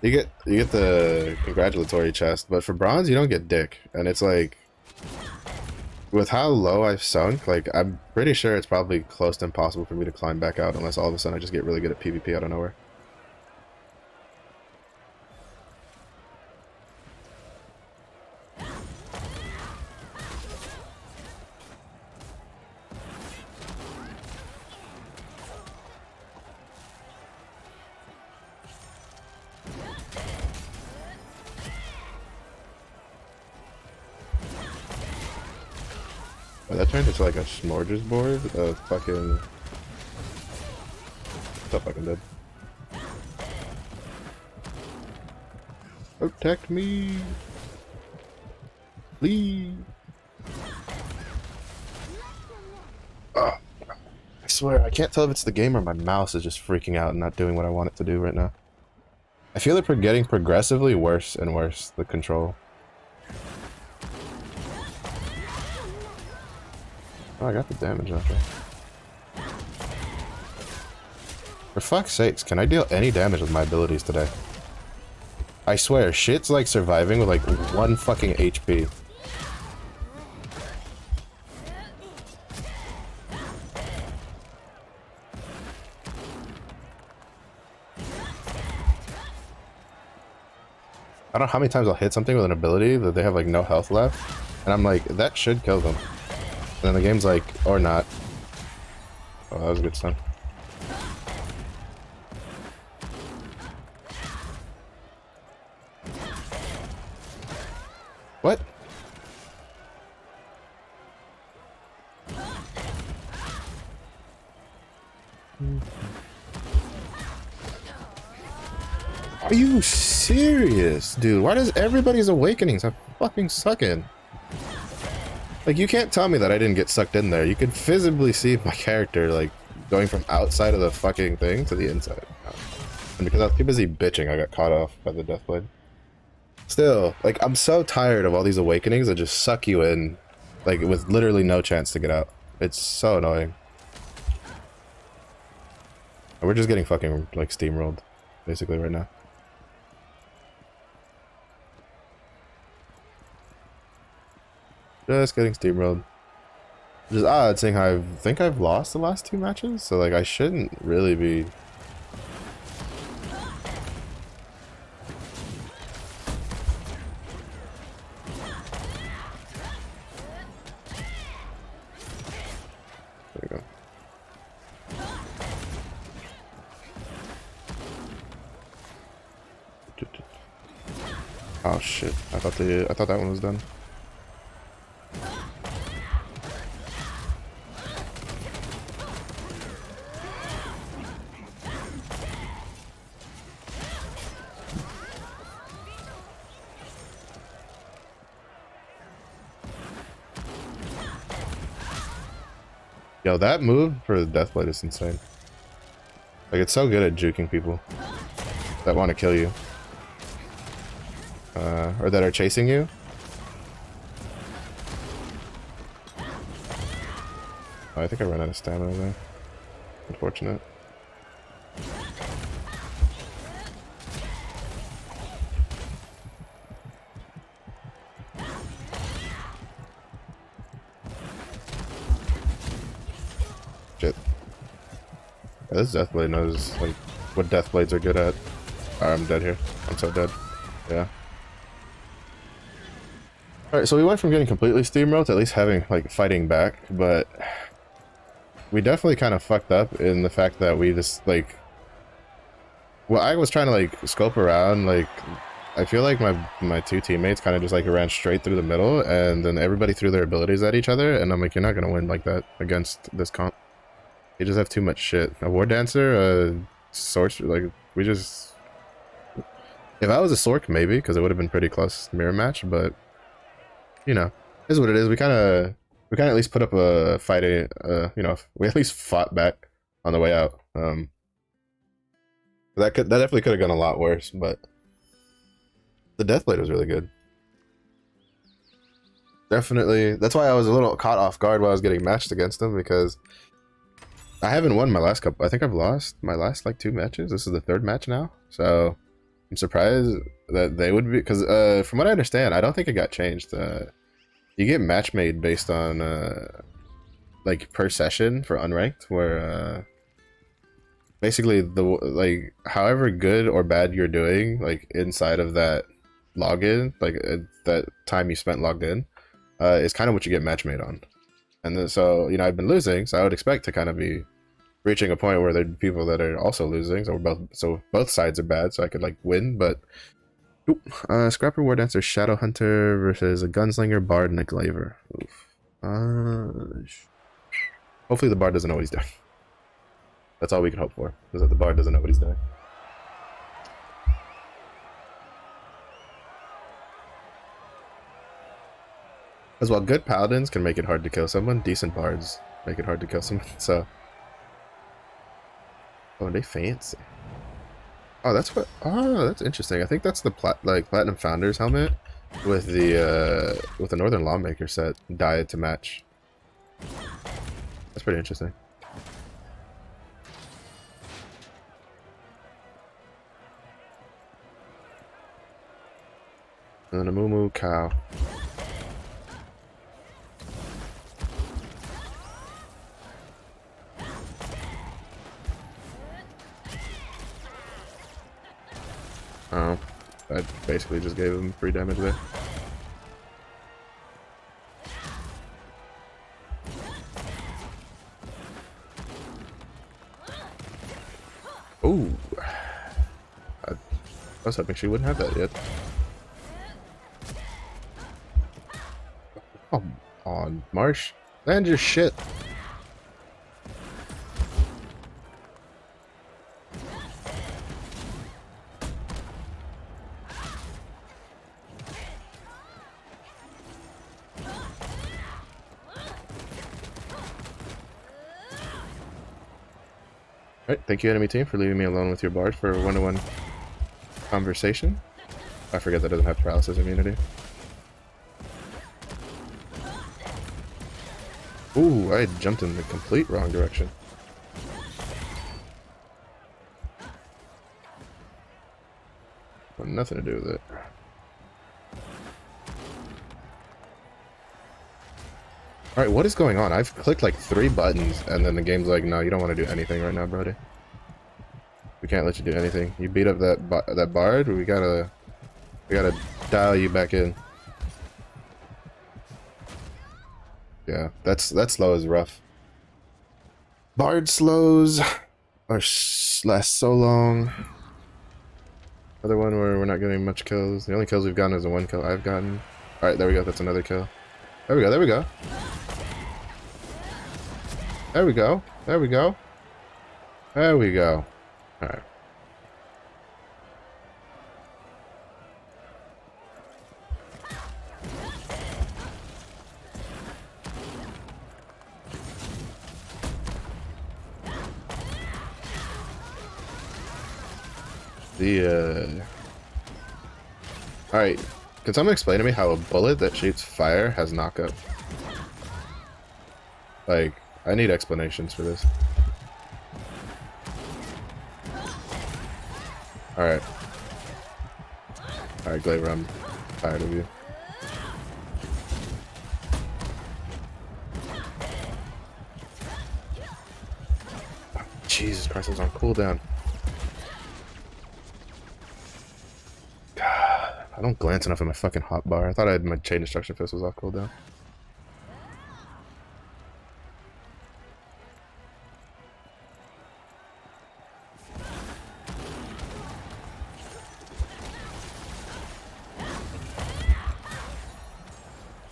you get the congratulatory chest. But for bronze, you don't get dick. And it's like, with how low I've sunk, like I'm pretty sure it's probably close to impossible for me to climb back out unless all of a sudden I just get really good at PvP out of nowhere. Oh, that turned into like a smorgasbord of fucking... So fucking dead. Protect me! Please! Oh, I swear, I can't tell if it's the game or my mouse is just freaking out and not doing what I want it to do right now. I feel it getting progressively worse and worse, the control. Oh, I got the damage off there. For fuck's sakes, can I deal any damage with my abilities today? I swear, shit's like surviving with like 1 fucking HP. I don't know how many times I'll hit something with an ability that they have like no health left, and I'm like, that should kill them. And then the game's like, or not. Oh, that was a good stun. What? Are you serious, dude? Why does everybody's awakenings have fucking sucking? Like, you can't tell me that I didn't get sucked in there. You could visibly see my character, like, going from outside of the fucking thing to the inside. And because I was too busy bitching, I got caught off by the Deathblade. Still, like, I'm so tired of all these awakenings that just suck you in, like, with literally no chance to get out. It's so annoying. And we're just getting fucking, like, steamrolled, basically, right now. Just getting steamrolled. Which is odd, seeing how I think I've lost the last 2 matches, so, like, I shouldn't really be... There we go. Oh shit! I thought that one was done. Yo, that move for the Deathblade is insane. Like, it's so good at juking people that want to kill you. Or that are chasing you. Oh, I think I ran out of stamina there. Unfortunate. Shit. Yeah, this Deathblade knows, like, what Deathblades are good at. Alright, I'm dead here. I'm so dead. Yeah. Alright, so we went from getting completely steamrolled to at least having, like, fighting back, but we definitely kind of fucked up in the fact that we just, like... Well, I was trying to, like, scope around, like... I feel like my 2 teammates kind of just, like, ran straight through the middle, and then everybody threw their abilities at each other, and I'm like, you're not gonna win like that against this comp. You just have too much shit. A War Dancer, a Sorcerer, like, we just... If I was a Sork, maybe, because it would have been pretty close mirror match, but... You know, is what it is. We kind of at least put up a fighting, you know, we at least fought back on the way out. That definitely could have gone a lot worse, but the Deathblade was really good. Definitely, that's why I was a little caught off guard while I was getting matched against him, because I haven't won my last couple. I think I've lost my last, like, 2 matches. This is the 3rd match now, so I'm surprised that they would be, because from what I understand, I don't think it got changed. You get match made based on like per session for unranked, where basically like however good or bad you're doing, like inside of that login, like that time you spent logged in, is kind of what you get match made on. And then, so, you know, I've been losing, so I would expect to kind of be reaching a point where there'd be people that are also losing, so both sides are bad, so I could, like, win. But Scrapper, War Dancer, Shadow Hunter versus a Gunslinger, Bard, and a Glaver. Oof. Hopefully the Bard doesn't know what he's doing. That's all we can hope for, is that the Bard doesn't know what he's doing. As well, good Paladins can make it hard to kill someone, decent Bards make it hard to kill someone, so... Oh, they fancy. Oh, that's what... Oh, that's interesting. I think that's the Platinum Founders helmet with the Northern Lawmaker set dyed to match. That's pretty interesting. And then a Moo Cow. Oh. I basically just gave him free damage there. Ooh. I was hoping she wouldn't have that yet. Come on, Marsh. Land your shit. Alright, thank you enemy team for leaving me alone with your bard for a one-to-one conversation. I forget that doesn't have paralysis immunity. Ooh, I jumped in the complete wrong direction. Got nothing to do with it. Alright, what is going on? I've clicked like 3 buttons and then the game's like, no, you don't want to do anything right now, brody. We can't let you do anything. You beat up that bard, we gotta dial you back in. Yeah, that slow is rough. Bard slows last so long. Another one where we're not getting much kills. The only kills we've gotten is the 1 kill I've gotten. Alright, there we go. That's another kill. There we go, there we go. There we go. There we go. There we go. Alright. Alright. Can someone explain to me how a bullet that shoots fire has knockup? Like, I need explanations for this. Alright. Alright, Glaver, I'm tired of you. Oh, Jesus Christ, I was on cooldown. God, I don't glance enough at my fucking hotbar. I thought I had my chain destruction fist was off cooldown.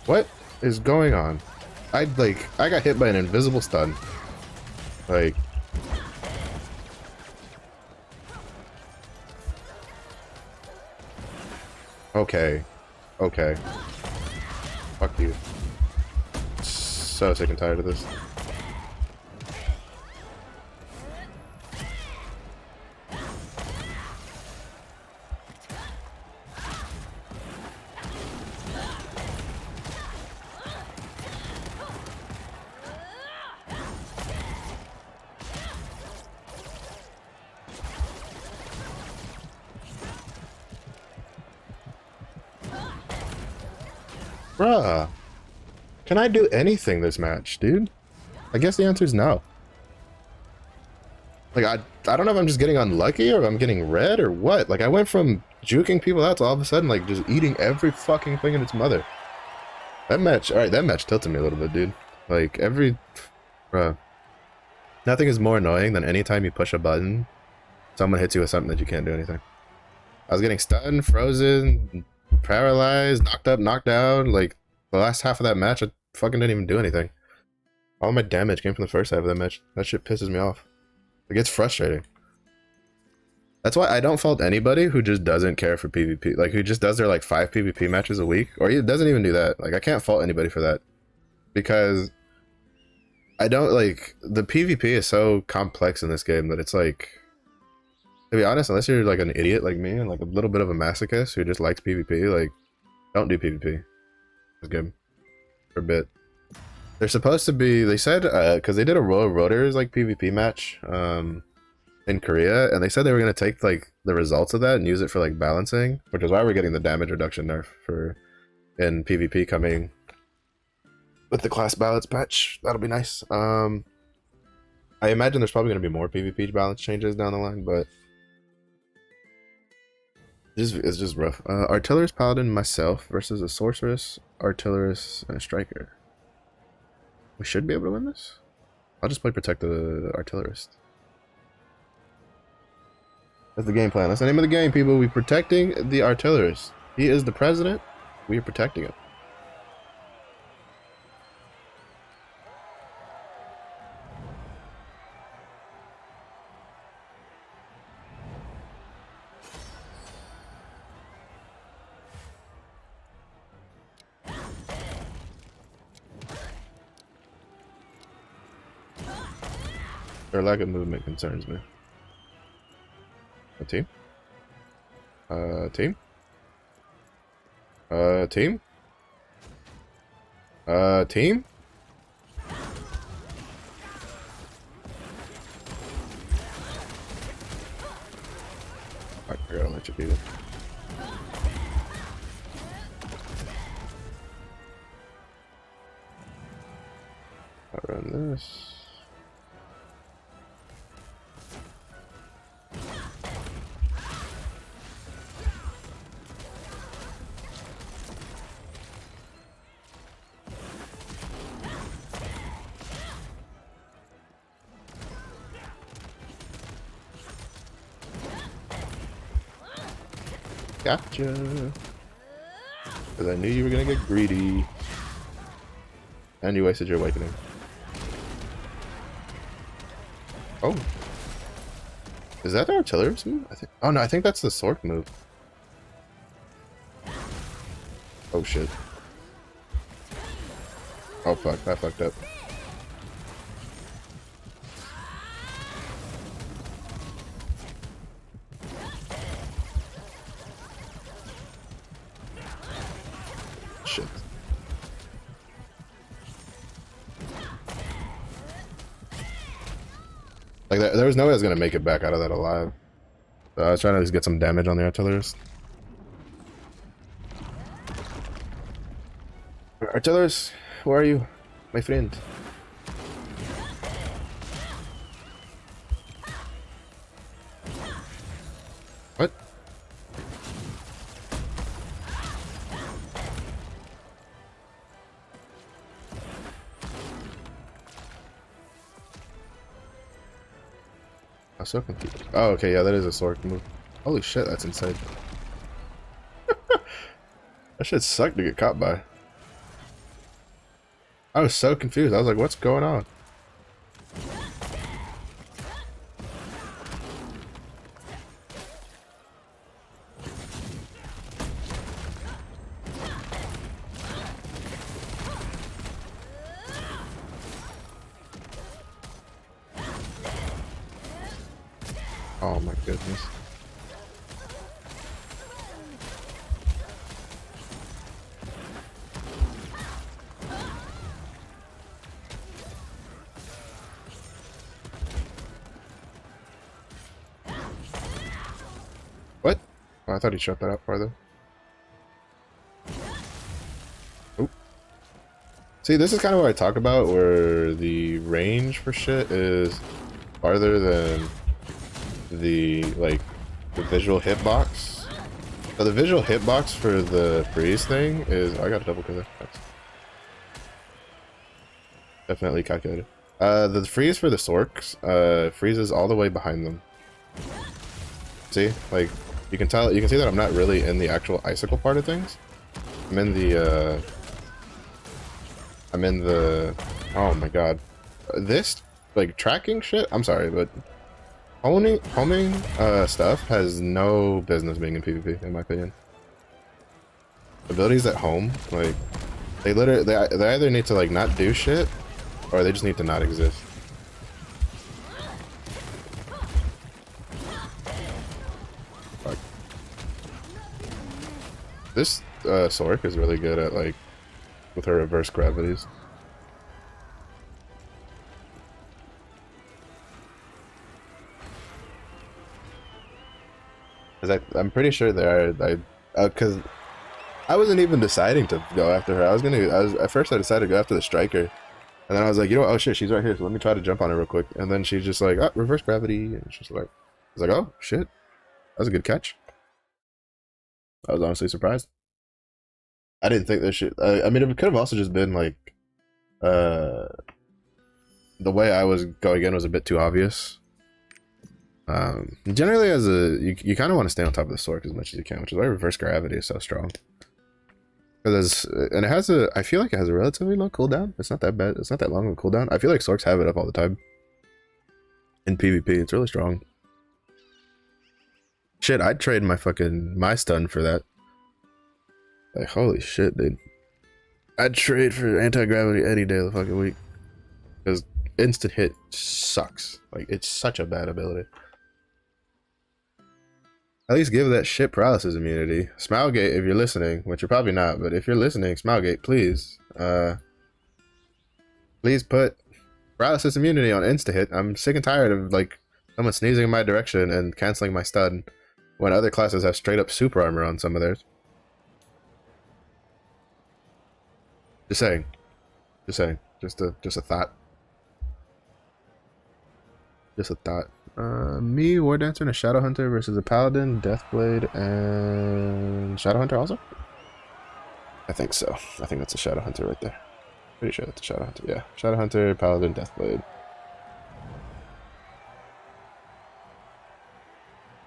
What is going on? I got hit by an invisible stun. Like, okay. Okay. Fuck you. So sick and tired of this. Bruh. Can I do anything this match, dude? I guess the answer is no. Like, I don't know if I'm just getting unlucky or if I'm getting red or what. Like, I went from juking people out to all of a sudden, like, just eating every fucking thing in its mother. That match, alright, that match tilted me a little bit, dude. Like, bruh. Nothing is more annoying than anytime you push a button, someone hits you with something that you can't do anything. I was getting stunned, frozen, paralyzed, knocked up, knocked down. Like, the last half of that match, I fucking didn't even do anything. All my damage came from the first half of that match. That shit pisses me off. It gets frustrating. That's why I don't fault anybody who just doesn't care for PvP. Like, who just does their, like, 5 PvP matches a week. Or doesn't even do that. Like, I can't fault anybody for that. Because I don't, like, the PvP is so complex in this game that it's, like, to be honest, unless you're, like, an idiot like me and, like, a little bit of a masochist who just likes PvP, like, don't do PvP. It's good. For a bit. They're supposed to be, they said, because they did a Royal Roaders, like, PvP match, in Korea, and they said they were going to take, like, the results of that and use it for, like, balancing, which is why we're getting the damage reduction nerf in PvP coming with the class balance patch. That'll be nice. I imagine there's probably going to be more PvP balance changes down the line, but It's just rough. Artillerist, paladin, myself versus a sorceress, artillerist, and a striker. We should be able to win this. I'll just play protect the artillerist. That's the game plan. That's the name of the game, people. We're protecting the artillerist. He is the president. We are protecting him. Their lack of movement concerns me. A team? Team? Team? Team? I gotta let you beat it. I run this. Gotcha. Because I knew you were gonna get greedy. And you wasted your awakening. Oh. Is that the artillerist move? I think. Oh no, I think that's the sword move. Oh shit. Oh fuck, I fucked up. Shit. Like that, there was no way I was gonna make it back out of that alive. So I was trying to just get some damage on the artillerist. Artillerist, where are you, my friend? What? I'm so confused. Oh, okay, yeah, that is a sword move. Holy shit, that's insane. That shit sucked to get caught by. I was so confused. I was like, what's going on? Oh my goodness. What? Oh, I thought he shot that out farther. Oh. See, this is kind of what I talk about, where the range for shit is farther than the, like, the visual hitbox. So the visual hitbox for the freeze thing is... Oh, I got a double kill there. Nice. Definitely calculated. The freeze for the Sorks freezes all the way behind them. See? Like, you can tell, you can see that I'm not really in the actual icicle part of things. I'm in the, oh my god. This, like, tracking shit? I'm sorry, but homing stuff has no business being in PvP, in my opinion. Abilities at home, like, they literally, they either need to, like, not do shit, or they just need to not exist. Fuck. This Sork is really good at, like, with her reverse gravities. Cause I'm pretty sure there are, cause I wasn't even deciding to go after her. At first I decided to go after the striker. And then I was like, you know what? Oh shit, she's right here. So let me try to jump on her real quick. And then she's just like, oh, reverse gravity. And she's like, I was like, oh shit, that was a good catch. I was honestly surprised. I didn't think this shit. I mean, it could have also just been like, the way I was going in was a bit too obvious. Generally, as a you kind of want to stay on top of the Sork as much as you can, which is why reverse gravity is so strong. Because and it has a, I feel like it has a relatively low cooldown. It's not that bad. It's not that long of a cooldown. I feel like Sorks have it up all the time. In PvP, it's really strong. Shit, I'd trade my stun for that. Like, holy shit, dude. I'd trade for anti-gravity any day of the fucking week. Because instant hit sucks. Like, it's such a bad ability. At least give that shit paralysis immunity. Smilegate, if you're listening, which you're probably not, but if you're listening, Smilegate, please. Please put paralysis immunity on insta-hit. I'm sick and tired of, like, someone sneezing in my direction and canceling my stun when other classes have straight up super armor on some of theirs. Just saying. Just saying. Just a thought. Just a thought. Me, War Dancer, and a Shadow Hunter versus a Paladin, Deathblade, and Shadow Hunter also? I think so. I think that's a Shadow Hunter right there. Pretty sure that's a Shadow Hunter. Yeah. Shadow Hunter, Paladin, Deathblade.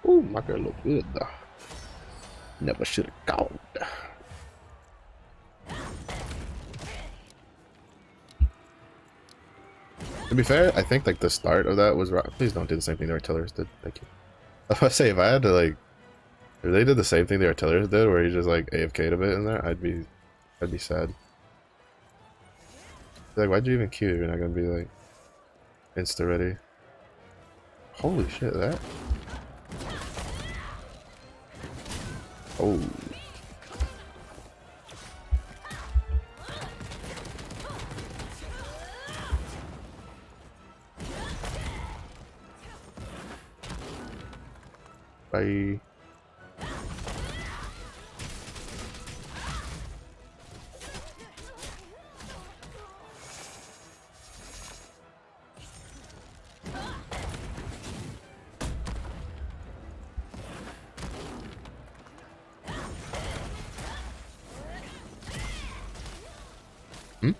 Ooh, my girl look good though. Never should have gone. To be fair, I think like the start of that was right. Please don't do the same thing the artillerists did. Thank you. I was about to say, if I had to like, if they did the same thing the artillerists did, where he just like AFK'd a bit in there, I'd be sad. Like, why'd you even queue if you're not gonna be like insta ready? Holy shit, that. Oh. Bye. Hmm?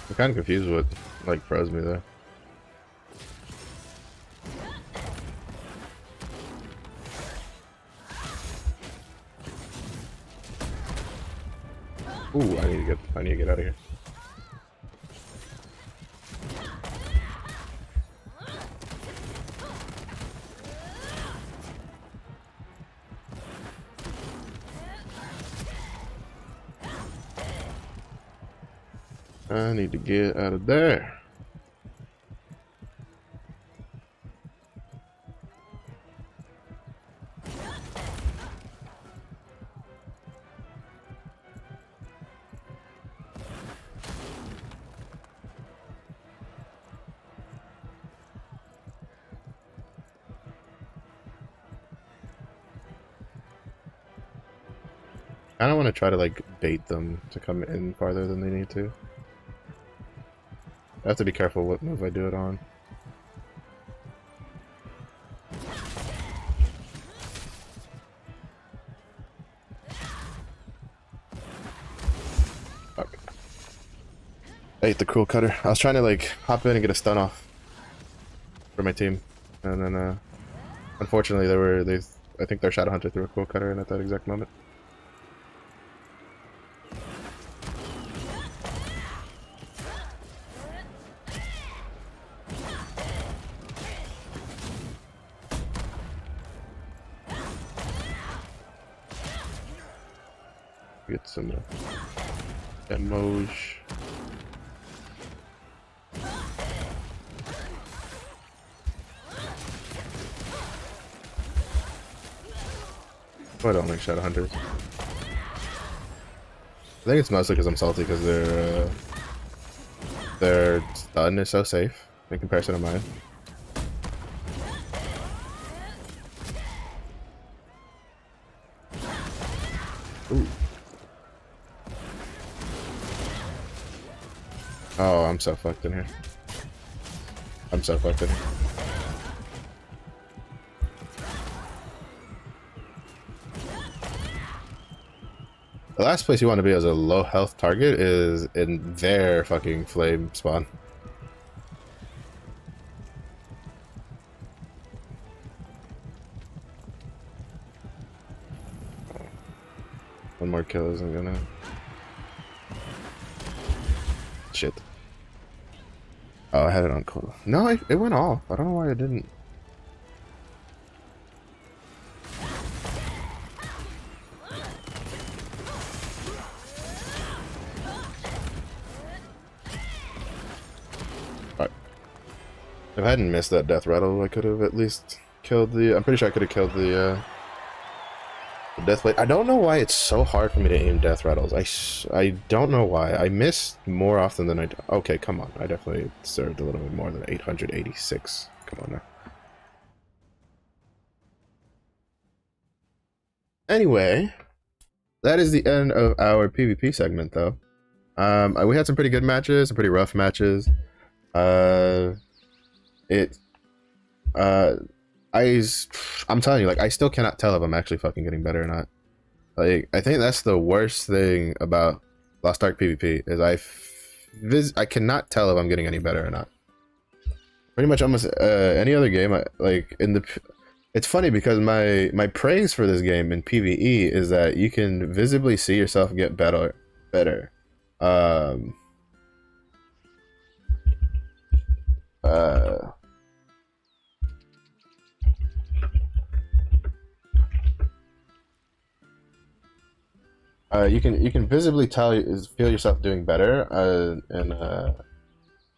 I'm kind of confused what like froze me there. Ooh, I need to get out of here. I need to get out of there. I don't want to try to like bait them to come in farther than they need to. I have to be careful what move I do it on. Fuck. I hate the cruel cutter. I was trying to like hop in and get a stun off for my team, and then unfortunately I think their Shadow Hunter threw a cruel cutter in at that exact moment. Get some emoji. Oh, I don't like Shadow Hunters. I think it's mostly because I'm salty because their stun is so safe in comparison to mine. Ooh. Oh, I'm so fucked in here. I'm so fucked in here. The last place you want to be as a low health target is in their fucking flame spawn. One more kill isn't gonna... Shit. Oh, I had it on cool. No, it went off. I don't know why it didn't. Alright. If I hadn't missed that death rattle, I could have at least killed the... I'm pretty sure I could have killed the death blade. I don't know why it's so hard for me to aim death rattles. I don't know why. I miss more often than I do. Okay, come on. I definitely deserved a little bit more than 886. Come on now. Anyway, that is the end of our PvP segment, though. We had some pretty good matches, some pretty rough matches. I'm telling you, like, I still cannot tell if I'm actually fucking getting better or not. Like, I think that's the worst thing about Lost Ark PvP is I cannot tell if I'm getting any better or not. Pretty much almost any other game, it's funny because my praise for this game in PvE is that you can visibly see yourself get better. You can visibly feel yourself doing better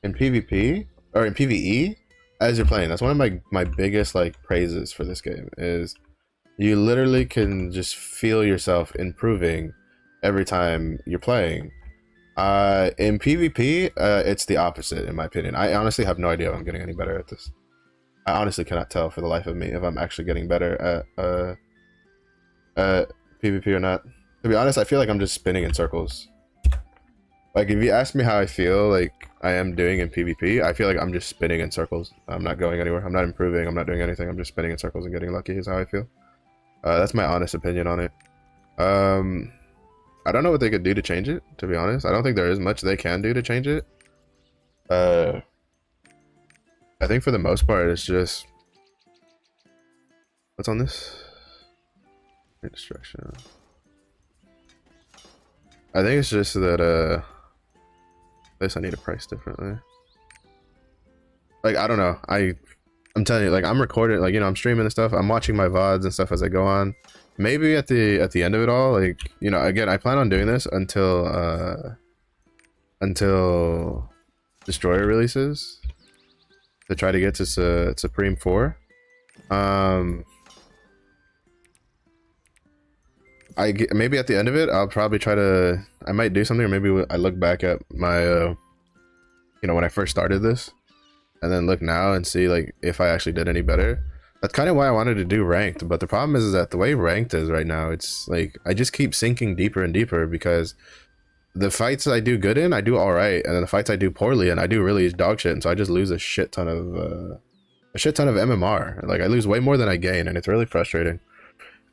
in PvP or in PvE as you're playing. That's one of my biggest like praises for this game is you literally can just feel yourself improving every time you're playing. In PvP, it's the opposite in my opinion. I honestly have no idea if I'm getting any better at this. I honestly cannot tell for the life of me if I'm actually getting better at PvP or not. To be honest, I feel like I'm just spinning in circles. Like, if you ask me how I feel like I am doing in PvP, I feel like I'm just spinning in circles. I'm not going anywhere. I'm not improving. I'm not doing anything. I'm just spinning in circles and getting lucky is how I feel. That's my honest opinion on it. I don't know what they could do to change it, to be honest. I don't think there is much they can do to change it. I think for the most part, it's just... What's on this? Destruction. I think it's just that, at least I need to price differently. Like, I don't know. I'm telling you, like, I'm recording, like, you know, I'm streaming and stuff. I'm watching my VODs and stuff as I go on. Maybe at the end of it all, like, you know, again, I plan on doing this until Destroyer releases to try to get to Supreme 4. Maybe at the end of it, I'll probably I might do something, or maybe I look back at my, you know, when I first started this, and then look now and see, like, if I actually did any better. That's kind of why I wanted to do ranked, but the problem is that the way ranked is right now, it's, like, I just keep sinking deeper and deeper, because the fights I do good in, I do alright, and then the fights I do poorly in, I do really dog shit, and so I just lose a shit ton of MMR. Like, I lose way more than I gain, and it's really frustrating.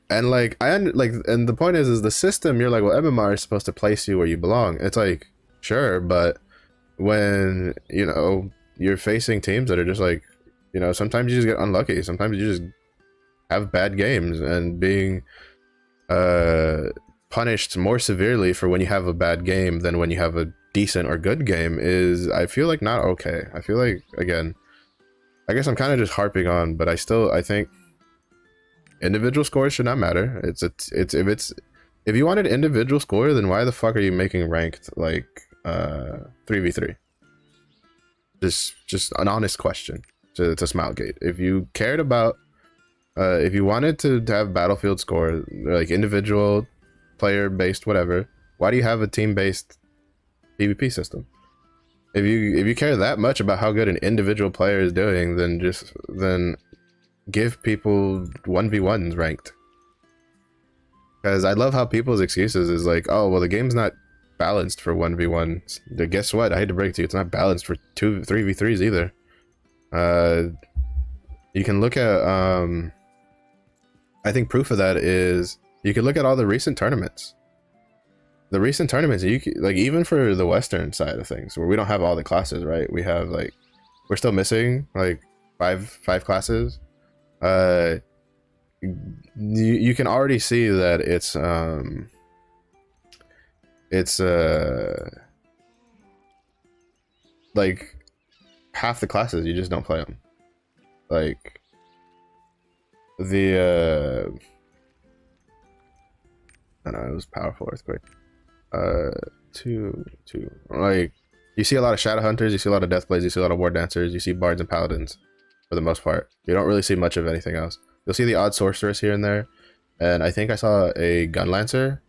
And like and the point is the system, you're like, well, MMR is supposed to place you where you belong. It's like, sure, but when, you know, you're facing teams that are just like, you know, sometimes you just get unlucky, sometimes you just have bad games, and being punished more severely for when you have a bad game than when you have a decent or good game is, I feel like, not okay. I feel like, again, I guess I'm kind of just harping on, but I think individual scores should not matter. If you wanted individual score, then why the fuck are you making ranked like 3v3? Just an honest question to Smilegate. If you cared about if you wanted to have Battlefield score, like individual player based whatever, why do you have a team based PvP system? If you care that much about how good an individual player is doing, then give people 1v1s ranked. Because I love how people's excuses is like, oh, well, the game's not balanced for 1v1s. Guess what? I hate to break it to you, it's not balanced for 3v3s either. You can look at, I think proof of that is, you can look at all the recent tournaments. the recent tournaments, like even for the Western side of things, where we don't have all the classes, right? We have like we're still missing like five classes. You can already see that it's like half the classes you just don't play them. Like the I don't know, it was powerful earthquake. Two. Like you see a lot of shadow hunters, you see a lot of death blades, you see a lot of war dancers, you see bards and paladins for the most part. You don't really see much of anything else. You'll see the odd sorceress here and there, and I think I saw a gun lancer,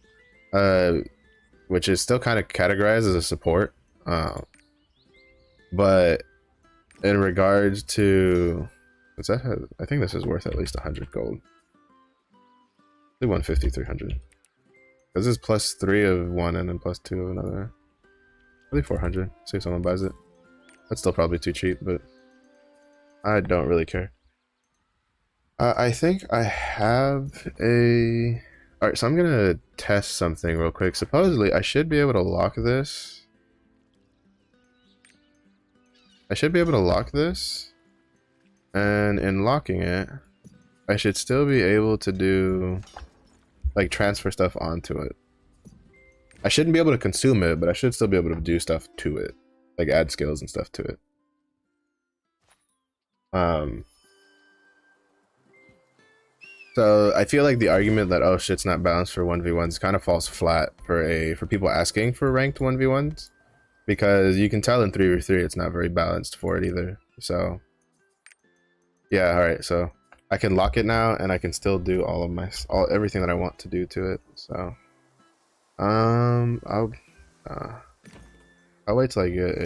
which is still kind of categorized as a support. But in regards to what's that? I think this is worth at least 100 gold. 150, 300. This is +3 of one and then +2 of another. Probably 400. See if someone buys it. That's still probably too cheap, but I don't really care. I think I have a... Alright, so I'm gonna test something real quick. Supposedly, I should be able to lock this. And in locking it, I should still be able to do... like, transfer stuff onto it. I shouldn't be able to consume it, but I should still be able to do stuff to it. Like, add skills and stuff to it. So I feel like the argument that oh shit's not balanced for 1v1s kind of falls flat for people asking for ranked 1v1s, because you can tell in 3v3 it's not very balanced for it either. So yeah, all right, so I can lock it now and I can still do everything that I want to do to it. So I'll wait till I get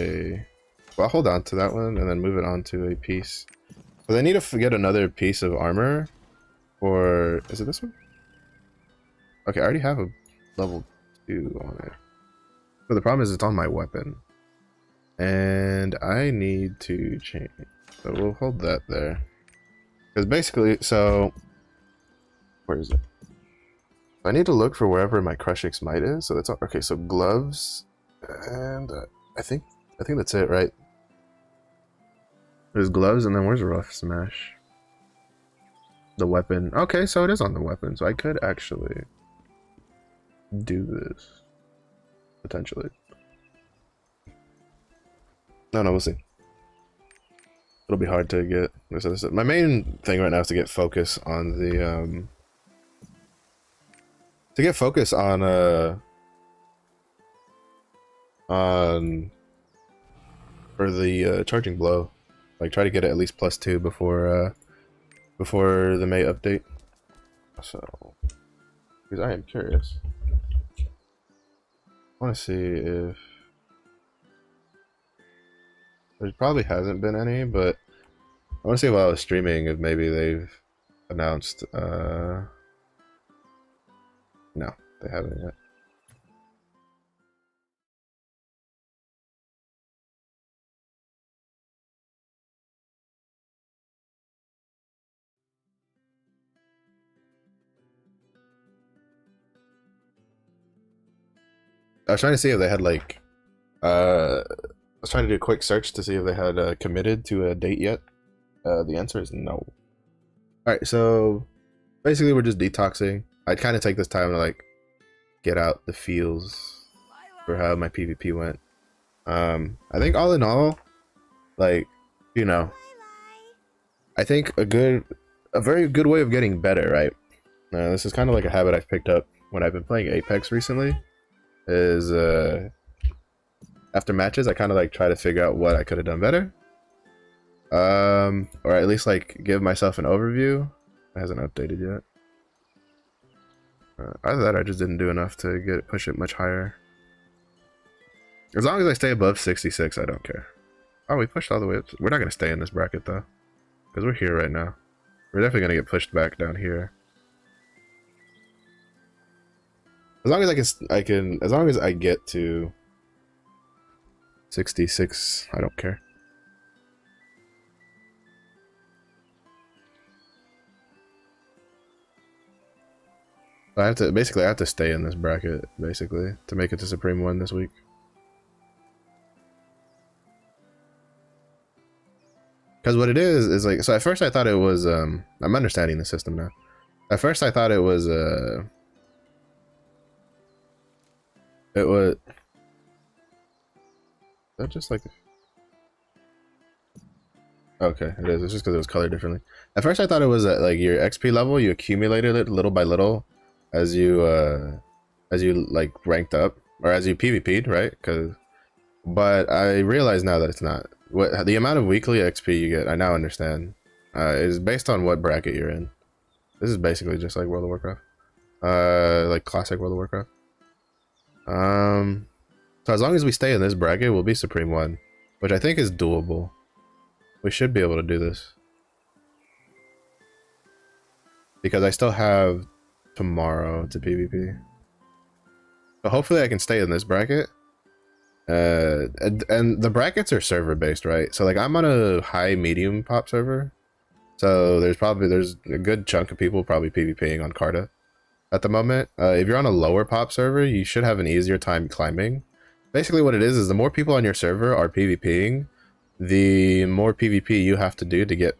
well, I'll hold on to that one and then move it on to a piece. But I need to get another piece of armor. Or is it this one? Okay, I already have a level 2 on it. But the problem is it's on my weapon. And I need to change. So we'll hold that there. Because basically, so... where is it? I need to look for wherever my crushing smite is. So that's all. Okay, so gloves. And I think that's it, right? There's gloves and then where's rough smash? The weapon. Okay, so it is on the weapon, so I could actually do this potentially. No, we'll see. It'll be hard to get this. My main thing right now is to get focus on the for the charging blow. Like try to get it at least +2 before the May update. So, because I am curious. I want to see if there probably hasn't been any, but I want to see while I was streaming if maybe they've announced. No, they haven't yet. I was trying to see if they had like, I was trying to do a quick search to see if they had committed to a date yet. The answer is no. Alright, so basically we're just detoxing. I'd kind of take this time to like get out the feels for how my PvP went. I think all in all, like, you know, I think a very good way of getting better, right? This is kind of like a habit I've picked up when I've been playing Apex recently. Is after matches I kind of like try to figure out what I could have done better, or at least like give myself an overview. It hasn't updated yet. Either that, I just didn't do enough to push it much higher. As long as I stay above 66, I don't care. Oh, we pushed all the way up. We're not gonna stay in this bracket though, because we're here right now. We're definitely gonna get pushed back down here. As long as as long as I get to 66, I don't care. I have to basically I have to stay in this bracket basically to make it to Supreme 1 this week. Because what it is like, so at first I thought it was I'm understanding the system now. At first I thought it was that just like, okay, it is. It's just because it was colored differently. At first I thought it was at like your XP level, you accumulated it little by little as you like ranked up or as you PvP'd, right? But I realize now that it's not. What the amount of weekly XP you get, I now understand, is based on what bracket you're in. This is basically just like World of Warcraft, like classic World of Warcraft. So as long as we stay in this bracket, we'll be Supreme 1, which I think is doable. We should be able to do this because I still have tomorrow to PvP. So hopefully I can stay in this bracket. And the brackets are server based, right? So like I'm on a high medium pop server, so there's a good chunk of people probably PvPing on Carta at the moment. If you're on a lower pop server, you should have an easier time climbing. Basically what it is the more people on your server are PvPing, the more PvP you have to do to get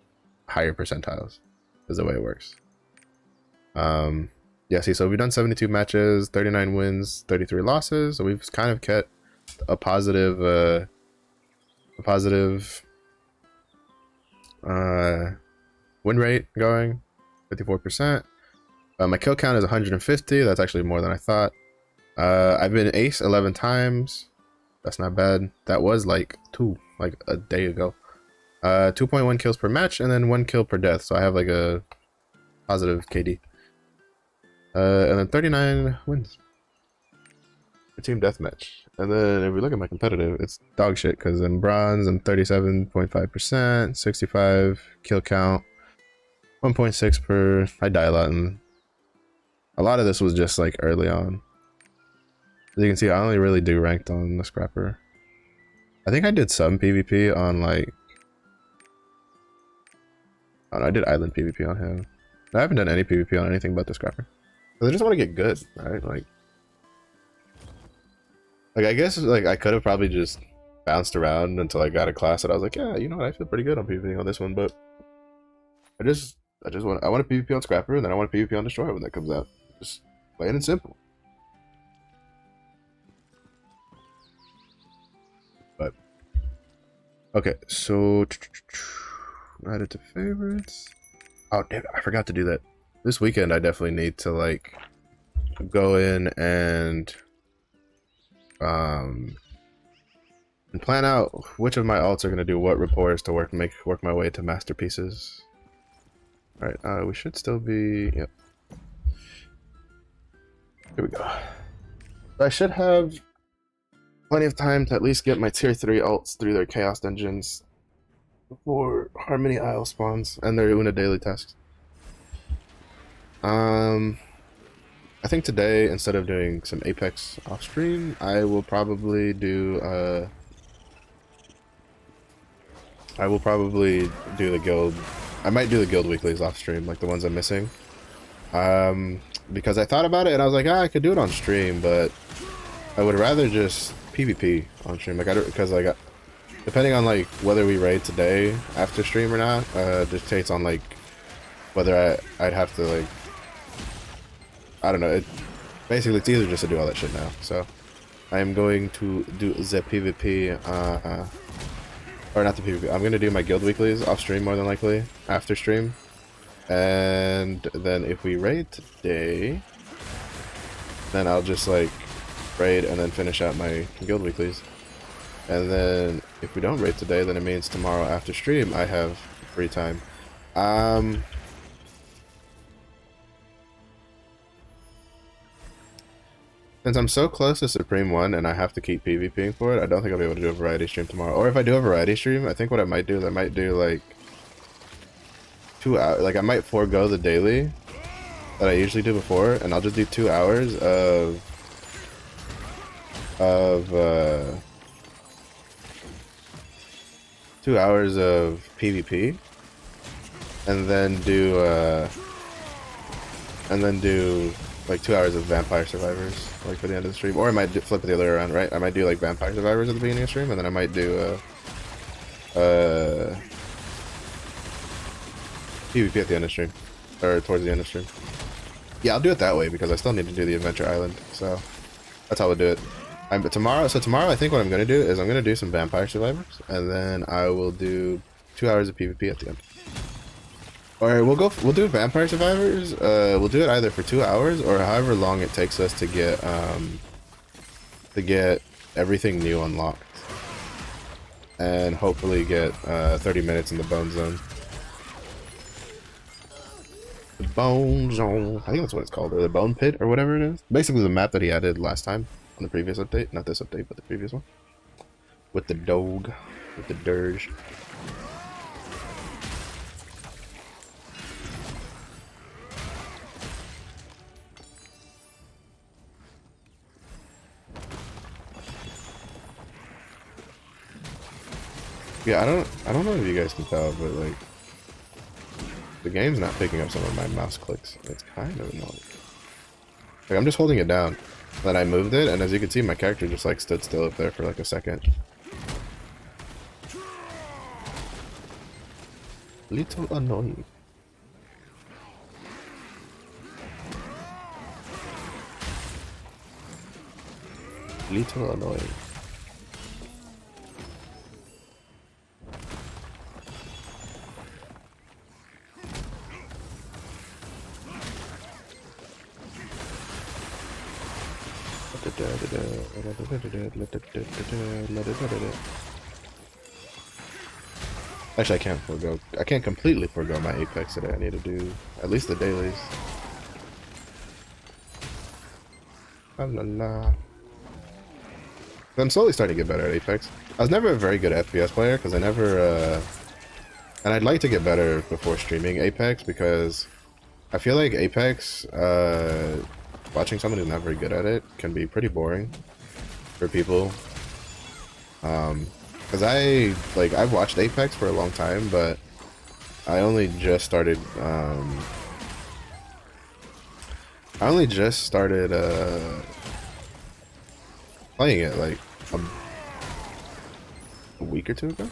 higher percentiles, is the way it works. Yeah, see, so we've done 72 matches, 39 wins, 33 losses, so we've kind of kept a positive win rate going, 54%. My kill count is 150. That's actually more than I thought. I've been ace 11 times. That's not bad. That was like a day ago. 2.1 kills per match and then 1 kill per death. So I have like a positive KD. And then 39 wins. Team deathmatch. And then if we look at my competitive, it's dog shit because in bronze I'm 37.5%, 65 kill count, 1.6 per. I die a lot, and a lot of this was just like early on. As you can see, I only really do ranked on the scrapper. I think I did some PvP on like, oh no, I did island PvP on him. I haven't done any PvP on anything but the scrapper. I just want to get good, right? Like I guess like I could have probably just bounced around until I got a class that I was like, yeah, you know what, I feel pretty good on PvPing on this one, but I want to PvP on Scrapper and then I want to PvP on Destroyer when that comes out. Just plain and simple. But okay, so add it to favorites. Oh damn it, I forgot to do that. This weekend I definitely need to like go in and plan out which of my alts are going to do what reports to work my way to masterpieces. All right, we should still be, yep. Here we go. So I should have plenty of time to at least get my tier 3 alts through their chaos dungeons before Harmony Isle spawns and their Una daily tasks. I think today, instead of doing some Apex off stream, I will probably do the guild. I might do the guild weeklies off stream, like the ones I'm missing. Because I thought about it and I was like, I could do it on stream, but I would rather just PvP on stream. Like because like depending on like whether we raid today after stream or not, dictates on like whether I'd have to like, I don't know. Basically, it's easier just to do all that shit now. So, I am going to do the PvP, or not the PvP. I'm going to do my guild weeklies off stream more than likely after stream, and then if we raid today, then I'll just like raid and then finish out my guild weeklies, and then if we don't raid today, then it means tomorrow after stream I have free time. Since I'm so close to Supreme 1 and I have to keep PvPing for it, I don't think I'll be able to do a variety stream tomorrow. Or if I do a variety stream, I think what I might do is I might do like 2 hours. Like I might forego the daily that I usually do before, and I'll just do 2 hours of 2 hours of PvP, and then do like 2 hours of Vampire Survivors, like for the end of the stream, or I might flip it the other way around, right? I might do like Vampire Survivors at the beginning of the stream, and then I might do PvP at the end of the stream, or towards the end of the stream. Yeah, I'll do it that way because I still need to do the Adventure Island, so that's how we'll do it. But tomorrow I think what I'm gonna do is I'm gonna do some Vampire Survivors, and then I will do 2 hours of PvP at the end. Or we'll do Vampire Survivors. We'll do it either for 2 hours or however long it takes us to get everything new unlocked, and hopefully get 30 minutes in the Bone Zone. The Bone Zone. I think that's what it's called, or the Bone Pit, or whatever it is. Basically, the map that he added last time on the previous update, not this update, but the previous one, with the dog, with the dirge. Yeah, I don't know if you guys can tell, but like the game's not picking up some of my mouse clicks. It's kind of annoying. Like I'm just holding it down, then I moved it, and as you can see, my character just like stood still up there for like a second. Little annoying. Little annoying. Actually, I can't completely forego my Apex today. I need to do at least the dailies. La la la. I'm slowly starting to get better at Apex. I was never a very good FPS player because I never, and I'd like to get better before streaming Apex because I feel like Apex, watching someone who's not very good at it can be pretty boring for people. Because I've watched Apex for a long time, but I only just started, playing it like a week or two ago,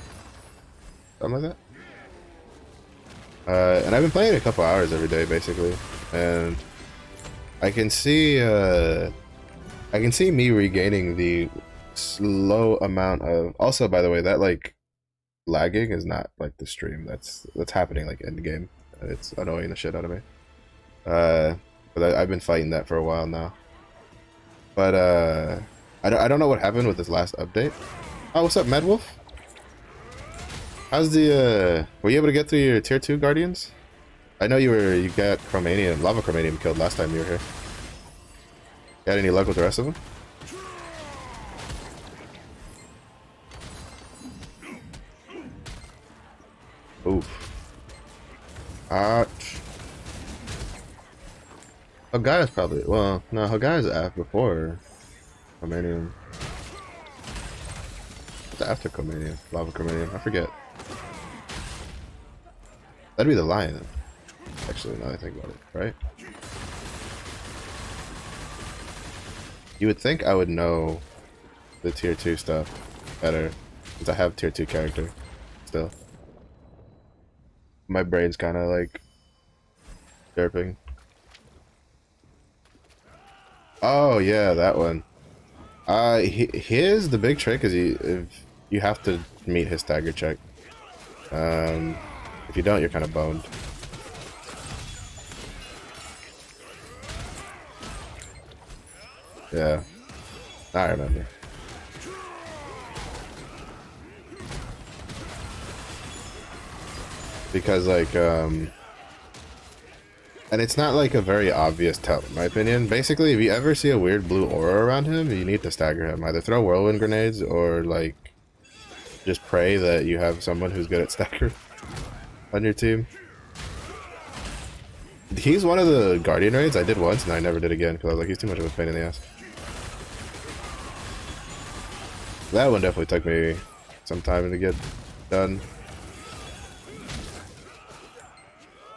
something like that. And I've been playing it a couple hours every day, basically, and I can see me regaining the slow amount of. Also, by the way, that like lagging is not like the stream. That's happening like in the game. It's annoying the shit out of me. But I've been fighting that for a while now. But I don't know what happened with this last update. Oh, what's up, Medwolf? How's the were you able to get through your tier 2 guardians? I know you got Chromanium, Lava Chromanium killed last time you were here. Got any luck with the rest of them? Oof. Ouch. Hagaya's probably, well, no, Hagaya's after before Chromanium. What's after Chromanium? Lava Chromanium, I forget. That'd be the lion, actually, now that I think about it, right? You would think I would know the tier 2 stuff better, since I have tier 2 character still. My brain's kind of like derping. Oh yeah, that one. The big trick is you have to meet his stagger check. If you don't, you're kind of boned. Yeah, I remember. Because like and it's not like a very obvious tell in my opinion. Basically, if you ever see a weird blue aura around him, you need to stagger him. Either throw whirlwind grenades or like just pray that you have someone who's good at stagger on your team. He's one of the guardian raids I did once and I never did again because I was like, he's too much of a pain in the ass. That one definitely took me some time to get done.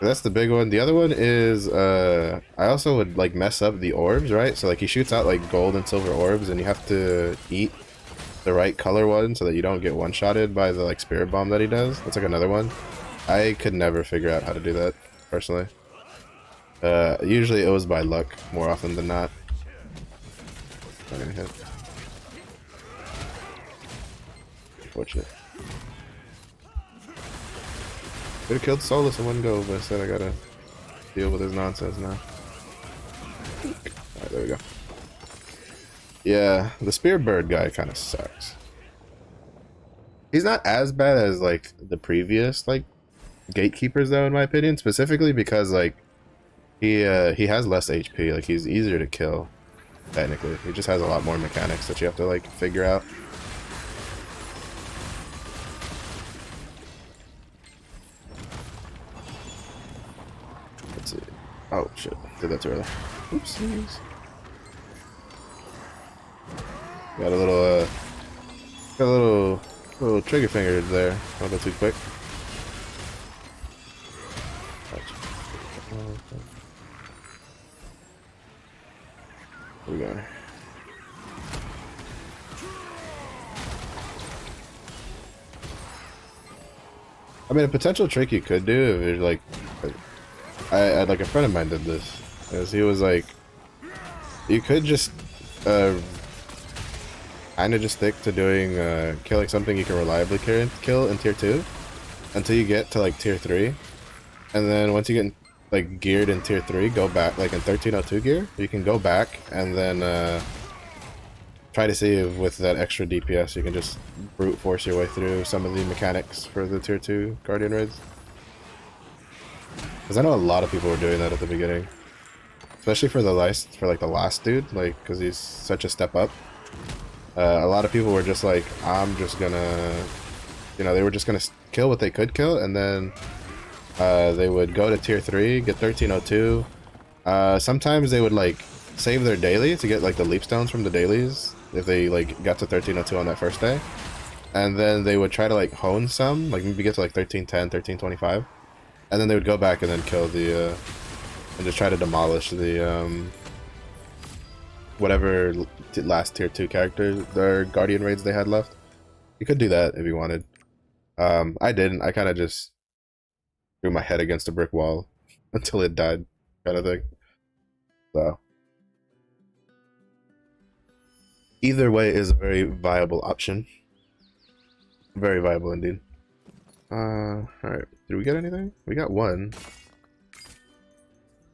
That's the big one. The other one is I also would like mess up the orbs, right? So like he shoots out like gold and silver orbs, and you have to eat the right color one so that you don't get one-shotted by the like spirit bomb that he does. That's like another one. I could never figure out how to do that personally. Usually it was by luck more often than not. Not gonna hit. Unfortunate. Could have killed Solus in one go, but instead I gotta deal with his nonsense now. Alright, there we go. Yeah, the spear bird guy kind of sucks. He's not as bad as like the previous like gatekeepers though, in my opinion, specifically because like he has less HP. Like he's easier to kill. Technically, he just has a lot more mechanics that you have to like figure out. Let's see. Oh shit! Did that too early. Oopsies. Got a little trigger finger there. A little too quick. Where we going? I mean, a potential trick you could do if you're like, I like a friend of mine did this, because he was like, you could just kind of just stick to doing killing something you can reliably kill in tier 2 until you get to like tier 3, and then once you get like geared in tier 3, go back like in 1302 gear, you can go back and then try to see if with that extra DPS you can just brute force your way through some of the mechanics for the tier 2 Guardian raids. Because I know a lot of people were doing that at the beginning, especially for the last dude, like because he's such a step up. A lot of people were just like, I'm just gonna, you know, they were just gonna kill what they could kill, and then they would go to tier 3, get 1302. Sometimes they would like save their daily to get like the leap stones from the dailies if they like got to 1302 on that first day, and then they would try to like hone some, like maybe get to like 1310, 1325, and then they would go back and then kill the and just try to demolish the whatever last tier 2 characters, their guardian raids they had left. You could do that if you wanted. I didn't. I kind of just threw my head against a brick wall until it died, kind of thing. So either way is a very viable option. Very viable indeed. Alright. Did we get anything? We got one.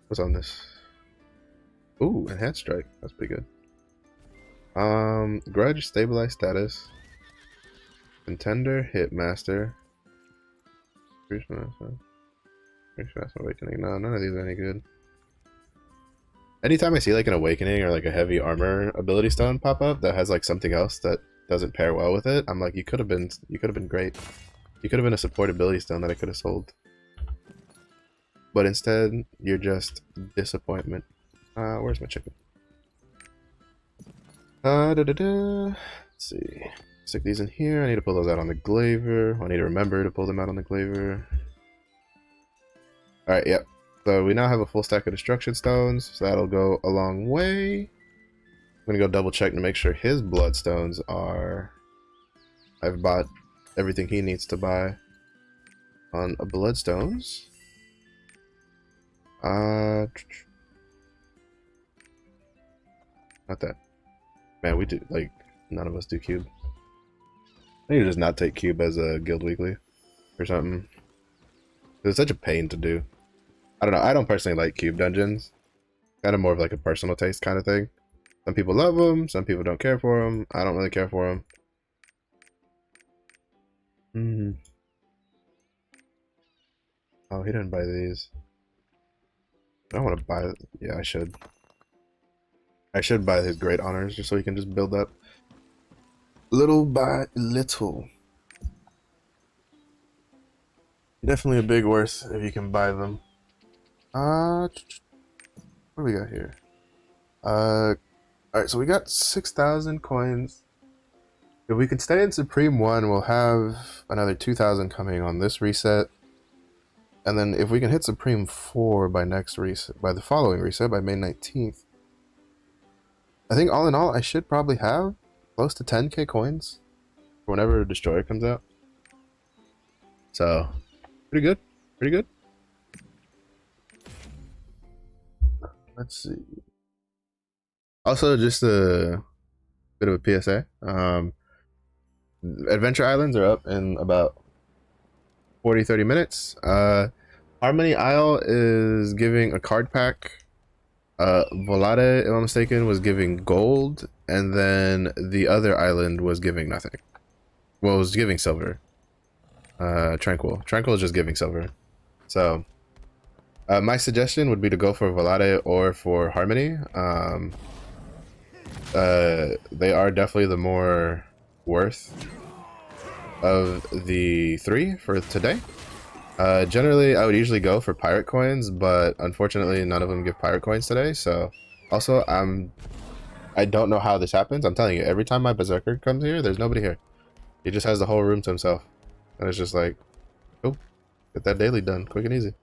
What's on this? Ooh, enhanced strike. That's pretty good. Grudge, stabilized status. Contender, hitmaster. Awakening. No, none of these are any good. Anytime I see like an awakening or like a heavy armor ability stone pop up that has like something else that doesn't pair well with it, I'm like, you could have been great. You could have been a support ability stone that I could have sold. But instead, you're just disappointment. Where's my chicken? Let's see. Stick these in here. I need to pull those out on the glaver. I need to remember to pull them out on the glaver. Alright, yep. So we now have a full stack of destruction stones, so that'll go a long way. I'm gonna go double check to make sure his bloodstones are... I've bought everything he needs to buy on bloodstones. Not that. Man, we do, like, none of us do cube. I need to just not take cube as a guild weekly or something. It's such a pain to do. I don't know, I don't personally like cube dungeons. Kind of more of like a personal taste kind of thing. Some people love them, some people don't care for them. I don't really care for them. Oh, he didn't buy these. I don't want to buy it. Yeah, I should. I should buy his great honors just so he can just build up little by little. Definitely a big worth if you can buy them. What do we got here? Alright, so we got 6,000 coins. If we can stay in Supreme 1, we'll have another 2,000 coming on this reset. And then if we can hit Supreme 4 by next reset, by the following reset, by May 19th, I think all in all, I should probably have close to 10k coins for whenever Destroyer comes out. So, pretty good. Pretty good. Let's see. Also, just a bit of a PSA. Adventure Islands are up in about 40-30 minutes. Harmony Isle is giving a card pack. Volade, if I'm mistaken, was giving gold, and then the other island was giving nothing. Well, it was giving silver. Tranquil is just giving silver. So, my suggestion would be to go for Volade or for Harmony. They are definitely the more worth of the three for today. Generally, I would usually go for pirate coins, but unfortunately, none of them give pirate coins today. So, also, I don't know how this happens. I'm telling you, every time my berserker comes here, there's nobody here. He just has the whole room to himself, and it's just like, oh, get that daily done, quick and easy.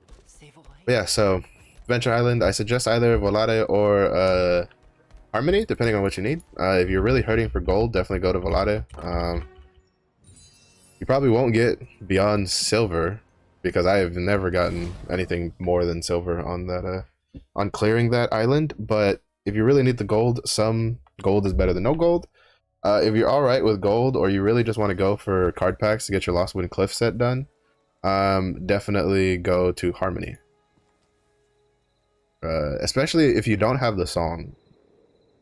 But yeah, so Venture Island, I suggest either Volade or Harmony, depending on what you need. If you're really hurting for gold, definitely go to Volade. You probably won't get beyond silver, because I have never gotten anything more than silver on that on clearing that island. But if you really need the gold, some gold is better than no gold. If you're all right with gold, or you really just want to go for card packs to get your Lost Wind Cliff set done, definitely go to Harmony. Especially if you don't have the song.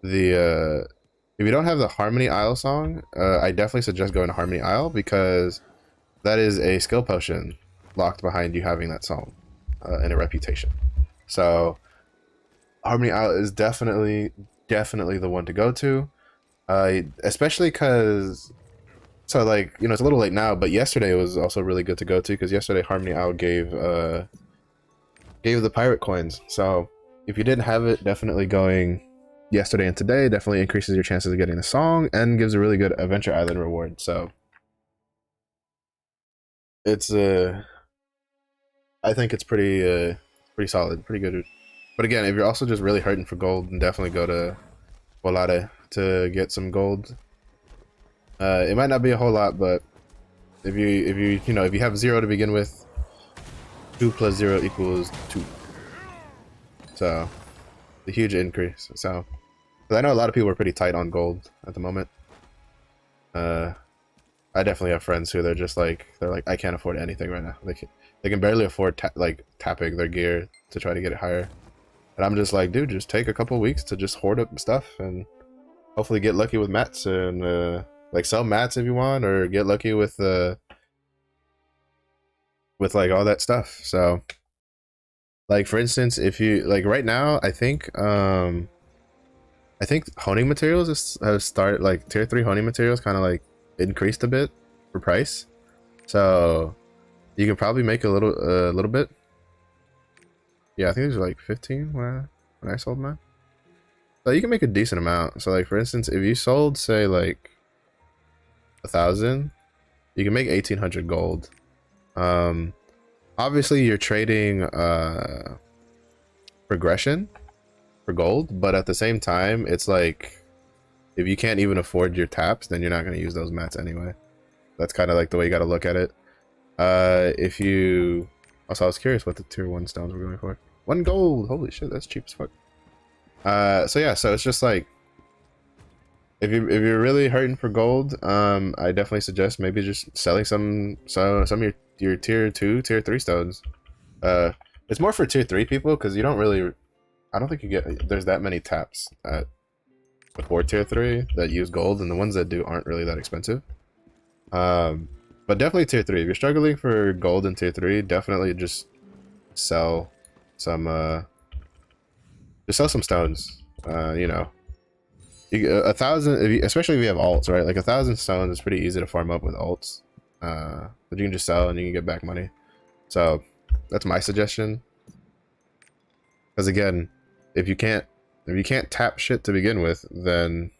If you don't have the Harmony Isle song, I definitely suggest going to Harmony Isle, because that is a skill potion locked behind you having that song and a reputation. So Harmony Isle is definitely the one to go to, especially because, so like, you know, it's a little late now, but yesterday was also really good to go to, because yesterday Harmony Isle gave the pirate coins. So if you didn't have it, definitely going yesterday and today definitely increases your chances of getting the song and gives a really good Adventure Island reward. So it's I think it's pretty solid, pretty good. But again, if you're also just really hurting for gold, then definitely go to Volade to get some gold. It might not be a whole lot, but if you have 0 to begin with, 2 plus 0 equals 2. So a huge increase. So I know a lot of people are pretty tight on gold at the moment. I definitely have friends who they're like I can't afford anything right now. They can barely afford tapping their gear to try to get it higher. And I'm just like, dude, just take a couple weeks to just hoard up stuff and hopefully get lucky with mats, and like sell mats if you want, or get lucky with like all that stuff. So like, for instance, if you like right now, I think honing materials have started, like tier 3 honing materials kind of like increased a bit for price. So you can probably make a little bit. Yeah, I think these are like 15 when I sold mine. So you can make a decent amount. So like, for instance, if you sold, say, like 1,000, you can make 1,800 gold. Obviously you're trading progression for gold, but at the same time, it's like, if you can't even afford your taps, then you're not going to use those mats anyway. That's kind of like the way you got to look at it. If you also, I was curious what the tier 1 stones were going for. 1 gold, holy shit, that's cheap as fuck. So yeah, so it's just like, if you're really hurting for gold, I definitely suggest maybe just selling some of your tier 2, tier 3 stones. It's more for tier 3 people, because you don't really, I don't think there's that many taps at before tier 3 that use gold, and the ones that do aren't really that expensive. But definitely tier 3. If you're struggling for gold in tier 3, definitely just sell some stones. You know, 1,000, especially if you have alts, right? Like 1,000 stones is pretty easy to farm up with alts. That you can just sell and you can get back money. So that's my suggestion. Because again, if you can't tap shit to begin with, then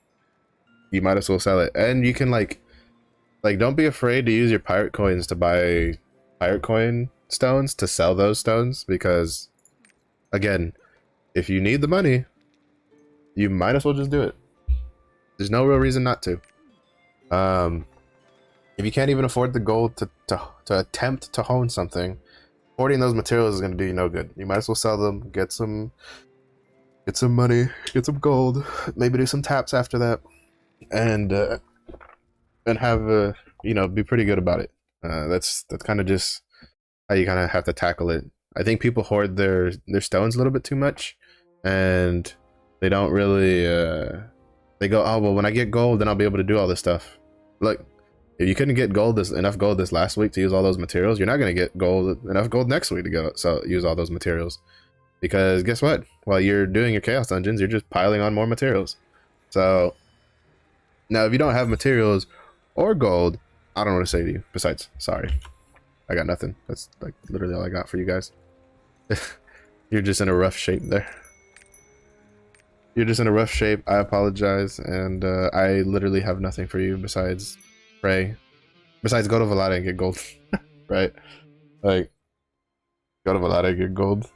you might as well sell it. And you can like don't be afraid to use your pirate coins to buy pirate coin stones to sell those stones because, again, if you need the money, you might as well just do it. There's no real reason not to. If you can't even afford the gold to attempt to hone something, hoarding those materials is going to do you no good. You might as well sell them, get some money, get some gold, maybe do some taps after that, and have be pretty good about it. That's kind of just how you kind of have to tackle it. I think people hoard their stones a little bit too much, and they don't really they go, oh well, when I get gold then I'll be able to do all this stuff. Look, if you couldn't get enough gold this last week to use all those materials, you're not going to get enough gold next week to go use all those materials. Because guess what? While you're doing your chaos dungeons, you're just piling on more materials. So now if you don't have materials or gold, I don't know what to say to you. Besides, sorry. I got nothing. That's like literally all I got for you guys. You're just in a rough shape there. You're just in a rough shape. I apologize, and I literally have nothing for you besides pray. Besides, go to Valada and get gold. Right? Like, go to Valada and get gold.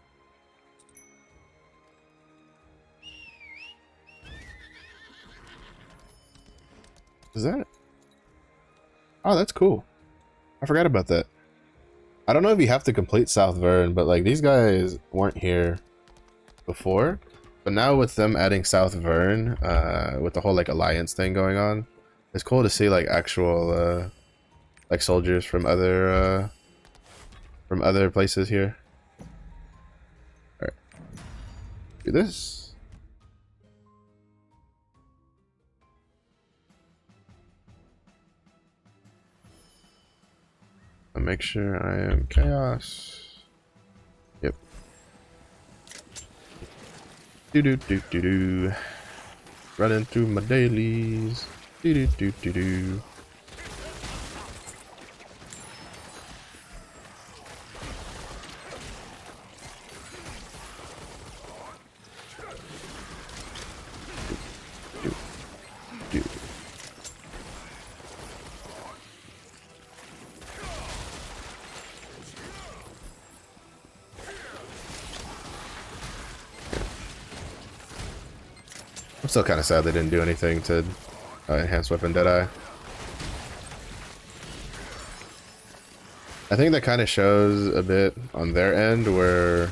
Is that? Oh, that's cool. I forgot about that. I don't know if you have to complete South Vern, but like these guys weren't here before. But now with them adding South Vern, with the whole like alliance thing going on, it's cool to see like actual like soldiers from other places here. All right, do this. I'll make sure I am chaos. Yep. Do. Running through my dailies. Do. I'm still kind of sad they didn't do anything to enhance weapon Deadeye. I think that kind of shows a bit on their end where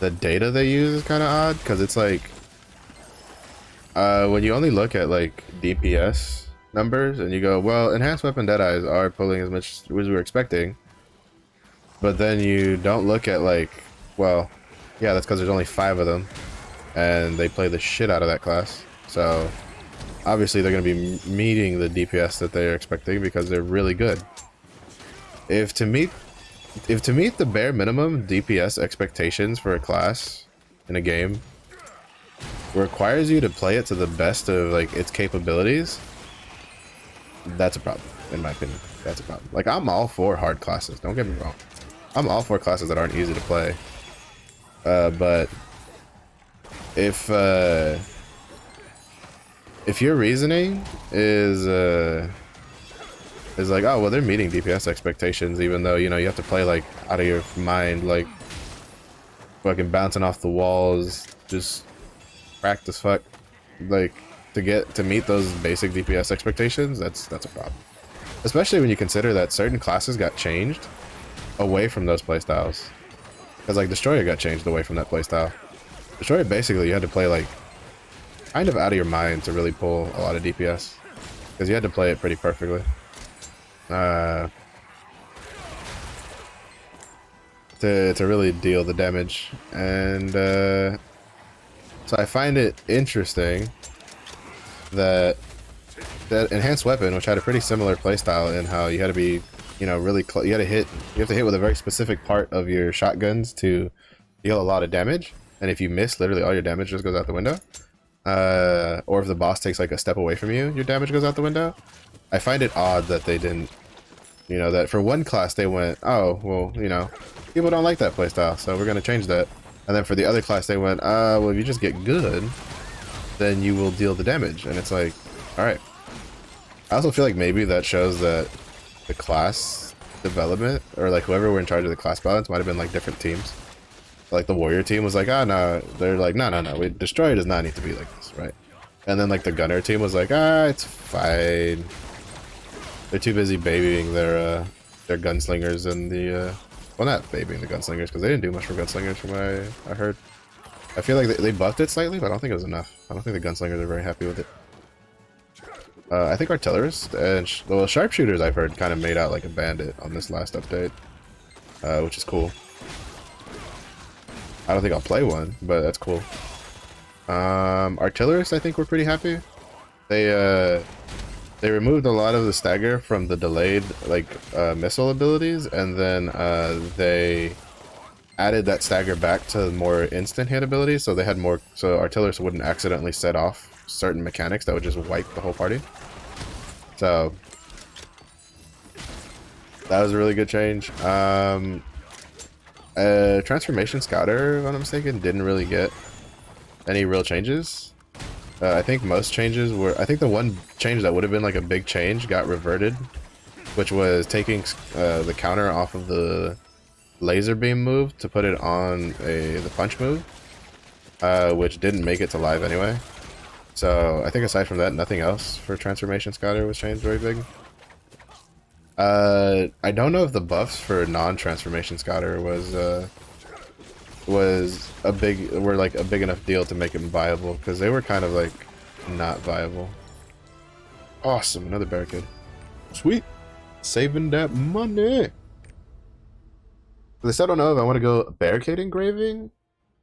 the data they use is kind of odd, because it's like when you only look at like DPS numbers and you go, well, enhanced weapon Deadeyes are pulling as much as we were expecting, but then you don't look at like, well, yeah, that's because there's only 5 of them and they play the shit out of that class, so obviously they're going to be meeting the DPS that they're expecting because they're really good. If to meet the bare minimum DPS expectations for a class in a game requires you to play it to the best of like its capabilities, that's a problem in my opinion. That's a problem. Like, I'm all for hard classes, don't get me wrong. I'm all for classes that aren't easy to play, but if your reasoning is like, oh well, they're meeting DPS expectations, even though, you know, you have to play like out of your mind, like fucking bouncing off the walls, just cracked as fuck, like to meet those basic DPS expectations, that's a problem. Especially when you consider that certain classes got changed away from those playstyles. Because like Destroyer got changed away from that playstyle. Destroyer, basically you had to play like kind of out of your mind to really pull a lot of DPS, because you had to play it pretty perfectly to really deal the damage. And so I find it interesting that enhanced weapon, which had a pretty similar playstyle in how you had to be, you know, really you have to hit with a very specific part of your shotguns to deal a lot of damage, and if you miss, literally all your damage just goes out the window. Or if the boss takes like a step away from you, your damage goes out the window. I find it odd that they didn't, you know, that for one class they went, oh well, you know, people don't like that playstyle, so we're gonna change that. And then for the other class they went, well, if you just get good, then you will deal the damage. And it's like, all right. I also feel like maybe that shows that the class development, or like whoever were in charge of the class balance might have been like different teams. Like the warrior team was like, ah, no, they're like, no, we destroyer does not need to be like this, right? And then like the gunner team was like, ah, it's fine. They're too busy babying their gunslingers and the well, not babying the gunslingers because they didn't do much for gunslingers from what I heard. I feel like they buffed it slightly, but I don't think it was enough. I don't think the gunslingers are very happy with it. I think artillerists and well, sharpshooters I've heard kind of made out like a bandit on this last update, which is cool. I don't think I'll play one, but that's cool. Artillerists I think were pretty happy. They removed a lot of the stagger from the delayed like missile abilities, and then they added that stagger back to more instant hit abilities, so they had more, so artillerists wouldn't accidentally set off certain mechanics that would just wipe the whole party. So that was a really good change. Transformation Scouter, if I'm not mistaken, didn't really get any real changes. I think most changes were, I think the one change that would have been like a big change got reverted, which was taking the counter off of the laser beam move to put it on the punch move, which didn't make it to live anyway. So I think aside from that, nothing else for Transformation Scouter was changed very big. I don't know if the buffs for non-Transformation Scouter were like a big enough deal to make them viable, because they were kind of like not viable. Awesome, another barricade. Sweet, saving that money. I still don't know if I want to go barricade engraving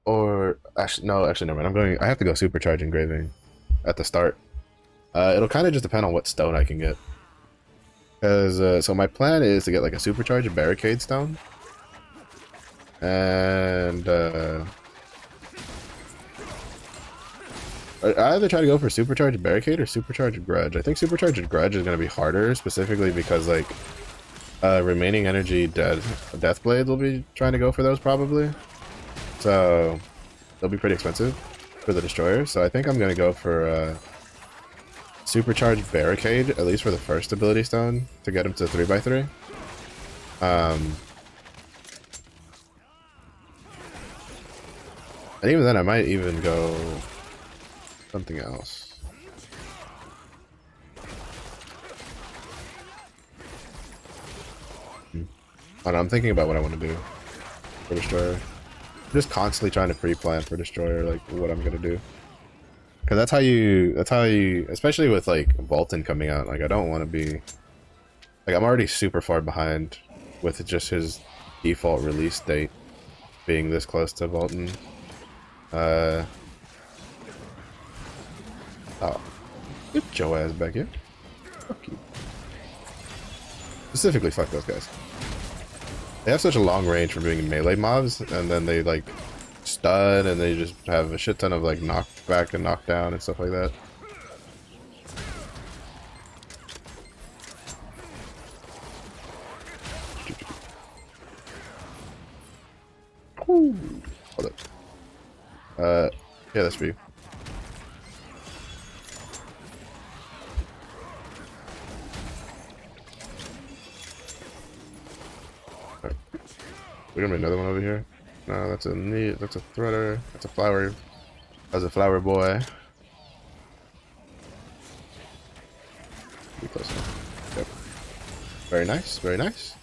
or actually never mind. I have to go supercharge engraving at the start. It'll kind of just depend on what stone I can get. Because so my plan is to get like a supercharged barricade stone, and I either try to go for supercharged barricade or supercharged grudge. I think supercharged grudge is going to be harder, specifically because like remaining energy death blades will be trying to go for those probably, so they'll be pretty expensive for the destroyer. So I think I'm going to go for supercharged barricade, at least for the first ability stone, to get him to 3x3. And even then I might even go something else. I don't know, I'm thinking about what I want to do for destroyer. I'm just constantly trying to pre-plan for destroyer, like what I'm gonna do. Because that's how you, especially with like Bolton coming out, like I don't want to be, like I'm already super far behind with just his default release date being this close to Bolton. Oh, get your ass back here. Fuck you. Specifically, fuck those guys. They have such a long range for being melee mobs, and then they like stun, and they just have a shit ton of like knockback and knockdown and stuff like that. Ooh. Hold up. Yeah, that's for you. Right. We're gonna make another one over here. No, that's a threader. That's a flower. That's a flower boy. Be close enough. Yep. Very nice, very nice.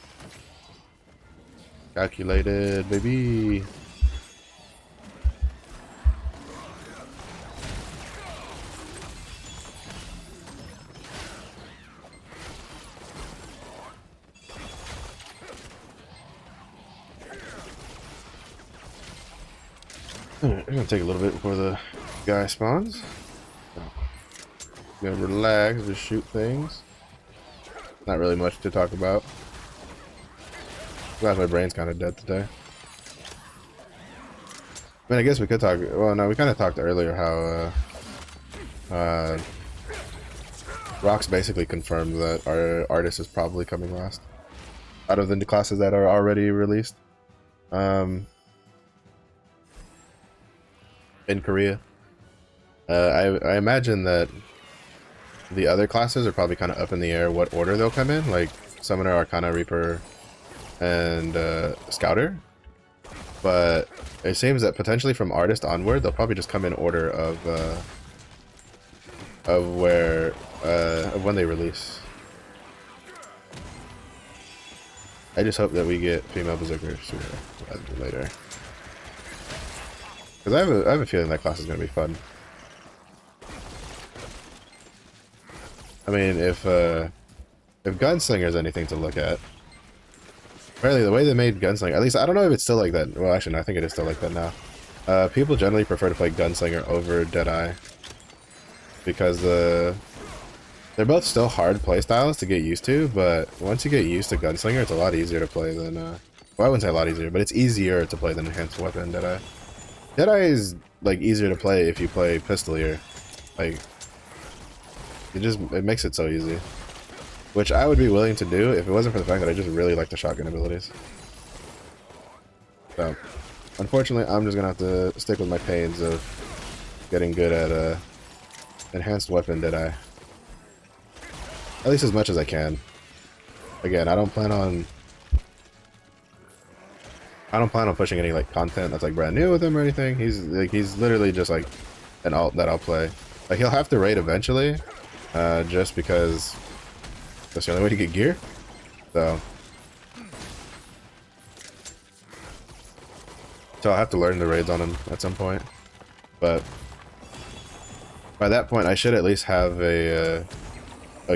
Calculated, baby. Alright, we're gonna take a little bit before the guy spawns. Gonna relax, just shoot things. Not really much to talk about. Glad my brain's kind of dead today. I mean, I guess we could talk. Well, no, we kind of talked earlier how Rox basically confirmed that our artist is probably coming last out of the classes that are already released. In Korea. I imagine that the other classes are probably kind of up in the air what order they'll come in, like Summoner, Arcana, Reaper, and Scouter, but it seems that potentially from Artist onward, they'll probably just come in order of where of when they release. I just hope that we get female berserker sooner rather than later, because I have a feeling that class is gonna be fun. I mean, if Gunslinger is anything to look at, apparently the way they made Gunslinger, at least I don't know if it's still like that. Well, actually, no, I think it is still like that now. People generally prefer to play Gunslinger over Deadeye because they're both still hard playstyles to get used to, but once you get used to Gunslinger, it's a lot easier to play than, well, I wouldn't say a lot easier, but it's easier to play than Enhanced Weapon Deadeye. Deadeye is, like, easier to play if you play Pistolier. Like, it makes it so easy. Which I would be willing to do if it wasn't for the fact that I just really like the shotgun abilities. So, unfortunately, I'm just gonna have to stick with my pains of getting good at, Enhanced Weapon Deadeye. At least as much as I can. Again, I don't plan on pushing any like content that's like brand new with him or anything. He's literally just like an alt that I'll play. Like he'll have to raid eventually, just because that's the only way to get gear. So I'll have to learn the raids on him at some point. But by that point, I should at least have a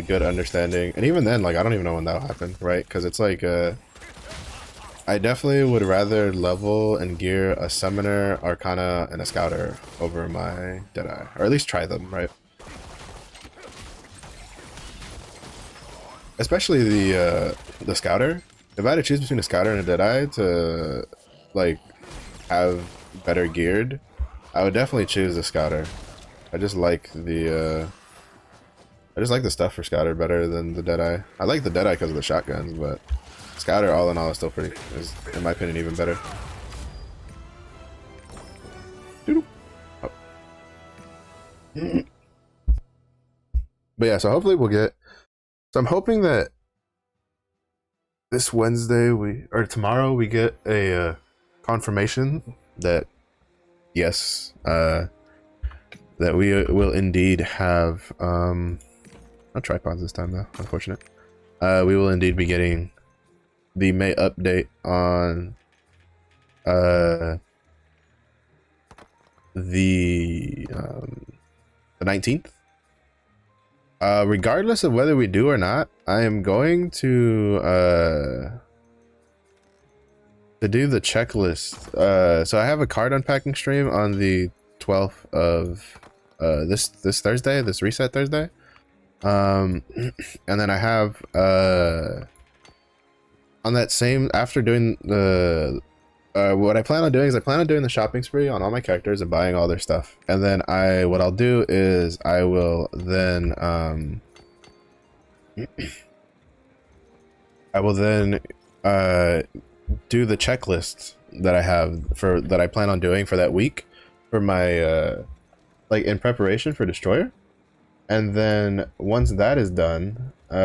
good understanding, and even then, like, I don't even know when that'll happen, right? Because it's like, I definitely would rather level and gear a Summoner, Arcana, and a Scouter over my Deadeye, or at least try them, right? Especially the Scouter. If I had to choose between a Scouter and a Deadeye to, like, have better geared, I would definitely choose the Scouter. I just like the stuff for Scouter better than the Deadeye. I like the Deadeye because of the shotguns, but Scouter all in all is still is in my opinion even better. Oh. But yeah, so hopefully we'll get. So I'm hoping that this Wednesday or tomorrow we get a confirmation that yes, that we will indeed have no tripods this time though, unfortunate. We will indeed be getting the May update on the 19th. Regardless of whether we do or not, I am going to do the checklist. So I have a card unpacking stream on the 12th of this Thursday, this reset Thursday. And then I have on that same, after doing the what I plan on doing is I plan on doing the shopping spree on all my characters and buying all their stuff, and then what I'll do is I will then do the checklist that I have that I plan on doing for that week for my like in preparation for Destroyer. And then once that is done, what's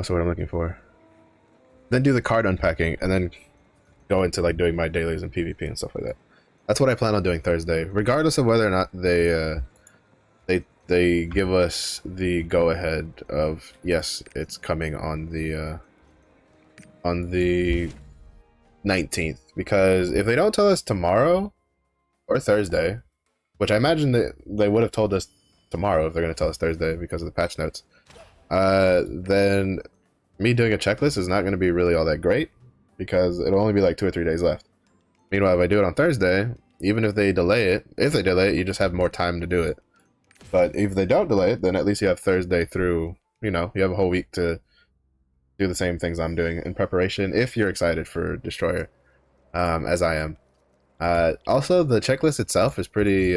the word I'm looking for? Then do the card unpacking, and then go into like doing my dailies and PvP and stuff like that. That's what I plan on doing Thursday, regardless of whether or not they give us the go ahead of yes, it's coming on the 19th. Because if they don't tell us tomorrow or Thursday, which I imagine that they would have told us tomorrow if they're going to tell us Thursday because of the patch notes, then me doing a checklist is not going to be really all that great because it'll only be like 2 or 3 days left. Meanwhile, if I do it on Thursday, even if they delay it, you just have more time to do it. But if they don't delay it, then at least you have Thursday through, you have a whole week to do the same things I'm doing in preparation if you're excited for Destroyer, as I am. Also, the checklist itself is pretty,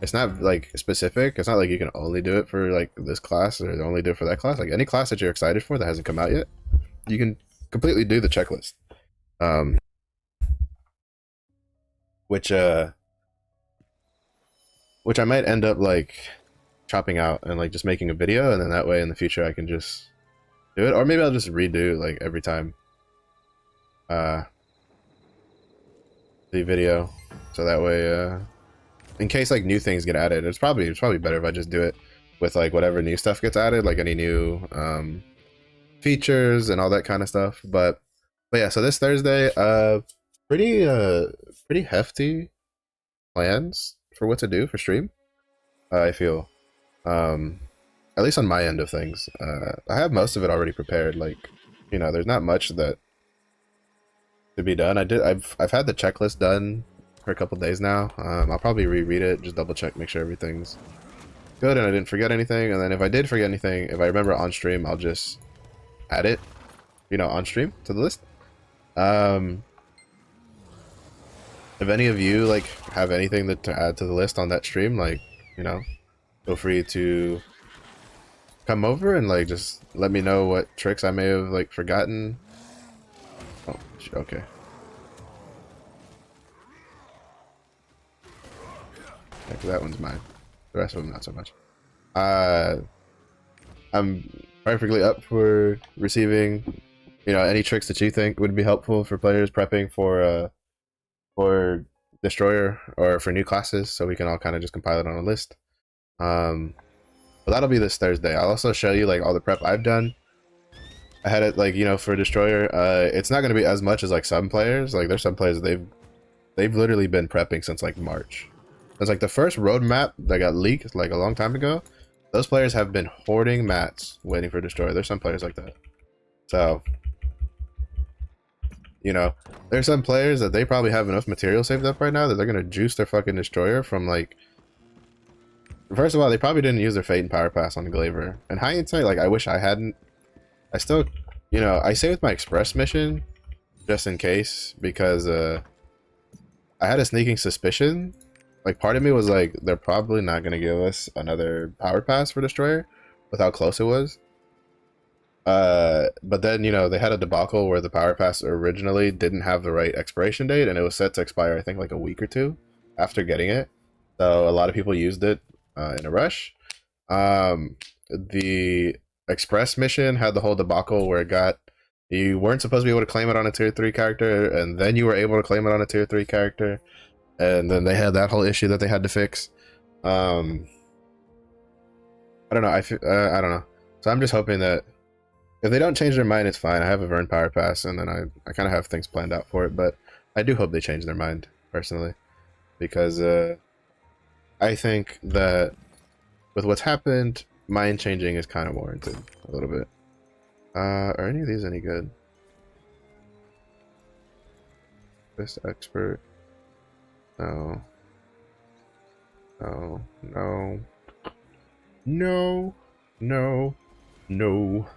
it's not like specific. It's not like you can only do it for like this class or only do it for that class. Like any class that you're excited for that hasn't come out yet, you can completely do the checklist. Which which I might end up like chopping out and like just making a video, and then that way in the future I can just do it, or maybe I'll just redo like every time the video, so that way in case like new things get added, it's probably better if I just do it with like whatever new stuff gets added, like any new features and all that kind of stuff. But yeah, so this Thursday, pretty hefty plans for what to do for stream. I feel, at least on my end of things, I have most of it already prepared. Like, you know, there's not much that to be done. I've had the checklist done for a couple days now. I'll probably reread it, just double check, make sure everything's good and I didn't forget anything. And then if I did forget anything, if I remember on stream, I'll just add it, you know, on stream to the list. If any of you like have anything to add to the list on that stream, like, you know, feel free to come over and like just let me know what tricks I may have like forgotten. Oh, okay. Yeah, that one's mine. The rest of them not so much. I'm perfectly up for receiving, you know, any tricks that you think would be helpful for players prepping for Destroyer or for new classes, so we can all kind of just compile it on a list. But that'll be this Thursday. I'll also show you like all the prep I've done. I had it like, you know, for Destroyer. It's not going to be as much as like some players. Like there's some players they've literally been prepping since like March. It's like the first roadmap that got leaked like a long time ago. Those players have been hoarding mats waiting for Destroyer. There's some players like that. So, you know, there's some players that they probably have enough material saved up right now that they're gonna juice their fucking Destroyer from like. First of all, they probably didn't use their Fate and Power Pass on the Glaver. And hindsight, like I wish I hadn't. I still, you know, I say with my Express mission, just in case, because I had a sneaking suspicion. Like part of me was like, they're probably not gonna give us another Power Pass for Destroyer, with how close it was. But then, you know, they had a debacle where the Power Pass originally didn't have the right expiration date, and it was set to expire, I think, like a week or two after getting it. So a lot of people used it in a rush. The Express mission had the whole debacle where it got, you weren't supposed to be able to claim it on a tier 3 character, and then you were able to claim it on a tier 3 character, and then they had that whole issue that they had to fix. I don't know. I don't know. So I'm just hoping that if they don't change their mind, it's fine. I have a Vern Power Pass, and then I kind of have things planned out for it, but I do hope they change their mind, personally, because I think that with what's happened, mind changing is kind of warranted a little bit. Are any of these any good? Best expert. No. No. No. No. No. No.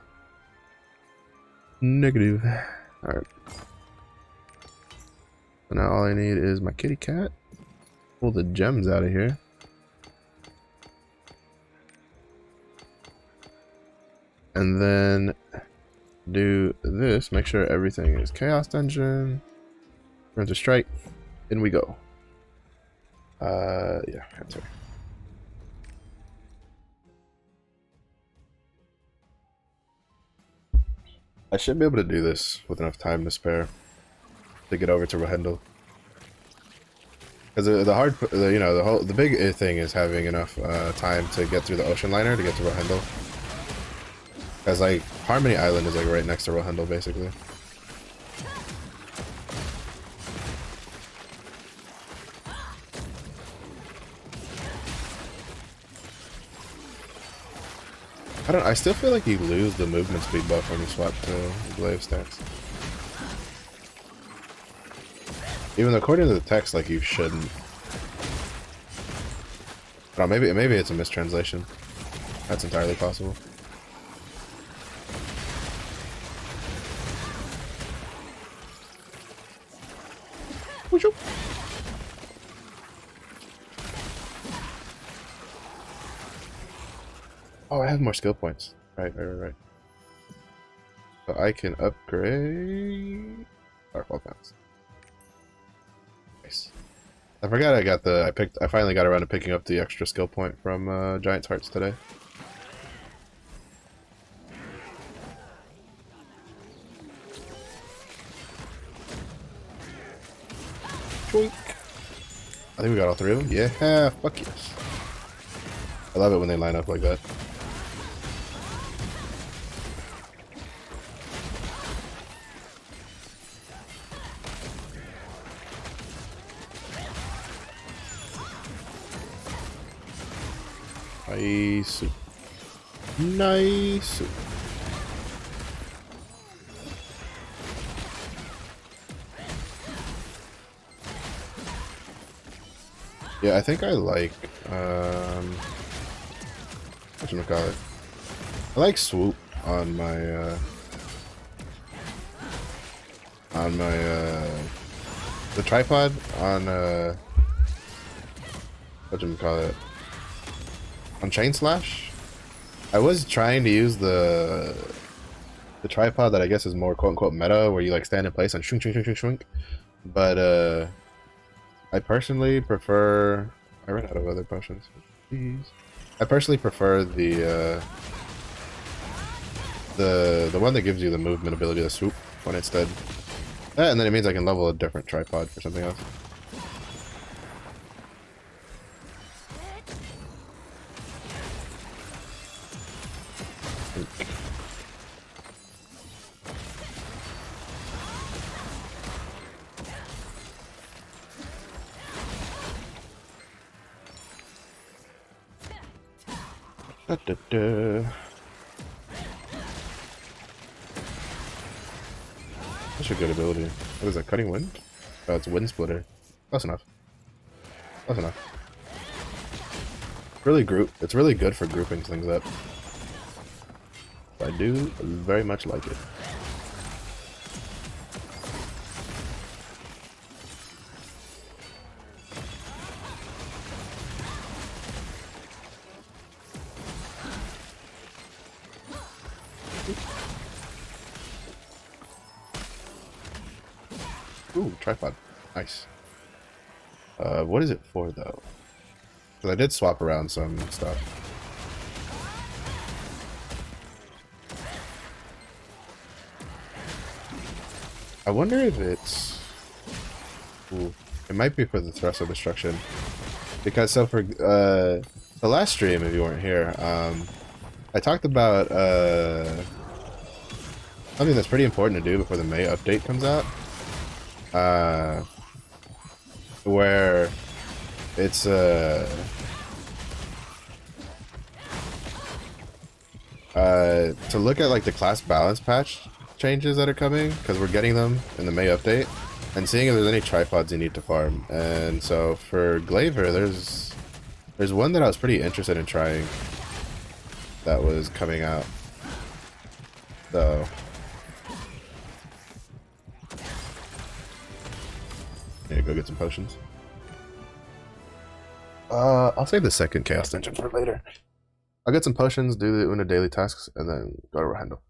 Negative. Alright. So now all I need is my kitty cat. Pull the gems out of here. And then do this. Make sure everything is Chaos Dungeon. Run to strike. In we go. Yeah, enter. I should be able to do this with enough time to spare to get over to Rohendel. Because you know, the big thing is having enough time to get through the ocean liner to get to Rohendel. Because like Harmony Island is like right next to Rohendel, basically. I still feel like you lose the movement speed buff when you swap to glaive stacks. Even though according to the text, like you shouldn't. Oh, maybe it's a mistranslation. That's entirely possible. Oh, I have more skill points. Right. So I can upgrade Firefall Pounds. Nice. I forgot I finally got around to picking up the extra skill point from Giant's Hearts today. Twink. I think we got all three of them. Yeah, fuck yes. I love it when they line up like that. Nice. Nice. Yeah, I think I like whatchamacallit? I like swoop on my the tripod on whatchamacallit? On Chain Slash. I was trying to use the tripod that I guess is more quote unquote meta, where you like stand in place and shrink, shrink, shrink, shrink, shrink. But I personally prefer. I ran out of other potions. Jeez. I personally prefer the one that gives you the movement ability, the swoop, when it's dead. And then it means I can level a different tripod for something else. Da, da, da. That's a good ability. What is that? Cutting wind? Oh, it's wind splitter. Close enough. Close enough. It's really good for grouping things up. I do very much like it. Ooh, tripod. Nice. What is it for, though? Because I did swap around some stuff. I wonder if it's... Ooh, it might be for the Thrust of Destruction. Because, so for the last stream, if you weren't here, I talked about something that's pretty important to do before the May update comes out. Where it's to look at like the class balance patch changes that are coming, because we're getting them in the May update, and seeing if there's any tripods you need to farm. And so for Glaver, there's one that I was pretty interested in trying that was coming out. So yeah, go get some potions. I'll save the second Chaos Dungeon for later. I'll get some potions, do the Una daily tasks, and then go to Rohandel.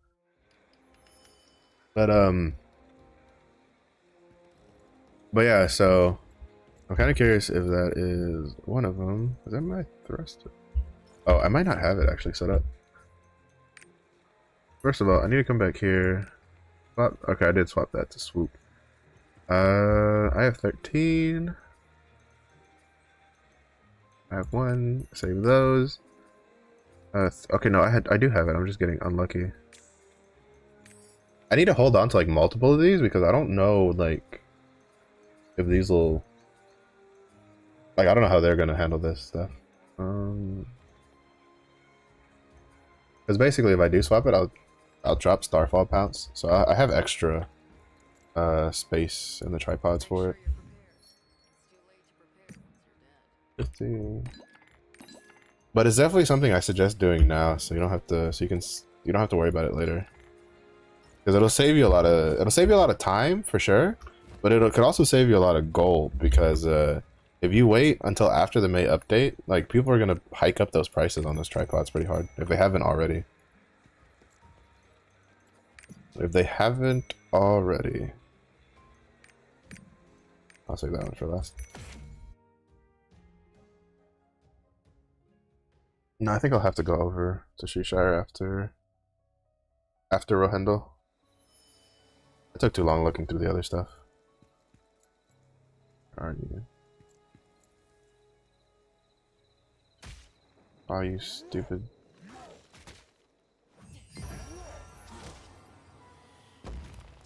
But yeah, so I'm kind of curious if that is one of them. Is that my thrust? Oh, I might not have it actually set up. First of all, I need to come back here. Swap. Okay, I did swap that to swoop. I have 13. I have one. Save those. Okay, no, I do have it. I'm just getting unlucky. I need to hold on to like multiple of these because I don't know like if these will like I don't know how they're gonna handle this stuff. Because basically, if I do swap it, I'll drop Starfall Pounce. So I have extra space in the tripods for it. 15. But it's definitely something I suggest doing now, so you don't have to. So you don't have to worry about it later. Because it'll save you a lot of time for sure, but it could also save you a lot of gold because if you wait until after the May update, like people are gonna hike up those prices on those tripods pretty hard if they haven't already. If they haven't already, I'll save that one for last. No, I think I'll have to go over to Shishire after Rohendel. It took too long looking through the other stuff. Are you? Oh, you stupid.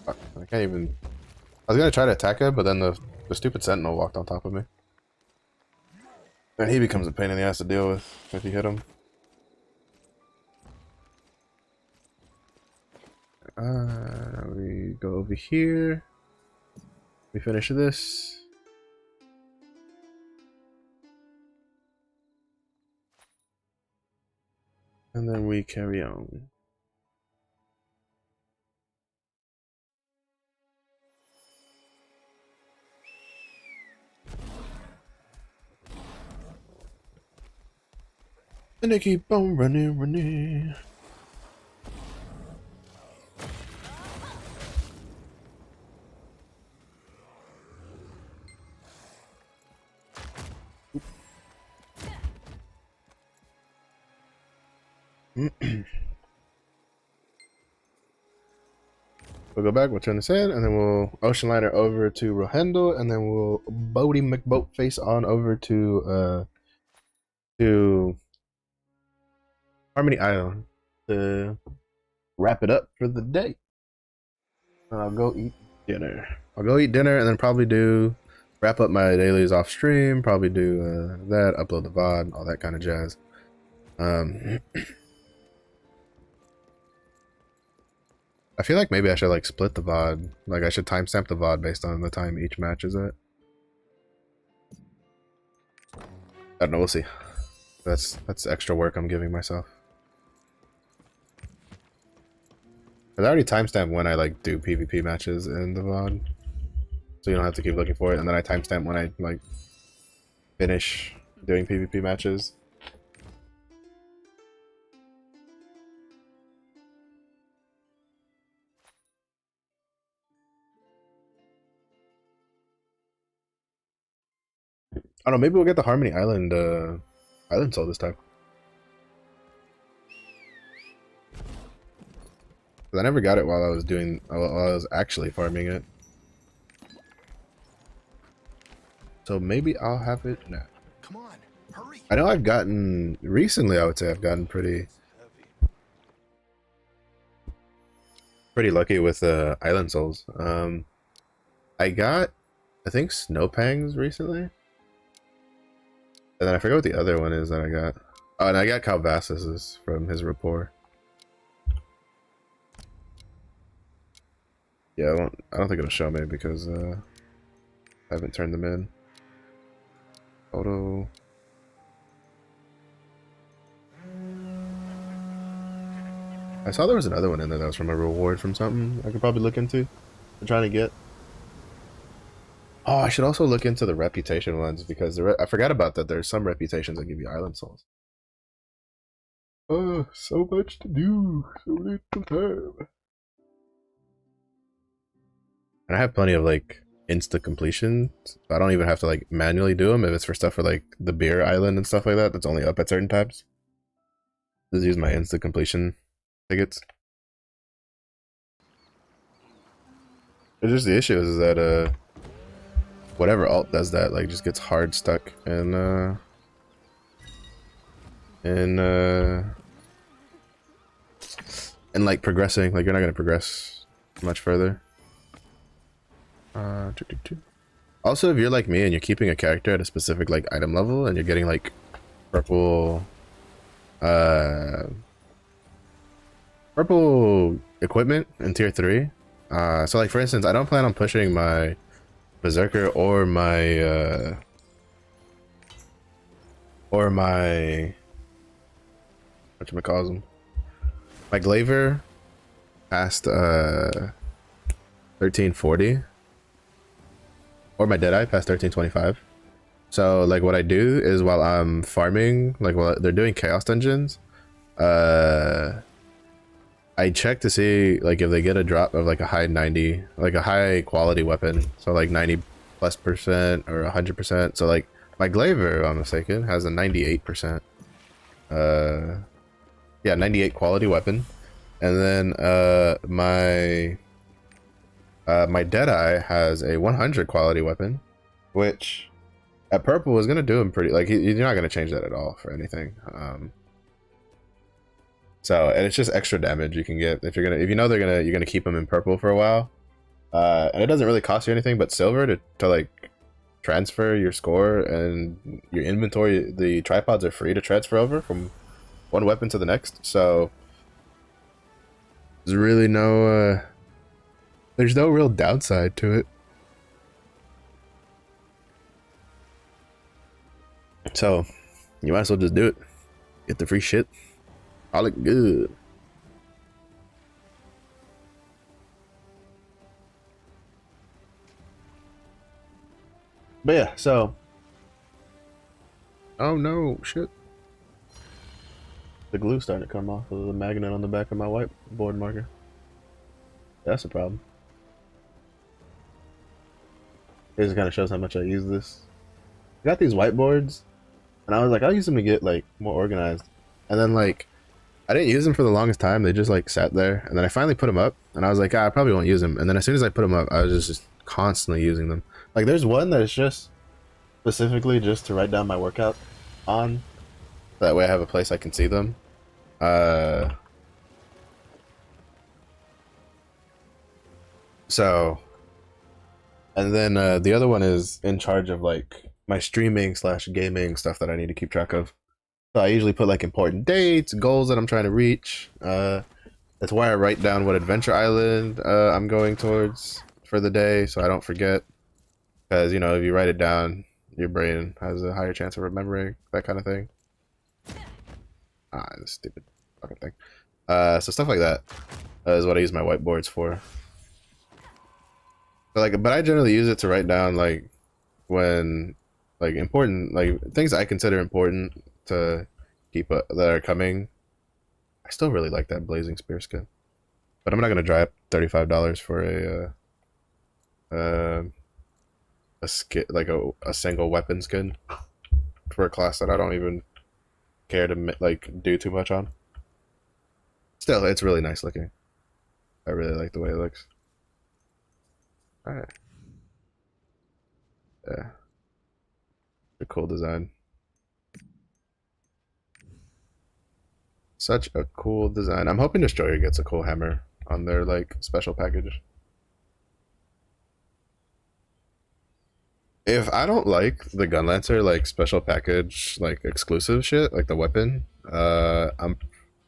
Fuck, I can't even. I was gonna try to attack it, but then the stupid sentinel walked on top of me. And he becomes a pain in the ass to deal with if you hit him. We go over here. We finish this. And then we carry on. And they keep on running. We'll go back, we'll turn this in, and then we'll ocean liner over to Rohendel, and then we'll boaty McBoatface on over to Harmony Island to wrap it up for the day. And I'll go eat dinner. I'll go eat dinner and then probably wrap up my dailies off stream, probably do that, upload the VOD, all that kind of jazz. I feel like maybe I should like split the VOD. Like I should timestamp the VOD based on the time each match is at. I don't know, we'll see. That's extra work I'm giving myself. I already timestamp when I like do PvP matches in the VOD. So you don't have to keep looking for it, and then I timestamp when I like finish doing PvP matches. I don't know, maybe we'll get the Harmony Island Island Soul this time. Cause I never got it while I was actually farming it. So maybe I'll have it now. Come on, hurry. I know I've gotten recently, I would say I've gotten pretty lucky with Island Souls. I got I think Snow Pangs recently. And then I forget what the other one is that I got. Oh, and I got Calvasis's from his rapport. Yeah, I don't think it'll show me because I haven't turned them in. Photo. I saw there was another one in there that was from a reward from something I could probably look into. I'm trying to get. Oh, I should also look into the reputation ones because I forgot about that. There's some reputations that give you Island Souls. Oh, so much to do, so little time. And I have plenty of like insta completion. So I don't even have to like manually do them if it's for stuff for like the beer island and stuff like that. That's only up at certain times. Just use my insta completion tickets. It's just the issue is that whatever alt does that like just gets hard stuck and like progressing, like you're not gonna progress much further. Also, if you're like me and you're keeping a character at a specific like item level and you're getting like purple equipment in tier 3, so like for instance, I don't plan on pushing my Berserker or my whatchamacallit, my Glaver past 1340 or my Deadeye past 1325. So like what I do is while I'm farming, like while they're doing chaos dungeons, I check to see like if they get a drop of like a high 90, like a high quality weapon, so like 90+% or 100%. So like my Glaver, I'm mistaken, has a 98%. Yeah, 98 quality weapon. And then my Deadeye has a 100 quality weapon, which at purple is gonna do him pretty. Like you're not gonna change that at all for anything. So and it's just extra damage you can get if you know you're gonna keep them in purple for a while. And it doesn't really cost you anything but silver to like transfer your score, and your inventory. The tripods are free to transfer over from one weapon to the next. So there's really there's no real downside to it. So you might as well just do it. Get the free shit. All it good. But yeah, so. Oh no, shit. The glue's starting to come off of the magnet on the back of my whiteboard marker. That's a problem. It just kind of shows how much I use this. I got these whiteboards, and I was like, I'll use them to get like more organized. And then like, I didn't use them for the longest time. They just like sat there, and then I finally put them up, and I was like, I probably won't use them. And then as soon as I put them up, I was just constantly using them. Like, there's one that's just specifically just to write down my workout on. That way I have a place I can see them. So, and then the other one is in charge of like my streaming / gaming stuff that I need to keep track of. So I usually put like important dates, goals that I'm trying to reach. That's why I write down what adventure island I'm going towards for the day, so I don't forget. Because you know, if you write it down, your brain has a higher chance of remembering that kind of thing. This stupid fucking thing. So stuff like that is what I use my whiteboards for. But I generally use it to write down like when like important like things I consider important to keep that are coming. I still really like that blazing spear skin, but I'm not gonna dry up $35 for a skin like a single weapon skin for a class that I don't even care to like do too much on. Still, it's really nice looking. I really like the way it looks. All right. Yeah. A cool design. Such a cool design. I'm hoping Destroyer gets a cool hammer on their like special package. If I don't like the Gun Lancer like special package like exclusive shit like the weapon, or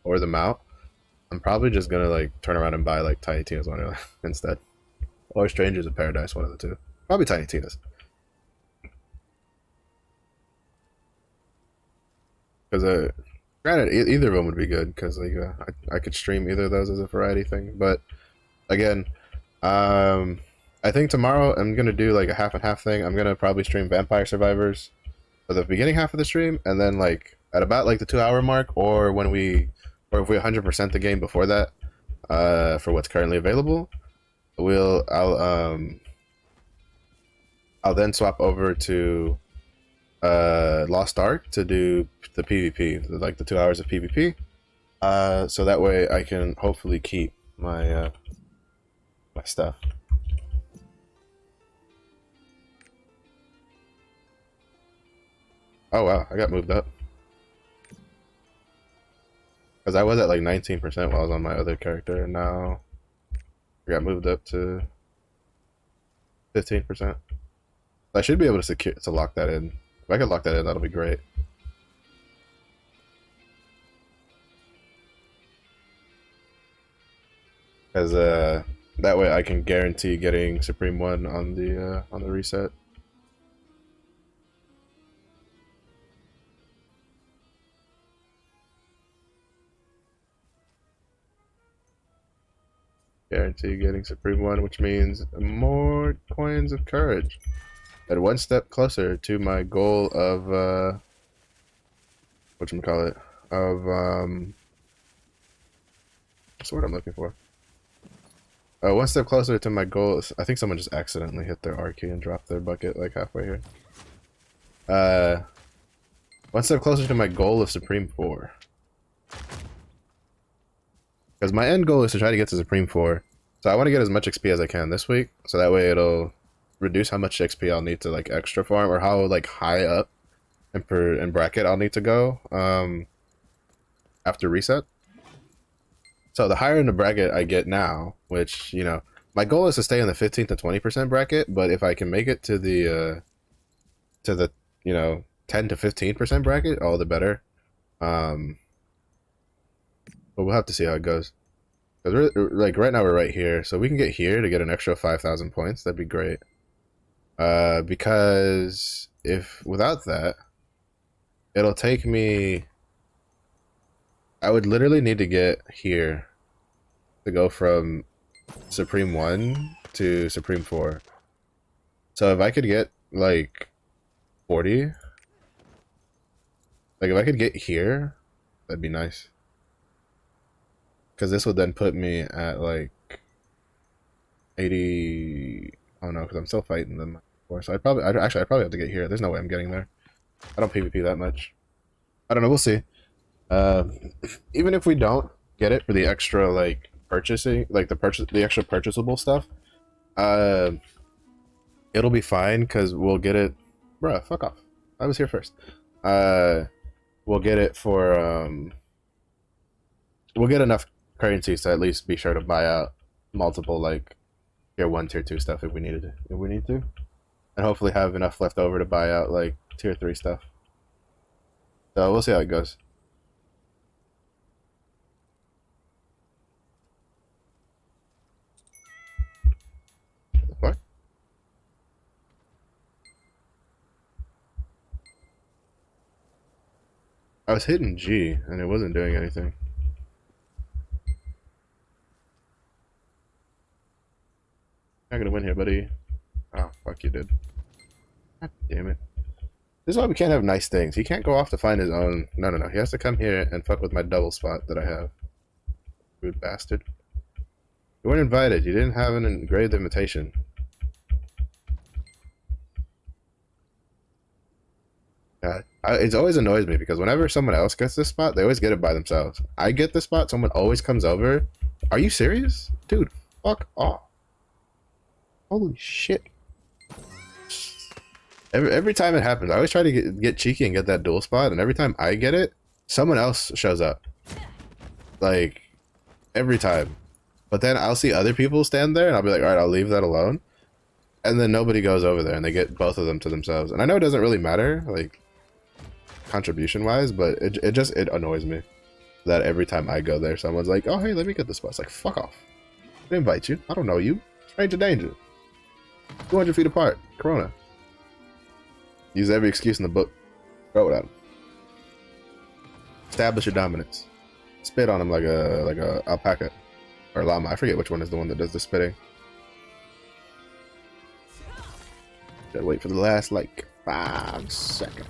the mount, I'm probably just gonna like turn around and buy like Tiny Tina's one instead, or Strangers of Paradise, one of the two. Probably Tiny Tina's. Because granted, either of them would be good because like I could stream either of those as a variety thing. But again, I think tomorrow I'm gonna do like a half and half thing. I'm gonna probably stream Vampire Survivors for the beginning half of the stream, and then like at about like the 2 hour mark, or if we 100% the game before that, for what's currently available, I'll then swap over to Lost Ark to do the PvP, like the 2 hours of PvP. So that way I can hopefully keep my my stuff. Oh wow, I got moved up. Because I was at like 19% while I was on my other character, and now I got moved up to 15%. I should be able to lock that in. If I could lock that in, that'll be great. Because that way I can guarantee getting Supreme 1 on the reset. Guarantee getting Supreme 1, which means more coins of courage. And one step closer to my goal of whatchamacallit, of what's the word I'm looking for? One step closer to my goal. I think someone just accidentally hit their R key and dropped their bucket like halfway here. One step closer to my goal of Supreme 4. Because my end goal is to try to get to Supreme 4. So I want to get as much XP as I can this week. So that way it'll reduce how much XP I'll need to like extra farm, or how like high up in bracket I'll need to go after reset. So the higher in the bracket I get now, which, you know, my goal is to stay in the 15 to 20% bracket, but if I can make it to the you know, 10 to 15% bracket, all the better. But we'll have to see how it goes. Because like right now we're right here, so we can get here to get an extra 5,000 points. That'd be great. Because if without that, it'll take me. I would literally need to get here to go from Supreme 1 to Supreme 4. So if I could get like 40, like if I could get here, that'd be nice. Because this would then put me at like 80. Oh no, because I'm still fighting them. So I'd probably have to get here. There's no way I'm getting there. I don't PvP that much. I don't know. We'll see. Even if we don't get it for the extra like purchasing, like the extra purchasable stuff, it'll be fine because we'll get it. Bruh, fuck off. I was here first. We'll get it for we'll get enough currencies to at least be sure to buy out multiple like tier 1, tier 2 stuff if we need to, and hopefully have enough left over to buy out like tier 3 stuff. So we'll see how it goes. What? I was hitting G and it wasn't doing anything. Not gonna win here, buddy. Oh, fuck you, dude. God damn it. This is why we can't have nice things. He can't go off to find his own. No, no, no. He has to come here and fuck with my double spot that I have. Rude bastard. You weren't invited. You didn't have an engraved invitation. God. It always annoys me because whenever someone else gets this spot, they always get it by themselves. I get this spot, someone always comes over. Are you serious? Dude, fuck off. Holy shit. Every time it happens, I always try to get cheeky and get that dual spot, and every time I get it, someone else shows up. Like, every time. But then I'll see other people stand there, and I'll be like, alright, I'll leave that alone. And then nobody goes over there, and they get both of them to themselves. And I know it doesn't really matter, like, contribution-wise, but it annoys me that every time I go there, someone's like, oh, hey, let me get this spot. It's like, fuck off. I didn't invite you. I don't know you. Stranger danger. 200 feet apart. Corona. Use every excuse in the book. Throw it at him. Establish your dominance. Spit on him like a alpaca or llama. I forget which one is the one that does the spitting. Gotta wait for the last like 5 seconds.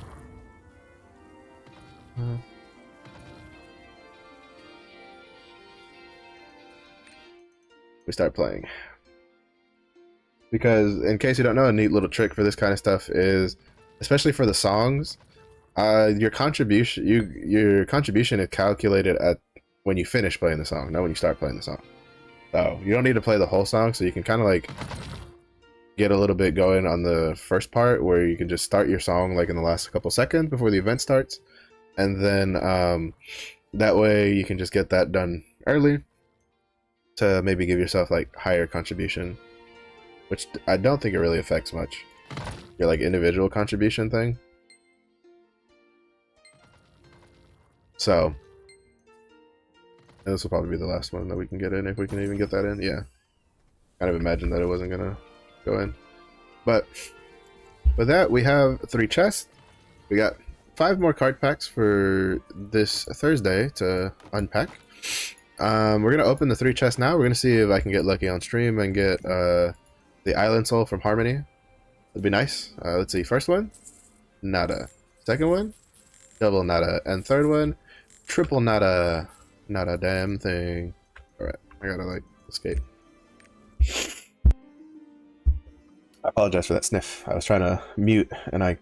We start playing. Because in case you don't know, a neat little trick for this kind of stuff is, especially for the songs, your contribution is calculated at when you finish playing the song, not when you start playing the song. So you don't need to play the whole song, so you can kind of like get a little bit going on the first part where you can just start your song like in the last couple seconds before the event starts, and then that way you can just get that done early to maybe give yourself like higher contribution, which I don't think it really affects much. Your like individual contribution thing. So this will probably be the last one that we can get in, if we can even get that in. Yeah, kind of imagined that it wasn't gonna go in, but with that we have 3 chests. We got 5 more card packs for this Thursday to unpack. We're gonna open the 3 chests now. We're gonna see if I can get lucky on stream and get the Island Soul from Harmony. It'd be nice. Let's see. First one, nada. Second one, double nada. And third one, triple nada. Not a damn thing. Alright, I gotta like escape. I apologize for that sniff. I was trying to mute and I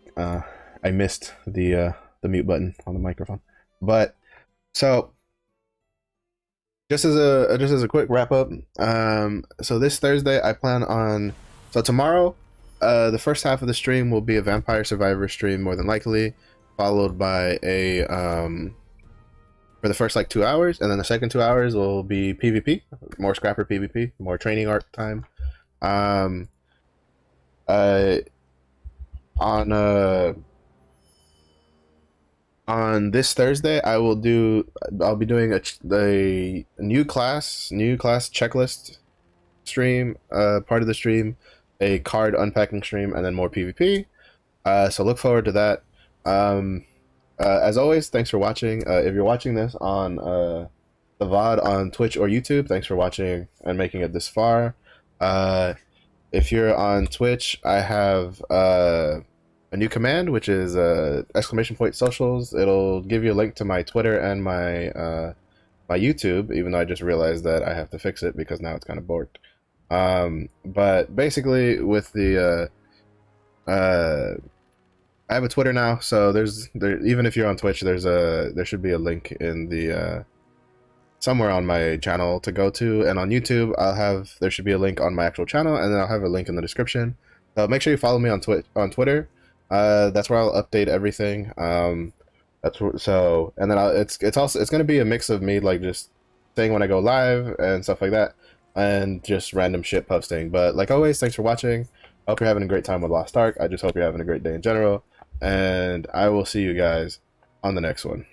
missed the the mute button on the microphone. But so just as a quick wrap up, so this Thursday I plan on, so tomorrow, the first half of the stream will be a Vampire Survivor stream, more than likely, followed by a for the first like 2 hours, and then the second 2 hours will be PvP, more Scrapper PvP, more training arc time. Uh, on this Thursday, I'll be doing a new class checklist stream, part of the stream, a card unpacking stream, and then more PvP. So look forward to that. As always, thanks for watching. If you're watching this on the VOD on Twitch or YouTube, thanks for watching and making it this far. If you're on Twitch, I have a new command, which is !socials. It'll give you a link to my Twitter and my YouTube, even though I just realized that I have to fix it because now it's kind of borked. But basically, with the I have a Twitter now, so even if you're on Twitch, there should be a link in the somewhere on my channel to go to, and on YouTube there should be a link on my actual channel, and then I'll have a link in the description. So make sure you follow me on Twitter. That's where I'll update everything. And then it's gonna be a mix of me like just saying when I go live and stuff like that, and just random shit posting. But like always, thanks for watching. I hope you're having a great time with Lost Ark. I just hope you're having a great day in general, and I will see you guys on the next one.